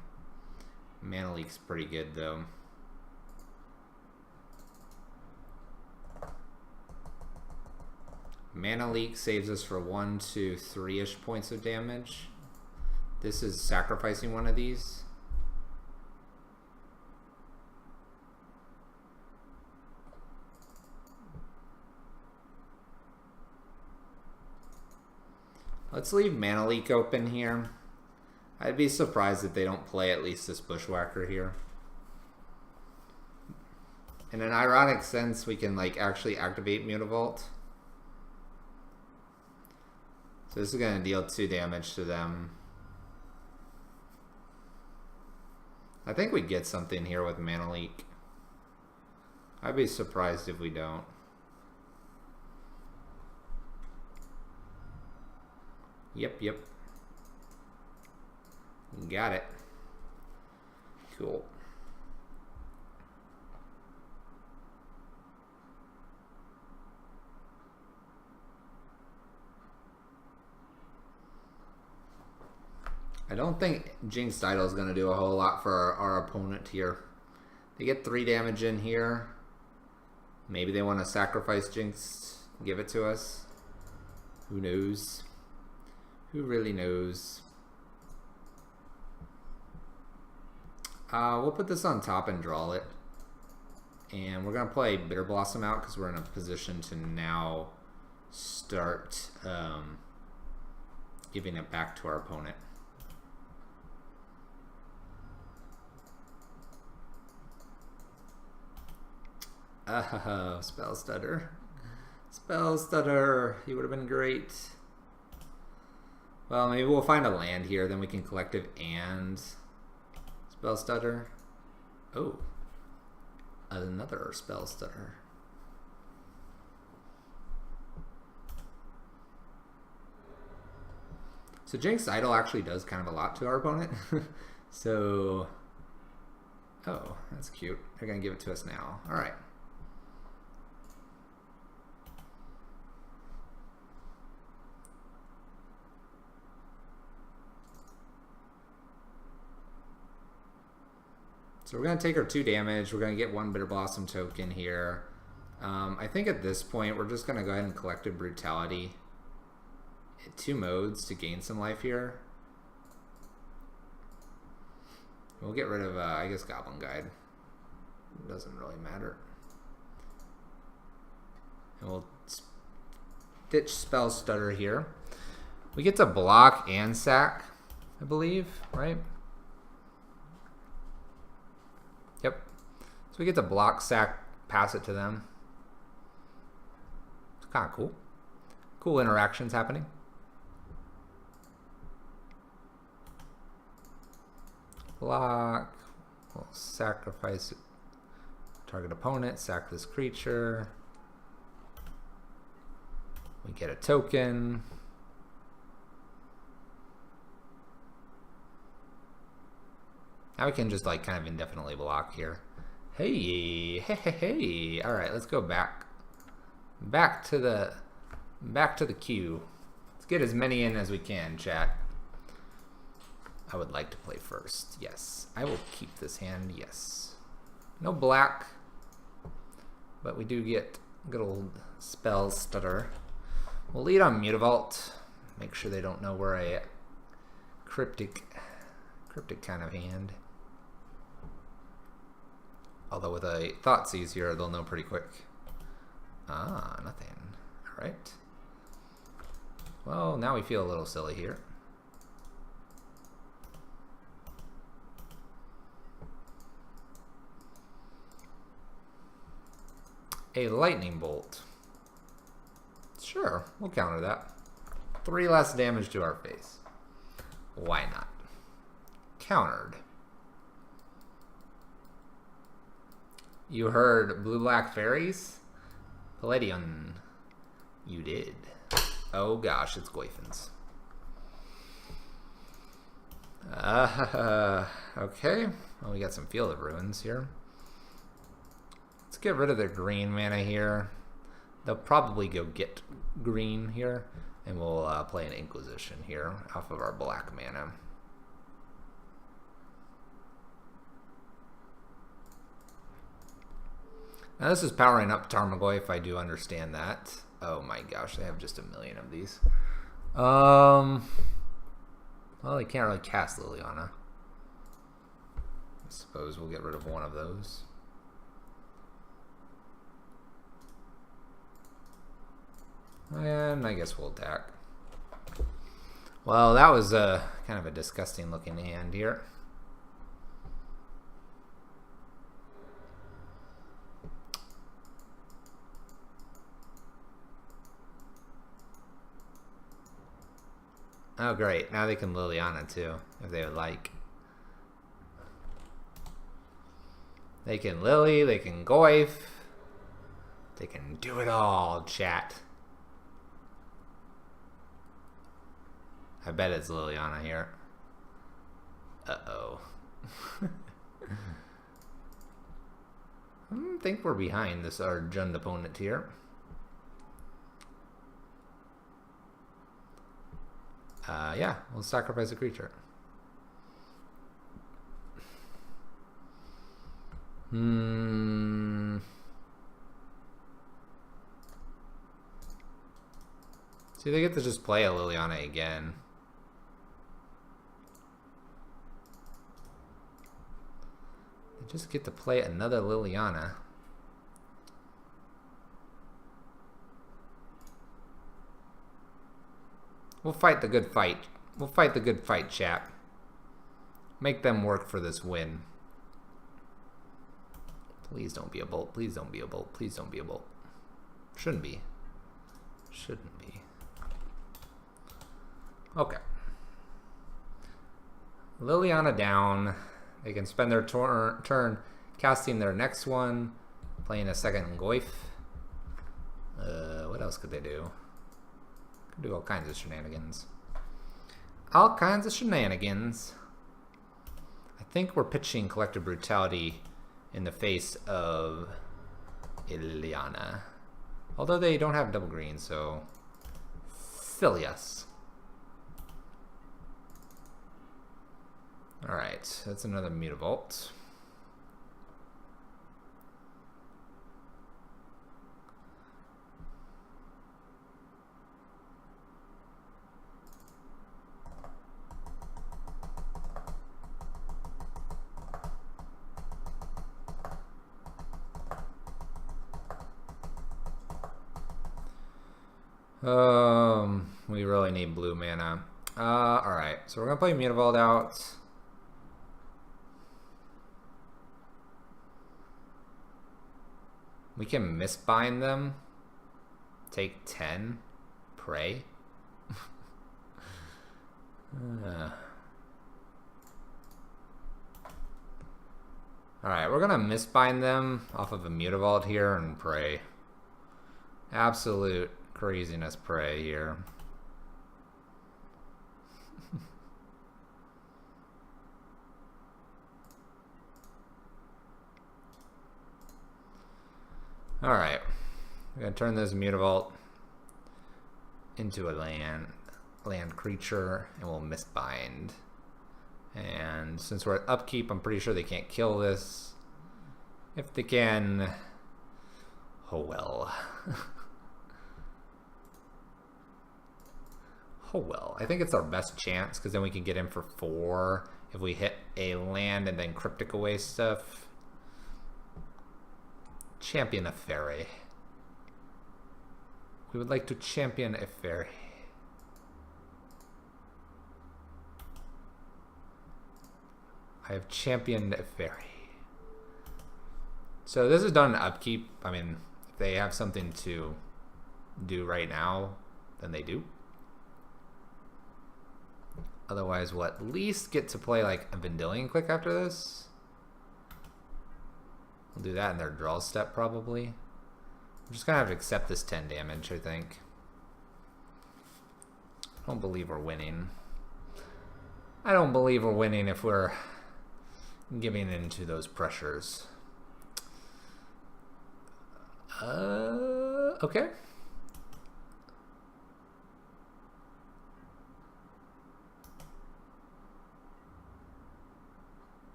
Mana Leak's pretty good though. Mana Leak saves us for 1 to 3-ish points of damage. This is sacrificing one of these. Let's leave Mana Leak open here. I'd be surprised if they don't play at least this Bushwhacker here. In an ironic sense, we can like actually activate Mutavault. So this is going to deal 2 damage to them. I think we get something here with Mana Leak. I'd be surprised if we don't. Yep. Got it. Cool. I don't think Jinxed Idol is going to do a whole lot for our opponent here. They get 3 damage in here. Maybe they want to sacrifice Jinx, give it to us. Who knows? Who really knows? We'll put this on top and draw it. And we're going to play Bitter Blossom out because we're in a position to now start giving it back to our opponent. Spell Stutter. Spell Stutter. He would have been great. Well, maybe we'll find a land here, then we can Collective and Spell Stutter. Oh. Another Spell Stutter. So Jinxed Idol actually does kind of a lot to our opponent. So, oh, that's cute. They're going to give it to us now. All right. So we're going to take our 2 damage. We're going to get 1 Bitter Blossom token here. I think at this point, we're just going to go ahead and Collective Brutality. 2 modes to gain some life here. We'll get rid of, I guess, Goblin Guide. It doesn't really matter. And we'll ditch Spell Stutter here. We get to block and sack, I believe, right? Yep. So we get to block, sack, pass it to them. It's kind of cool. Cool interactions happening. Block. We'll sacrifice target opponent, sack this creature. We get a token. Now we can just like kind of indefinitely block here. Hey. All right, let's go back to the queue. Let's get as many in as we can, chat. I would like to play first. Yes, I will keep this hand. Yes, no black, but we do get good old Spell Stutter. We'll lead on Mutavault. Make sure they don't know we're a cryptic kind of hand. Although with a Thoughtseize here, they'll know pretty quick. Ah, nothing. All right. Well, now we feel a little silly here. A Lightning Bolt. Sure, we'll counter that. 3 less damage to our face. Why not? Countered. You heard blue-black Faeries? Palladium. You did. Oh gosh, it's Goyfins. Okay. Well, we got some Field of Ruins here. Let's get rid of their green mana here. They'll probably go get green here, and we'll play an Inquisition here off of our black mana. Now this is powering up Tarmogoyf, I do understand that. Oh my gosh, they have just a million of these. Well, they can't really cast Liliana. I suppose we'll get rid of one of those. And I guess we'll attack. Well, that was kind of a disgusting looking hand here. Oh great, now they can Liliana too, if they would like. They can Lily, they can Goyf. They can do it all, chat. I bet it's Liliana here. Uh-oh. I think we're behind this Arjund opponent here. Yeah, we'll sacrifice a creature. See, they get to just play a Liliana again. They just get to play another Liliana. We'll fight the good fight. We'll fight the good fight, chap. Make them work for this win. Please don't be a bolt. Please don't be a bolt. Please don't be a bolt. Shouldn't be. Shouldn't be. Okay. Liliana down. They can spend their turn casting their next one, playing a second Goyf. What else could they do? Could do all kinds of shenanigans. All kinds of shenanigans. I think we're pitching Collective Brutality in the face of Liliana. Although they don't have double green, so silly us. Alright, that's another Mutavault. We really need blue mana. Alright, so we're gonna play Mutavault out. We can misbind them. Take 10. Pray. Alright, we're gonna misbind them off of a Mutavault here and pray. Absolute craziness pray here. Alright, we're going to turn this Mutavault into a land creature, and we'll misbind. And since we're at upkeep, I'm pretty sure they can't kill this. If they can, oh well. Oh well. I think it's our best chance, because then we can get in for 4 if we hit a land and then cryptic away stuff. Champion a fairy. We would like to champion a fairy. I have championed a fairy. So this is done in upkeep. I mean, if they have something to do right now, then they do. Otherwise, we'll at least get to play like a Vendilion Clique after this. We'll do that in their draw step, probably. I'm just gonna have to accept this 10 damage, I think. I don't believe we're winning. I don't believe we're winning if we're giving into those pressures. Okay.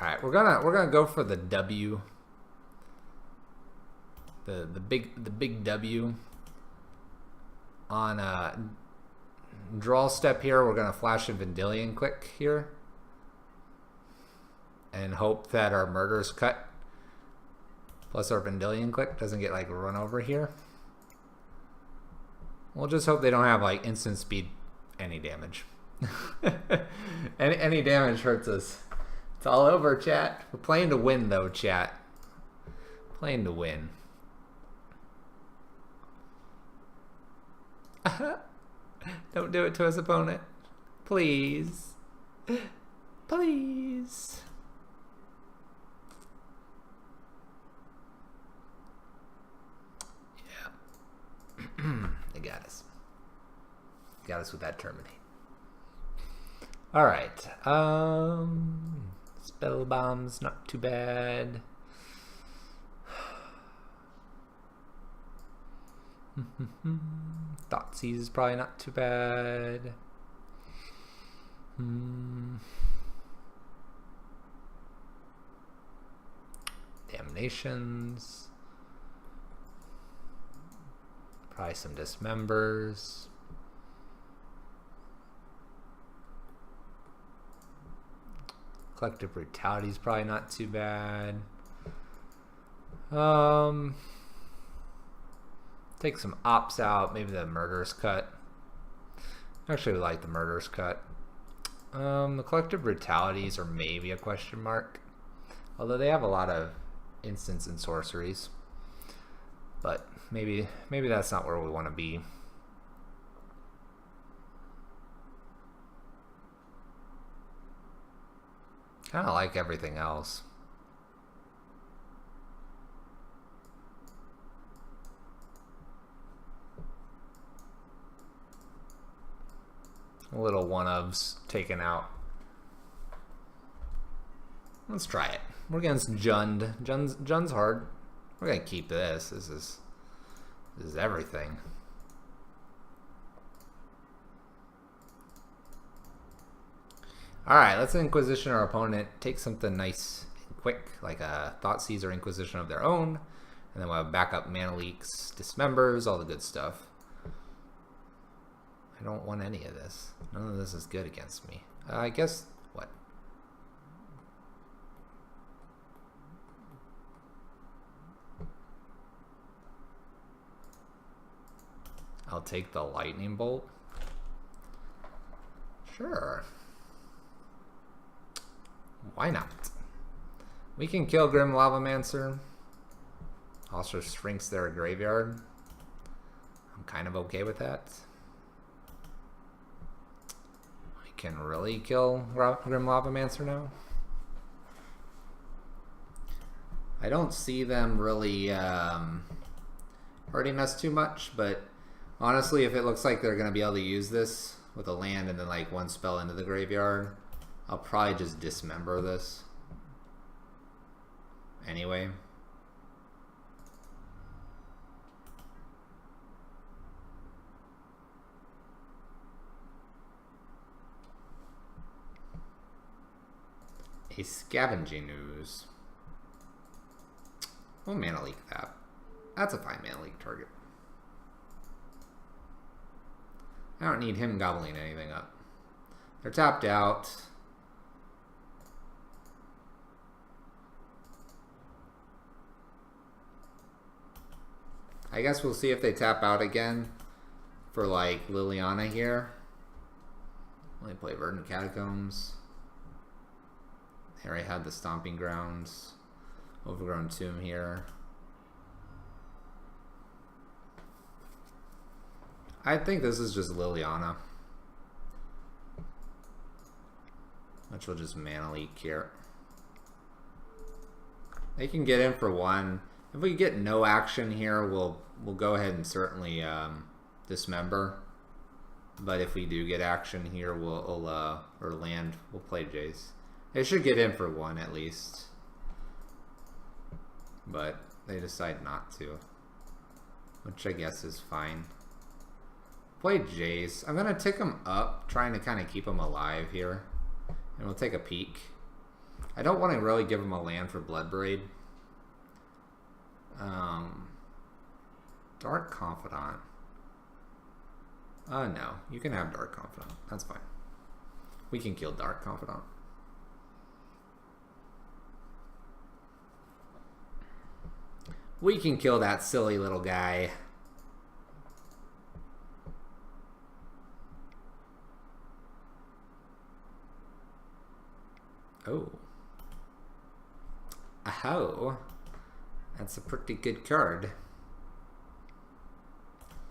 All right, we're gonna go for the W. the big W. On draw step here, we're gonna flash a Vendilion Click here, and hope that our Murder's Cut plus our Vendilion Click doesn't get like run over here. We'll just hope they don't have like instant speed any damage. any damage hurts us. It's all over, chat. We're playing to win though, chat. Playing to win. Don't do it to his opponent. Please. Please. Yeah. They got us. Got us with that Terminate. Alright. Spell Bomb's not too bad. Thoughtseize is probably not too bad. Damnations. Probably some Dismembers. Collective Brutality is probably not too bad. Take some ops out, maybe the Murderous Cut. Actually, we like the Murderous Cut. The Collective Brutalities are maybe a question mark. Although they have a lot of instants and sorceries. But maybe that's not where we want to be. Kind of like everything else. Little one-ofs taken out. Let's try it. We're against Jund. Jund's hard. We're gonna keep this. This is everything. Alright, let's Inquisition our opponent. Take something nice and quick, like a Thoughtseize or Inquisition of their own. And then we'll have backup Mana Leaks, Dismembers, all the good stuff. I don't want any of this. None of this is good against me. I guess, what? I'll take the Lightning Bolt. Sure. Why not? We can kill Grim Lavamancer. Also shrinks their graveyard. I'm kind of okay with that. Can really kill Grim Lavamancer now. I don't see them really hurting us too much, but honestly, if it looks like they're going to be able to use this with a land and then like one spell into the graveyard, I'll probably just dismember this anyway. A Scavenging Ooze. We'll Mana Leak that. That's a fine Mana Leak target. I don't need him gobbling anything up. They're tapped out. I guess we'll see if they tap out again for like Liliana here. Let me play Verdant Catacombs. Here I had the Stomping Grounds, Overgrown Tomb here. I think this is just Liliana, which will just Mana Leak here. They can get in for one. If we get no action here, we'll go ahead and certainly dismember. But if we do get action here, or land, we'll play Jace. They should get in for one at least. But they decide not to. Which I guess is fine. Play Jace. I'm going to tick him up, trying to kind of keep him alive here. And we'll take a peek. I don't want to really give him a land for Blood Braid. Dark Confidant. No. You can have Dark Confidant. That's fine. We can kill Dark Confidant. We can kill that silly little guy. Oh. Oh. That's a pretty good card.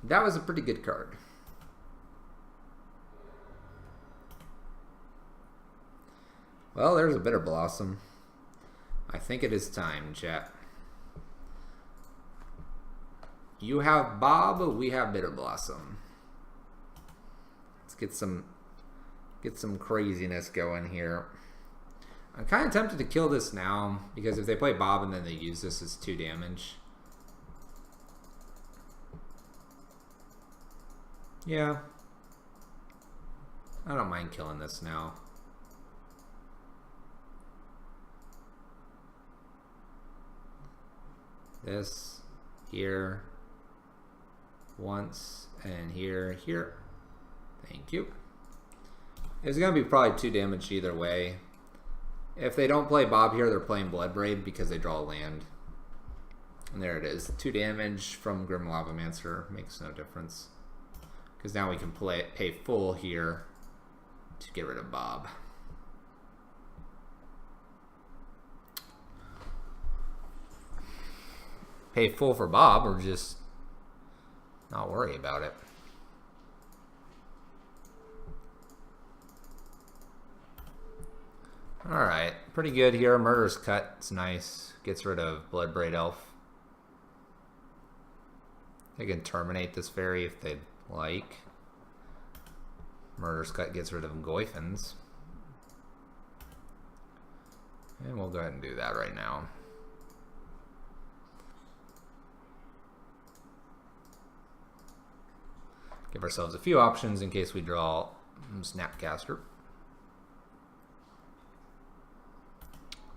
That was a pretty good card. Well, there's a Bitter Blossom. I think it is time, chat. You have Bob, we have Bitter Blossom. Let's get some craziness going here. I'm kind of tempted to kill this now, because if they play Bob and then they use this as 2 damage. Yeah. I don't mind killing this now. This, here, once, and here. Thank you. It's going to be probably 2 damage either way. If they don't play Bob here, they're playing Bloodbraid because they draw a land. And there it is. 2 damage from Grim Lavamancer makes no difference. Because now we can pay full here to get rid of Bob. Pay full for Bob or just not worry about it. Alright, pretty good here. Murder's Cut, it's nice. Gets rid of Bloodbraid Elf. They can terminate this fairy if they'd like. Murder's Cut gets rid of Goyfins. And we'll go ahead and do that right now. Give ourselves a few options in case we draw Snapcaster.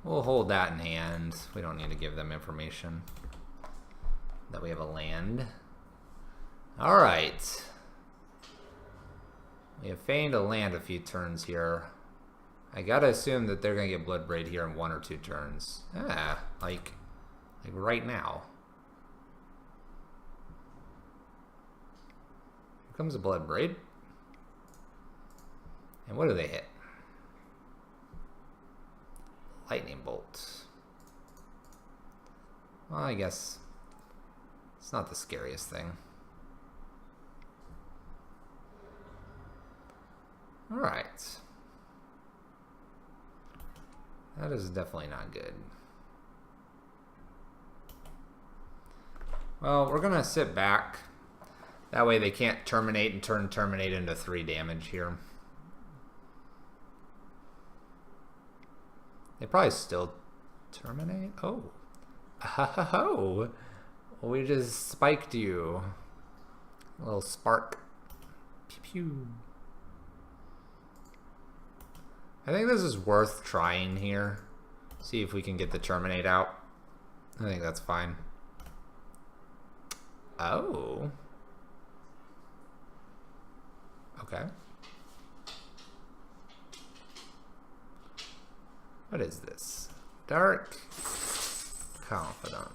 We'll hold that in hand. We don't need to give them information that we have a land. Alright. We have feigned a land a few turns here. I gotta assume that they're gonna get Bloodbraid here in 1 or 2 turns. Like right now. Here comes a Bloodbraid. And what do they hit? Lightning Bolt. Well, I guess it's not the scariest thing. Alright. That is definitely not good. Well, we're gonna sit back. That way they can't terminate and turn terminate into 3 damage here. They probably still terminate. Oh. Oh. We just spiked you. A little spark. Pew pew. I think this is worth trying here. See if we can get the terminate out. I think that's fine. Oh. Okay. What is this? Dark Confidant.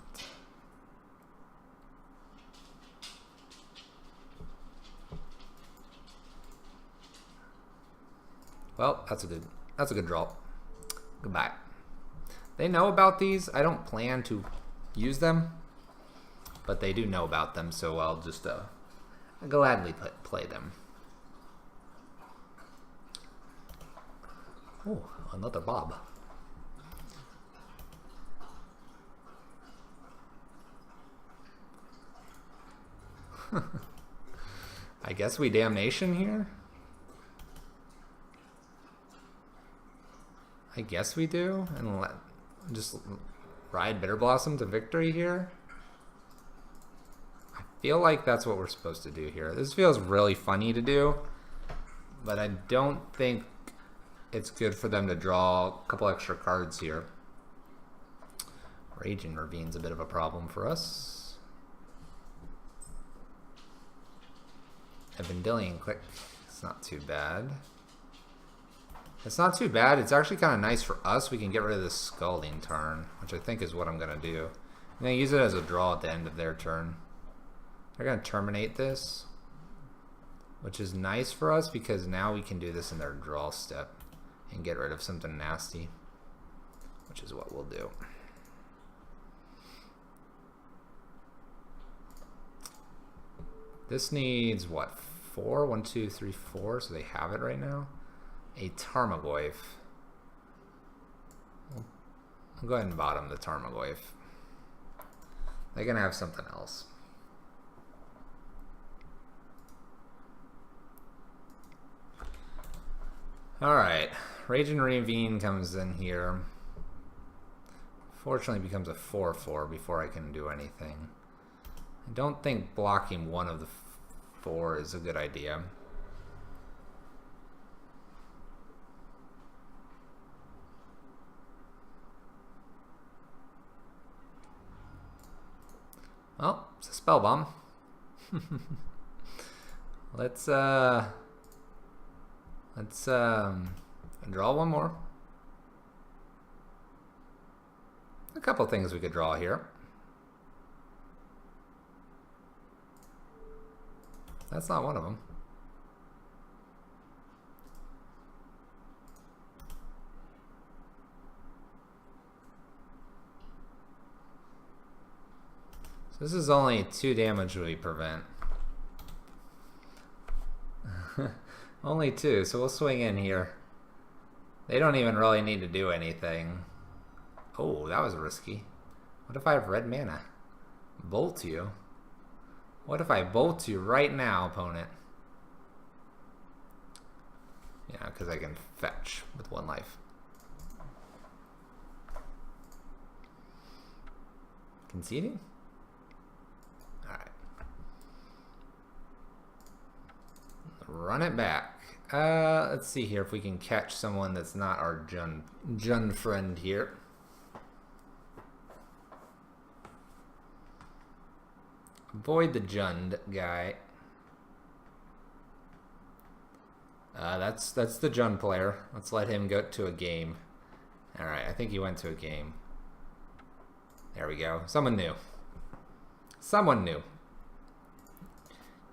Well, that's a good draw. Goodbye. They know about these. I don't plan to use them, but they do know about them, so I'll just gladly play them. Oh, another Bob. I guess we Damnation here? I guess we do, and just ride Bitter Blossom to victory here. I feel like that's what we're supposed to do here. This feels really funny to do, but I don't think it's good for them to draw a couple extra cards here. Raging Ravine's a bit of a problem for us. A Vendilion Click. It's not too bad. It's not too bad. It's actually kind of nice for us. We can get rid of this Scalding turn, which I think is what I'm going to do. I'm going to use it as a draw at the end of their turn. They're going to terminate this, which is nice for us because now we can do this in their draw step and get rid of something nasty, which is what we'll do. This needs what? 4? 1, 2, 3, 4. So they have it right now. A Tarmogoyf. I'll go ahead and bottom the Tarmogoyf. They're gonna have something else. Alright. Raging Ravine comes in here. Fortunately becomes a 4/4 before I can do anything. I don't think blocking one of the 4 is a good idea. Well, it's a spell bomb. Let's draw one more. A couple things we could draw here. That's not one of them. So this is only 2 damage we prevent. Only 2, so we'll swing in here. They don't even really need to do anything. Oh, that was risky. What if I have red mana? Bolt you. What if I bolt you right now, opponent? Yeah, because I can fetch with 1 life. Conceding? Alright. Run it back. Let's see here if we can catch someone that's not our Jund friend here. Avoid the Jund guy. That's the Jund player. Let's let him go to a game. Alright, I think he went to a game. There we go. Someone new. Someone new.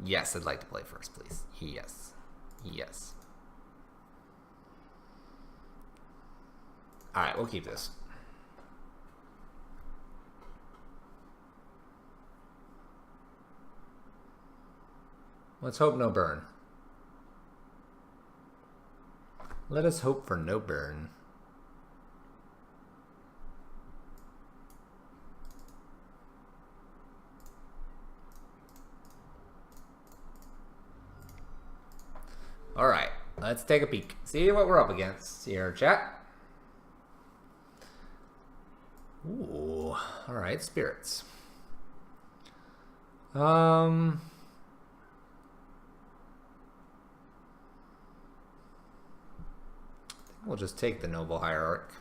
Yes, I'd like to play first, please. Yes. Yes. Alright, we'll keep this. Let's hope no burn. Let us hope for no burn. Alright, let's take a peek. See what we're up against here, chat. Ooh, alright, spirits. We'll just take the Noble Hierarch.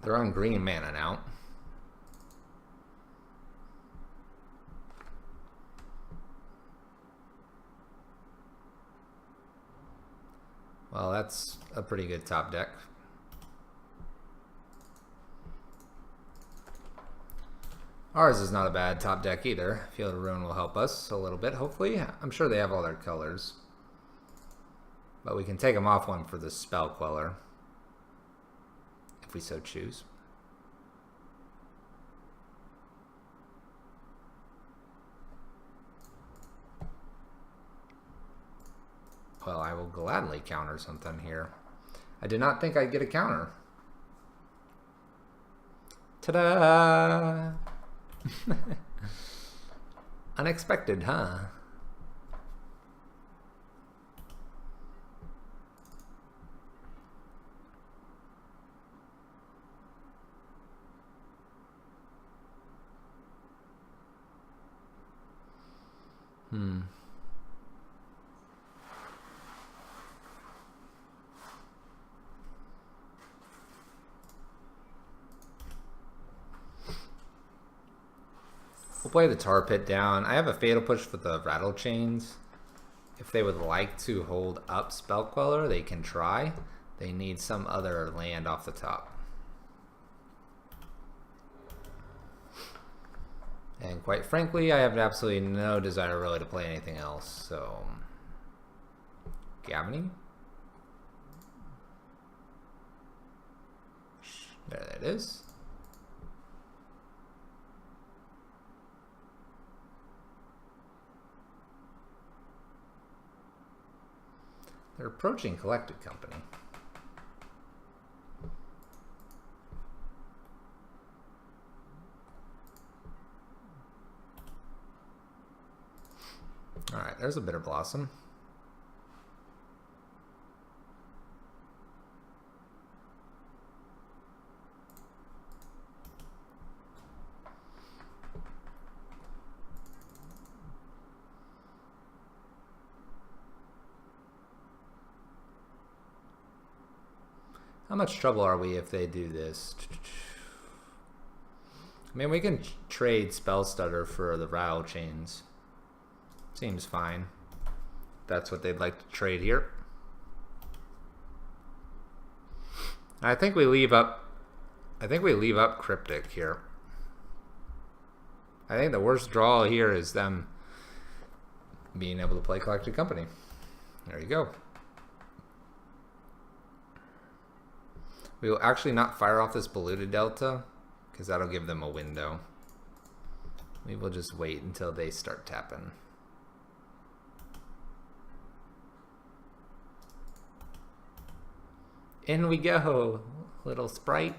They're on green mana now. Well, that's a pretty good top deck. Ours is not a bad top deck either. Field of Ruin will help us a little bit, hopefully. I'm sure they have all their colors. But we can take them off one for the Spell Queller, if we so choose. Well, I will gladly counter something here. I did not think I'd get a counter. Ta-da! Unexpected, huh? We'll play the tar pit down. I have a fatal push for the rattle chains. If they would like to hold up Spell Queller, they can try. They need some other land off the top. And quite frankly, I have absolutely no desire really to play anything else, so... Gavany? There that is. They're approaching Collected Company. Alright, there's a Bitter Blossom. How much trouble are we if they do this? I mean, we can trade Spell Stutter for the Rattle Chains. Seems fine. That's what they'd like to trade here. I think we leave up Cryptic here. I think the worst draw here is them being able to play Collected Company. There you go. We will actually not fire off this Polluted Delta, because that'll give them a window. We will just wait until they start tapping. In we go, little sprite.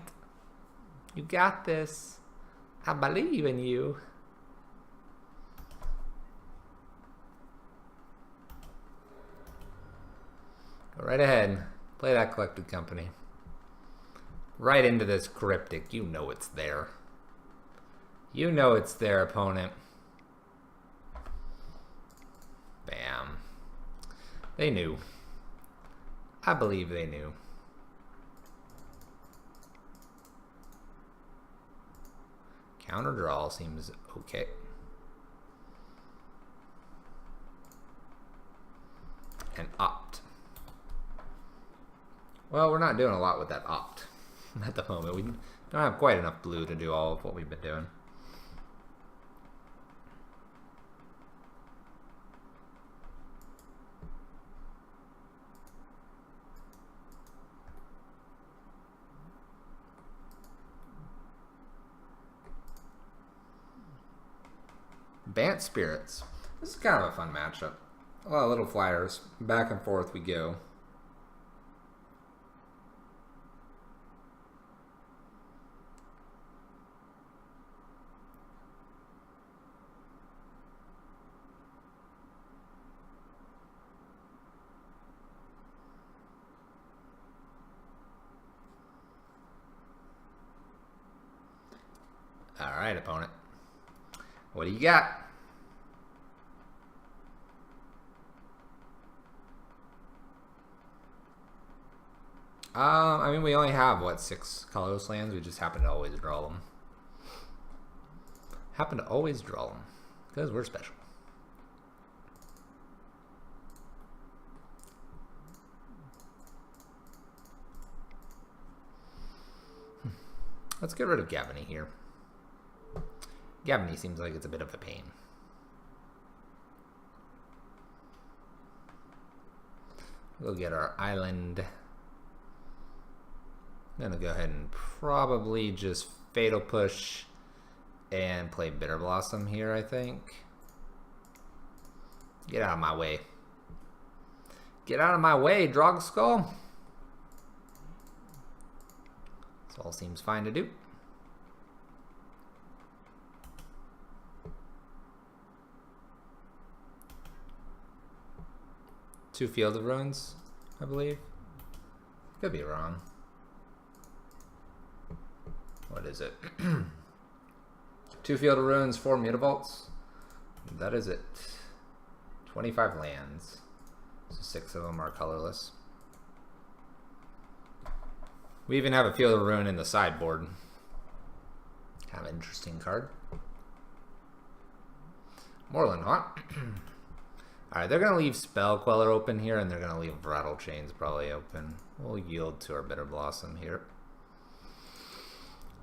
You got this. I believe in you. Go right ahead. Play that Collected Company. Right into this Cryptic. You know it's there. You know it's there, opponent. Bam. They knew. I believe they knew. Counter draw seems okay. And opt. Well, we're not doing a lot with that opt at the moment. We don't have quite enough blue to do all of what we've been doing. Bant Spirits. This is kind of a fun matchup. A lot of little flyers. Back and forth we go. All right, opponent. What do you got? I mean, we only have, what, 6 colorless lands? We just happen to always draw them. Happen to always draw them. Because we're special. Let's get rid of Gavany here. Gavany seems like it's a bit of a pain. We'll get our island. I'm gonna go ahead and probably just Fatal Push and play Bitter Blossom here, I think. Get out of my way. Get out of my way, Drogskull. This all seems fine to do. Two Field of Ruins, I believe. Could be wrong. What is it? 2 Field of Ruins, 4 Mutavaults. That is it. 25 lands. So 6 of them are colorless. We even have a Field of Ruin in the sideboard. Kind of an interesting card. More than not. Alright, they're going to leave Spell Queller open here, and they're going to leave Rattle Chains probably open. We'll yield to our Bitter Blossom here.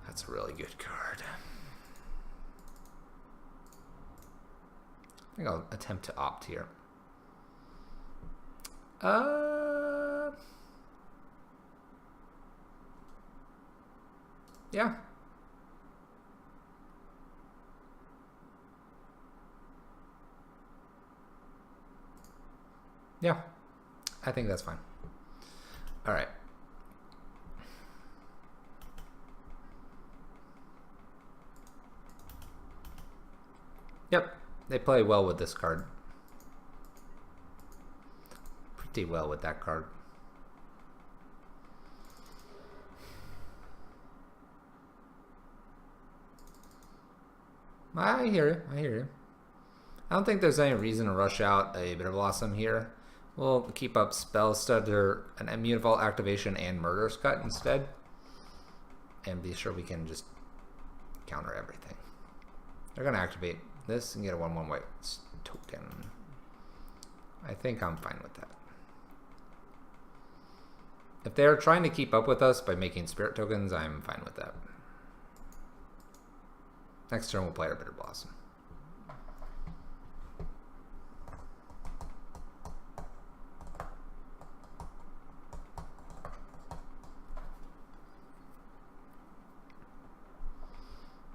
That's a really good card. I think I'll attempt to opt here. Yeah. Yeah, I think that's fine. All right. Yep, they play well with this card. Pretty well with that card. I hear you. I hear you. I don't think there's any reason to rush out a Bitter Blossom here. We'll keep up Spell Stutter, an Immune Vault activation, and Murderous Cut instead. And be sure we can just counter everything. They're going to activate this and get a 1/1 white token. I think I'm fine with that. If they're trying to keep up with us by making Spirit tokens, I'm fine with that. Next turn we'll play our Bitter Blossom.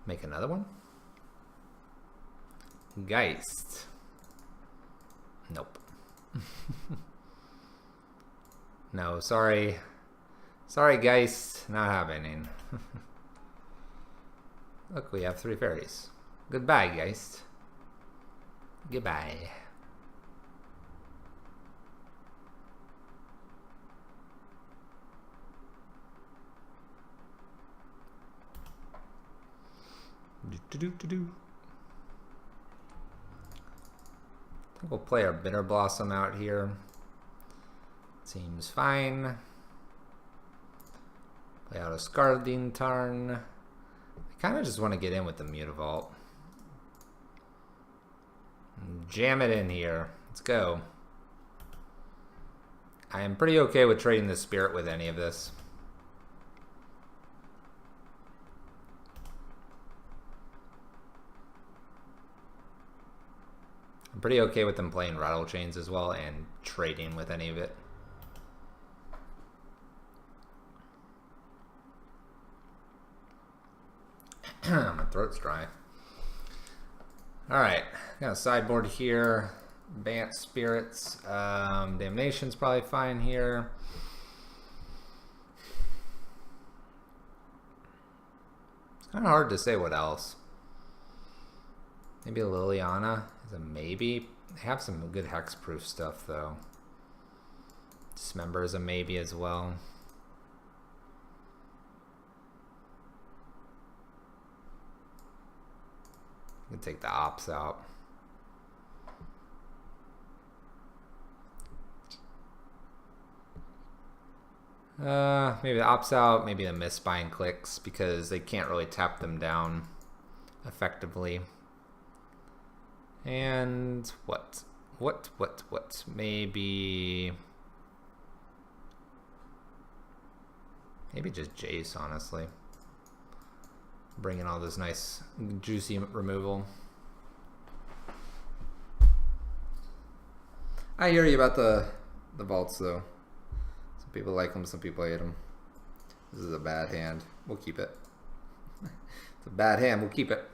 Make another one. Geist. Nope. No, sorry. Sorry, Geist. Not happening. Look, we have 3 fairies. Goodbye, Geist. Goodbye. I think we'll play our Bitter Blossom out here. Seems fine. Play out a Scardine Tarn. I kind of just want to get in with the Mutavault. Jam it in here. Let's go. I am pretty okay with trading the Spirit with any of this. I'm pretty okay with them playing Rattle Chains as well and trading with any of it. My throat's dry. Alright, got a sideboard here. Bant Spirits. Damnation's probably fine here. It's kind of hard to say what else. Maybe a Liliana is a maybe. They have some good hexproof stuff though. Dismember is a maybe as well. You can take the ops out. Maybe the ops out, maybe the Mistbind clicks because they can't really tap them down effectively. And what? Maybe just Jace, honestly. Bring in all this nice, juicy removal. I hear you about the vaults, though. Some people like them, some people hate them. This is a bad hand. We'll keep it. It's a bad hand. We'll keep it.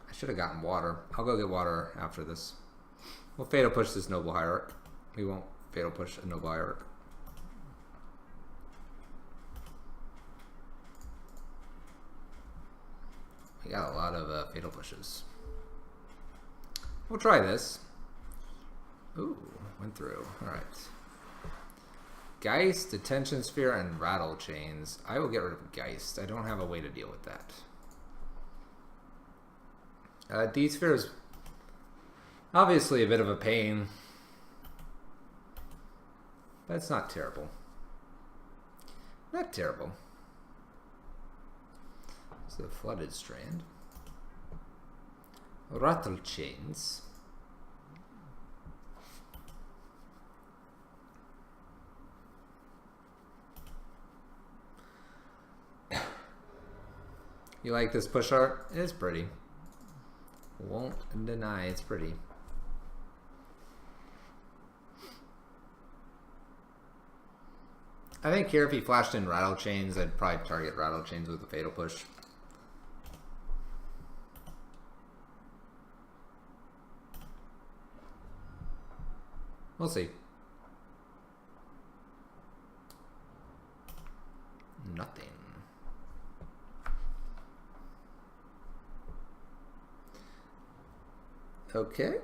I should have gotten water. I'll go get water after this. We'll Fatal Push this Noble Hierarch. We won't Fatal Push a Noble Hierarch. We got a lot of Fatal Pushes. We'll try this. Ooh, went through. Alright. Geist, Detention Sphere, and Rattle Chains. I will get rid of Geist. I don't have a way to deal with that. D-Sphere is obviously a bit of a pain, but it's not terrible. Not terrible. It's the Flooded Strand. Rattle Chains. You like this push art? It's pretty. Won't deny it's pretty. I think here if he flashed in Rattle Chains, I'd probably target Rattle Chains with a Fatal Push. We'll see. Nothing. Okay.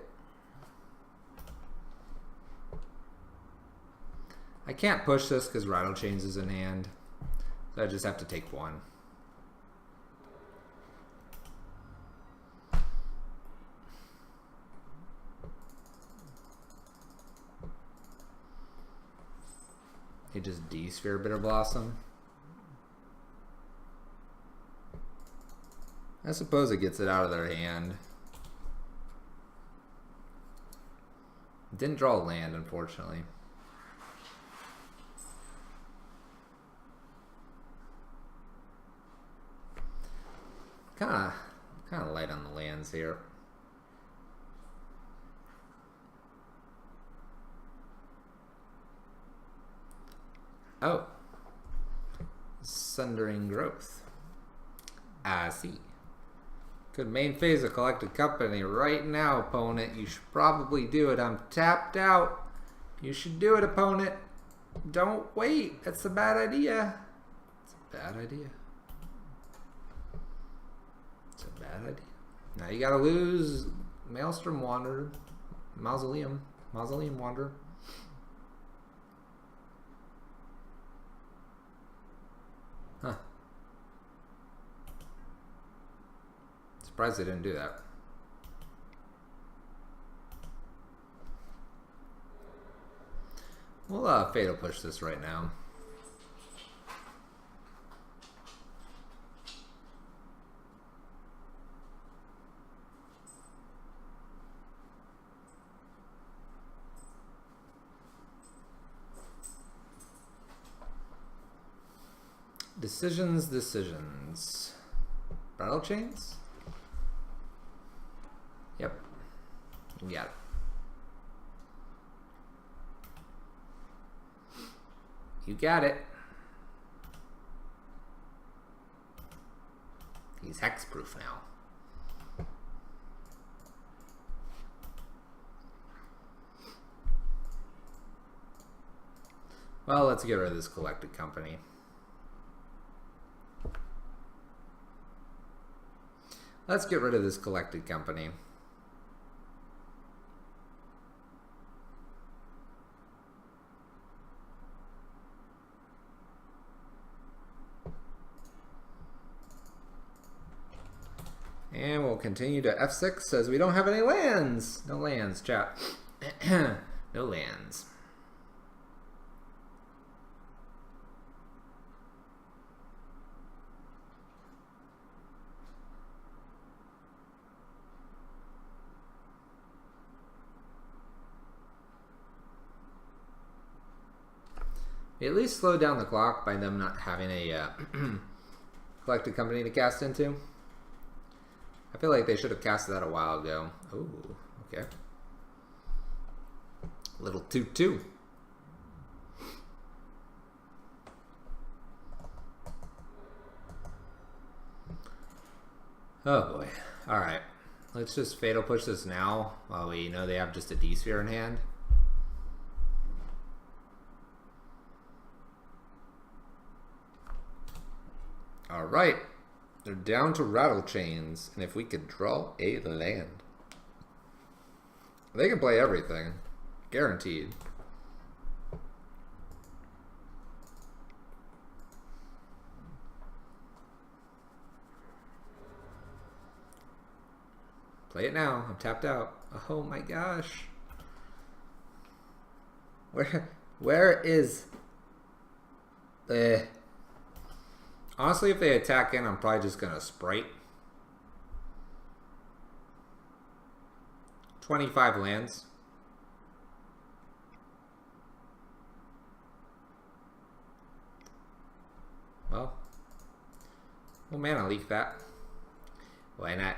I can't push this because Rattle Chains is in hand. So I just have to take one. He just D-Sphere Bitter Blossom. I suppose it gets it out of their hand. Didn't draw land, unfortunately. Kind of light on the lands here. Oh, Sundering Growth. I see. Could main phase a collected company right now, opponent. You should probably do it. I'm tapped out. You should do it, opponent. Don't wait. That's a bad idea. It's a bad idea. It's a bad idea. Now you gotta lose Maelstrom Wanderer, Mausoleum Wanderer. Huh. Surprised they didn't do that. We'll Fatal Push this right now. Decisions. Rattle Chains? Yep. You got it. You got it. He's hexproof now. Well, let's get rid of this collected company. Let's get rid of this collected company. And we'll continue to F6 as we don't have any lands. No lands, chat. No lands. We at least slowed down the clock by them not having a collected company to cast into. I feel like they should have casted that a while ago. Ooh, okay. Little 2-2. Oh boy. Alright. Let's just Fatal Push this now while we know they have just a D-Sphere in hand. Alright. They're down to Rattle Chains, and if we could draw a land. They can play everything. Guaranteed. Play it now. I'm tapped out. Oh my gosh. Where is the... Honestly, if they attack in, I'm probably just going to Sprite. 25 lands. Well, we'll mana leak that. Why not?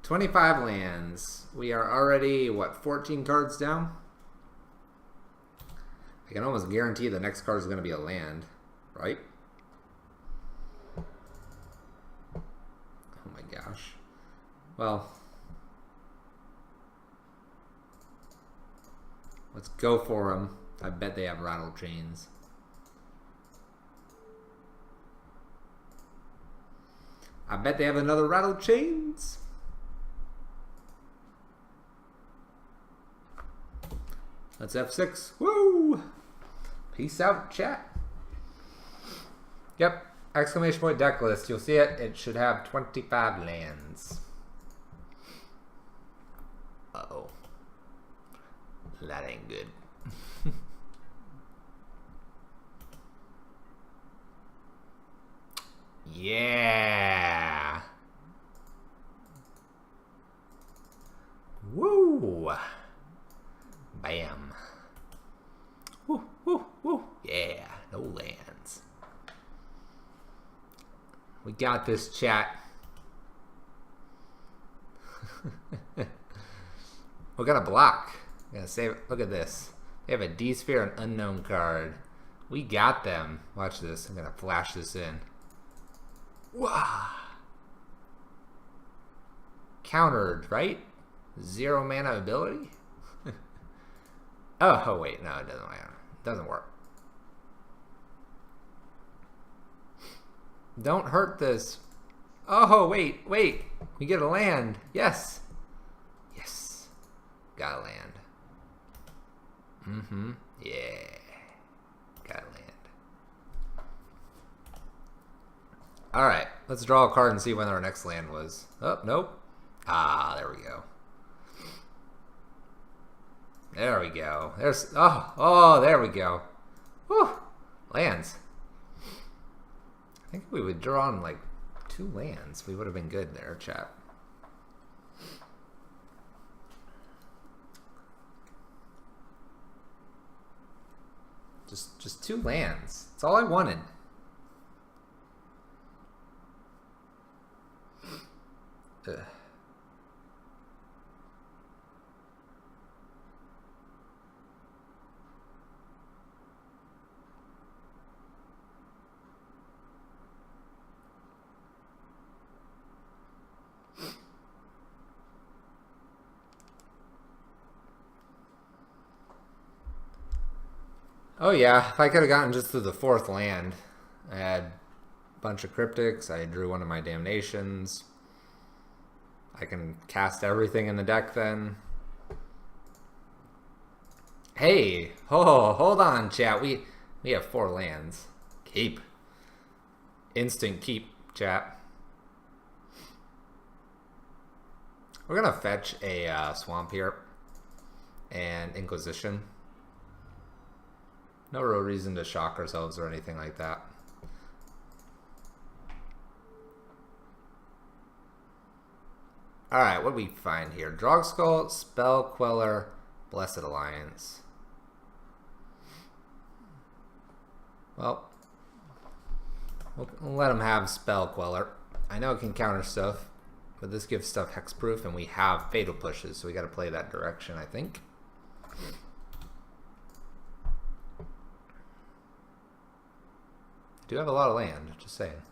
25 lands. We are already, what, 14 cards down? I can almost guarantee the next card is going to be a land, right? Oh my gosh. Well, let's go for them. I bet they have rattle chains. I bet they have another rattle chains. That's F6. Woo! Peace out, chat. Yep. Exclamation point deck list. You'll see it. It should have 25 lands. Uh-oh. That ain't good. Yeah. Woo. Bam. Woo, woo, woo. Yeah. No lands. We got this, chat. We're gonna block. We're gonna save it. Look at this. They have a D-Sphere and unknown card. We got them. Watch this. I'm gonna flash this in. Wow. Countered, right? 0 mana ability? Oh, wait. No, it doesn't matter. It doesn't work. Don't hurt this. Oh, wait. We get a land. Yes. Yes. Got a land. Mm-hmm. Yeah. Got a land. Alright. Let's draw a card and see when our next land was. Oh, nope. Ah, there we go. There we go. There's... Oh, there we go. Whew. Lands. I think we would draw on like 2 lands. We would have been good there, chat. Just 2 lands. That's all I wanted. Ugh. Oh yeah, if I could have gotten just through the 4th land. I had a bunch of cryptics, I drew one of my damnations. I can cast everything in the deck then. Hey, hold on, chat. We have 4 lands. Keep. Instant keep, chat. We're gonna fetch a swamp here and Inquisition. No real reason to shock ourselves or anything like that. Alright, what do we find here? Drogskull, Spell Queller, Blessed Alliance. Well, we'll let him have Spell Queller. I know it can counter stuff, but this gives stuff hexproof, and we have Fatal Pushes, so we gotta play that direction, I think. Do have a lot of land, just saying.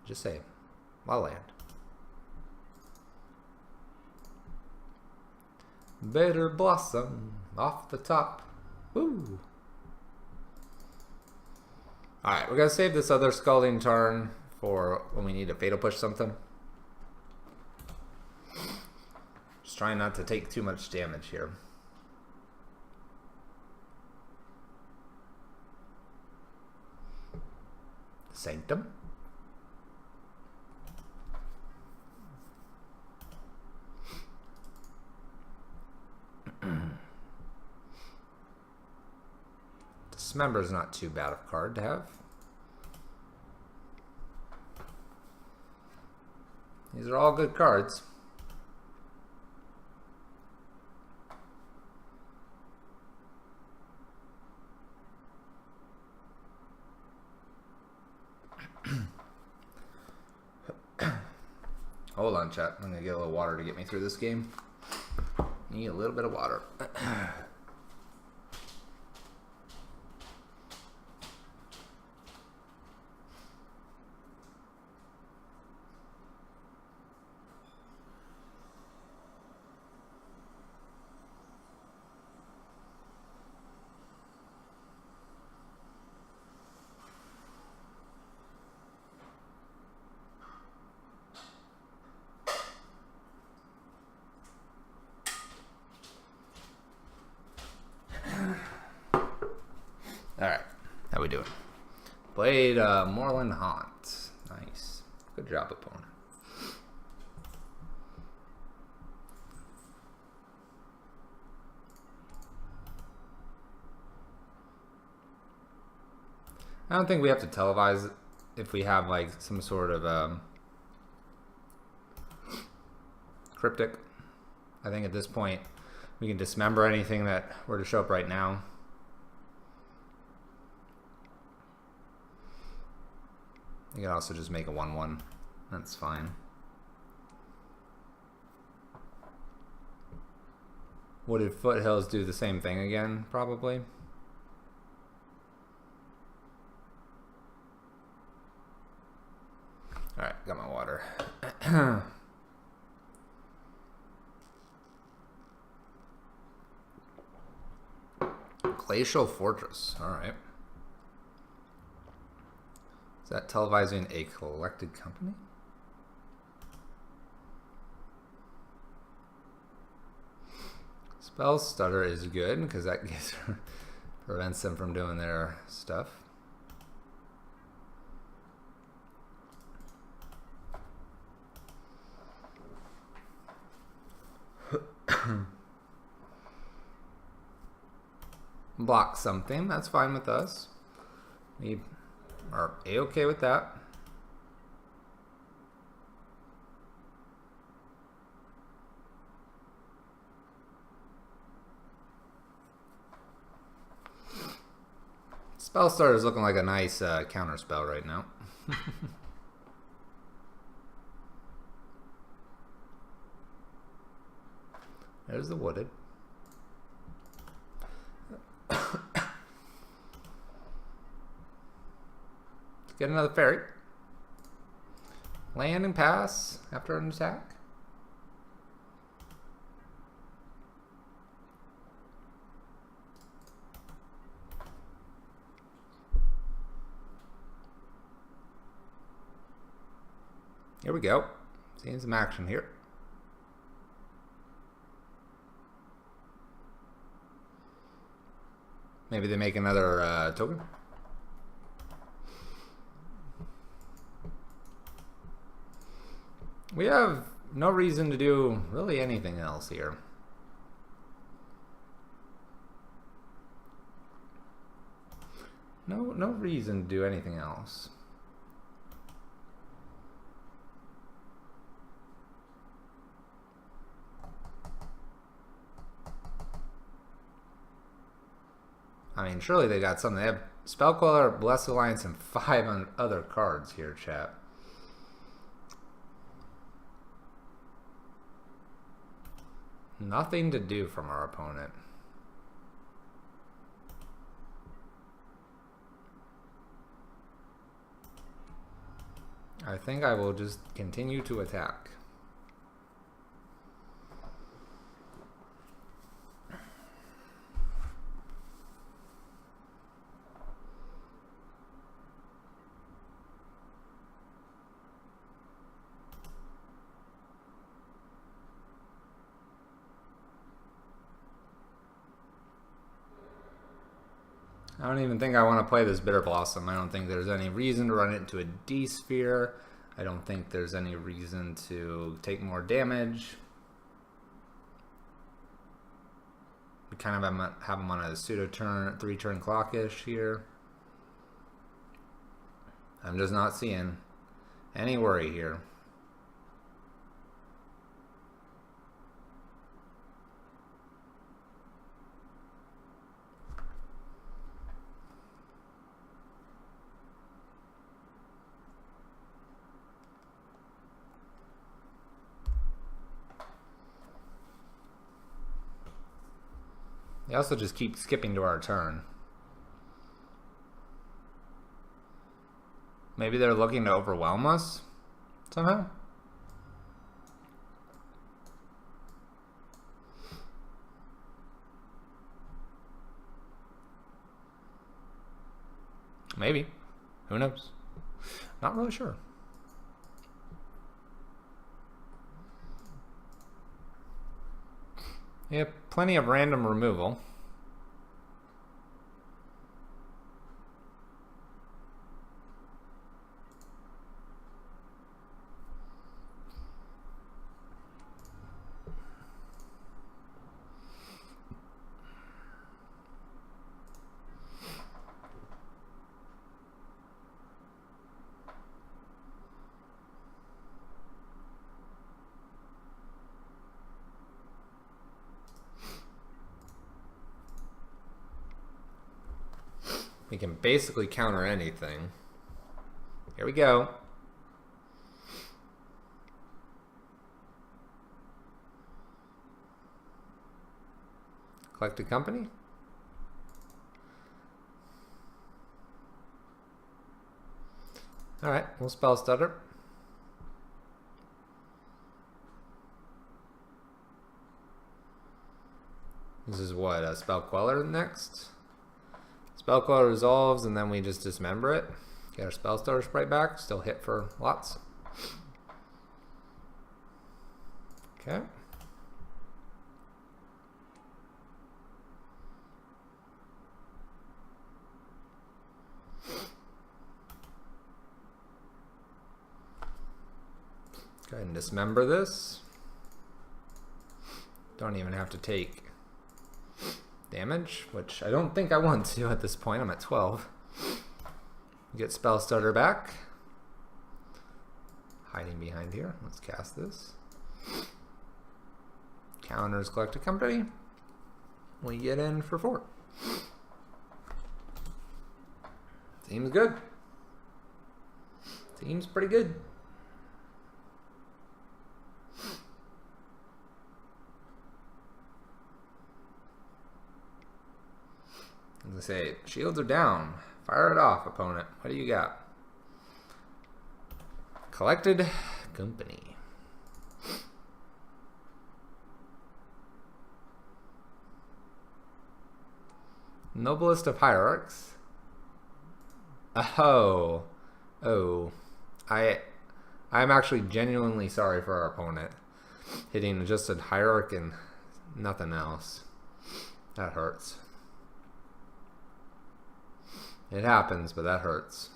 Just saying. A lot of land. Better blossom off the top. Woo! Alright, we're gonna save this other Scalding turn for when we need to Fatal Push something. Just trying not to take too much damage here. Sanctum. Dismember is not too bad of a card to have. These are all good cards. Hold on, chat. I'm gonna get a little water to get me through this game. Need a little bit of water. Alright, how we doing? Played Moorland Haunt. Nice. Good job, opponent. I don't think we have to televise if we have like some sort of cryptic. I think at this point we can dismember anything that were to show up right now. You can also just make a 1/1. That's fine. Wooded Foothills do the same thing again, probably. Alright, got my water. Glacial Fortress. Alright. Is that televising a collected company? Spell Stutter is good because that prevents them from doing their stuff. Block something, that's fine with us. We are A-okay with that. Spell Starter is looking like a nice counter spell right now. There's the Wooded. Get another fairy. Land and pass after an attack. Here we go. Seeing some action here. Maybe they make another token. We have no reason to do really anything else here. No reason to do anything else. I mean, surely they got something. They have Spellqueller, Blessed Alliance, and 5 other cards here, chat. Nothing to do from our opponent. I think I will just continue to attack. I don't even think I want to play this Bitter Blossom. I don't think there's any reason to run it into a D-Sphere. I don't think there's any reason to take more damage. We kind of have him on a pseudo-turn, 3-turn clock-ish here. I'm just not seeing any worry here. They also just keep skipping to our turn. Maybe they're looking to overwhelm us somehow? Maybe. Who knows? Not really sure. Yeah, plenty of random removal. We can basically counter anything. Here we go. Collected company. All right, we'll spell stutter. This is what, a spell queller next? Spell queller resolves, and then we just dismember it. Get our spell starter sprite back. Still hit for lots. Okay. Go ahead and dismember this. Don't even have to take damage, which I don't think I want to at this point. I'm at 12. Get spell starter back. Hiding behind here. Let's cast this. Counters collected company. We get in for 4. Seems good. Seems pretty good. As I say, shields are down. Fire it off, opponent. What do you got? Collected company. Noblest of hierarchs. Oh. Oh. I'm actually genuinely sorry for our opponent. Hitting just a hierarch and nothing else. That hurts. It happens, but that hurts.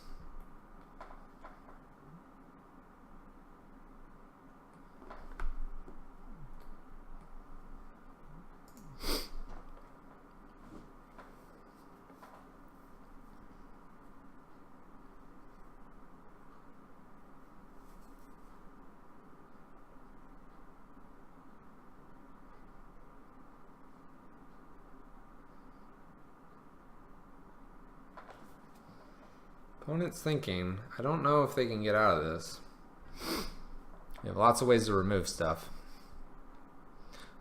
Opponent's thinking, I don't know if they can get out of this. We have lots of ways to remove stuff.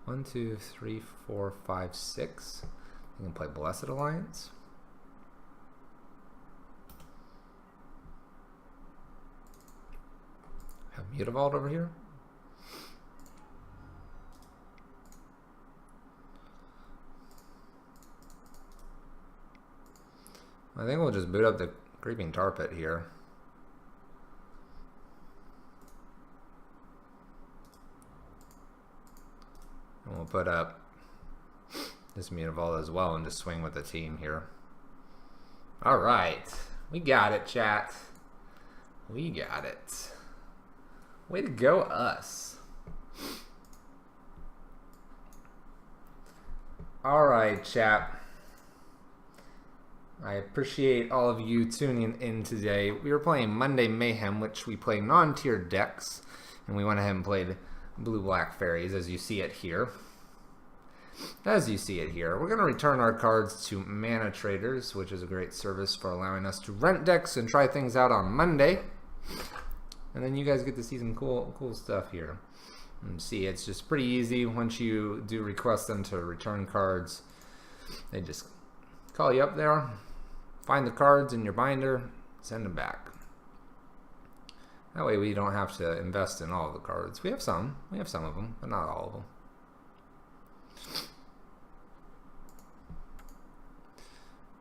1, 2, 3, 4, 5, 6. You can play Blessed Alliance. Have Mutavault over here. I think we'll just boot up the Creeping Tar Pit here. And we'll put up this Mutavault as well and just swing with the team here. Alright. We got it, chat. We got it. Way to go, us. Alright, chat. I appreciate all of you tuning in today. We were playing Monday Mayhem, which we play non-tiered decks, and we went ahead and played blue-black Faeries, as you see it here. As you see it here, we're going to return our cards to Mana Traders, which is a great service for allowing us to rent decks and try things out on Monday. And then you guys get to see some cool stuff here. And see, it's just pretty easy once you do request them to return cards. They just call you up there, find the cards in your binder, send them back. That way we don't have to invest in all of the cards. We have some of them, but not all of them.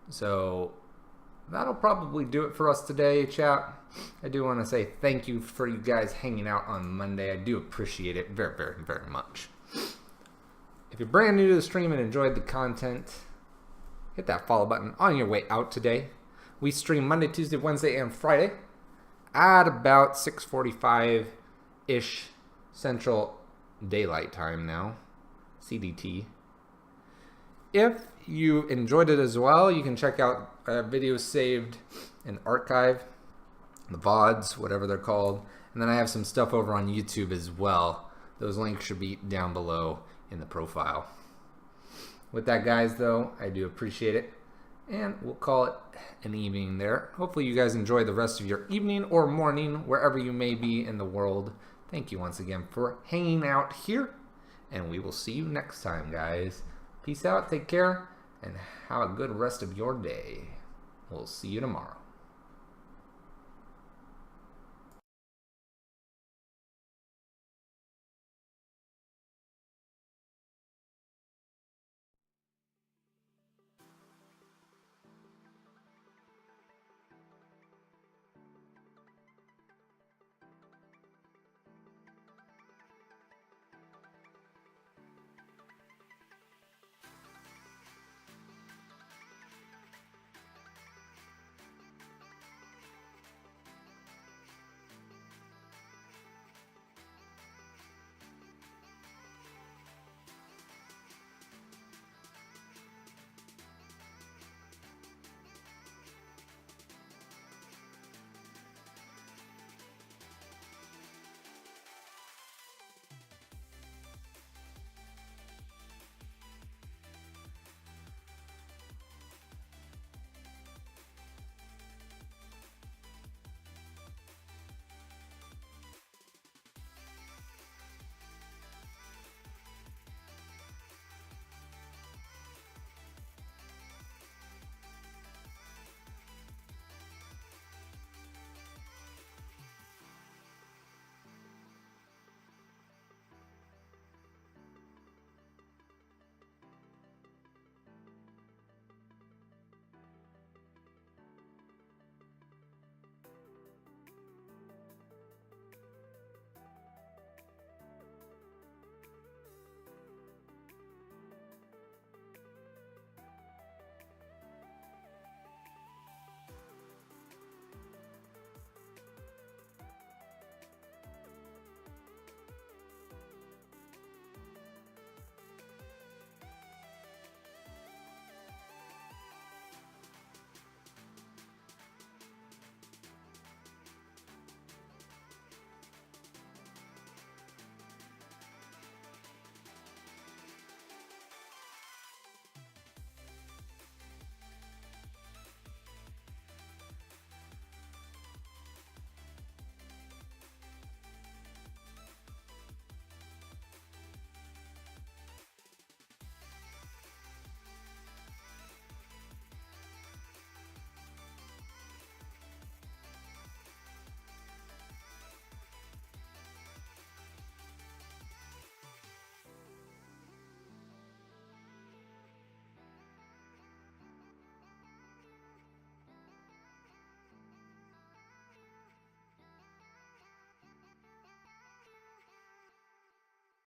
So that'll probably do it for us today, chat. I do want to say thank you for you guys hanging out on Monday. I do appreciate it very, very, very much. If you're brand new to the stream and enjoyed the content, hit that follow button on your way out today. We stream Monday, Tuesday, Wednesday, and Friday at about 6:45-ish Central Daylight Time now, CDT. If you enjoyed it as well, you can check out videos saved in archive, the VODs, whatever they're called. And then I have some stuff over on YouTube as well. Those links should be down below in the profile. With that, guys, though, I do appreciate it. And we'll call it an evening there. Hopefully you guys enjoy the rest of your evening or morning, wherever you may be in the world. Thank you once again for hanging out here. And we will see you next time, guys. Peace out, take care, and have a good rest of your day. We'll see you tomorrow.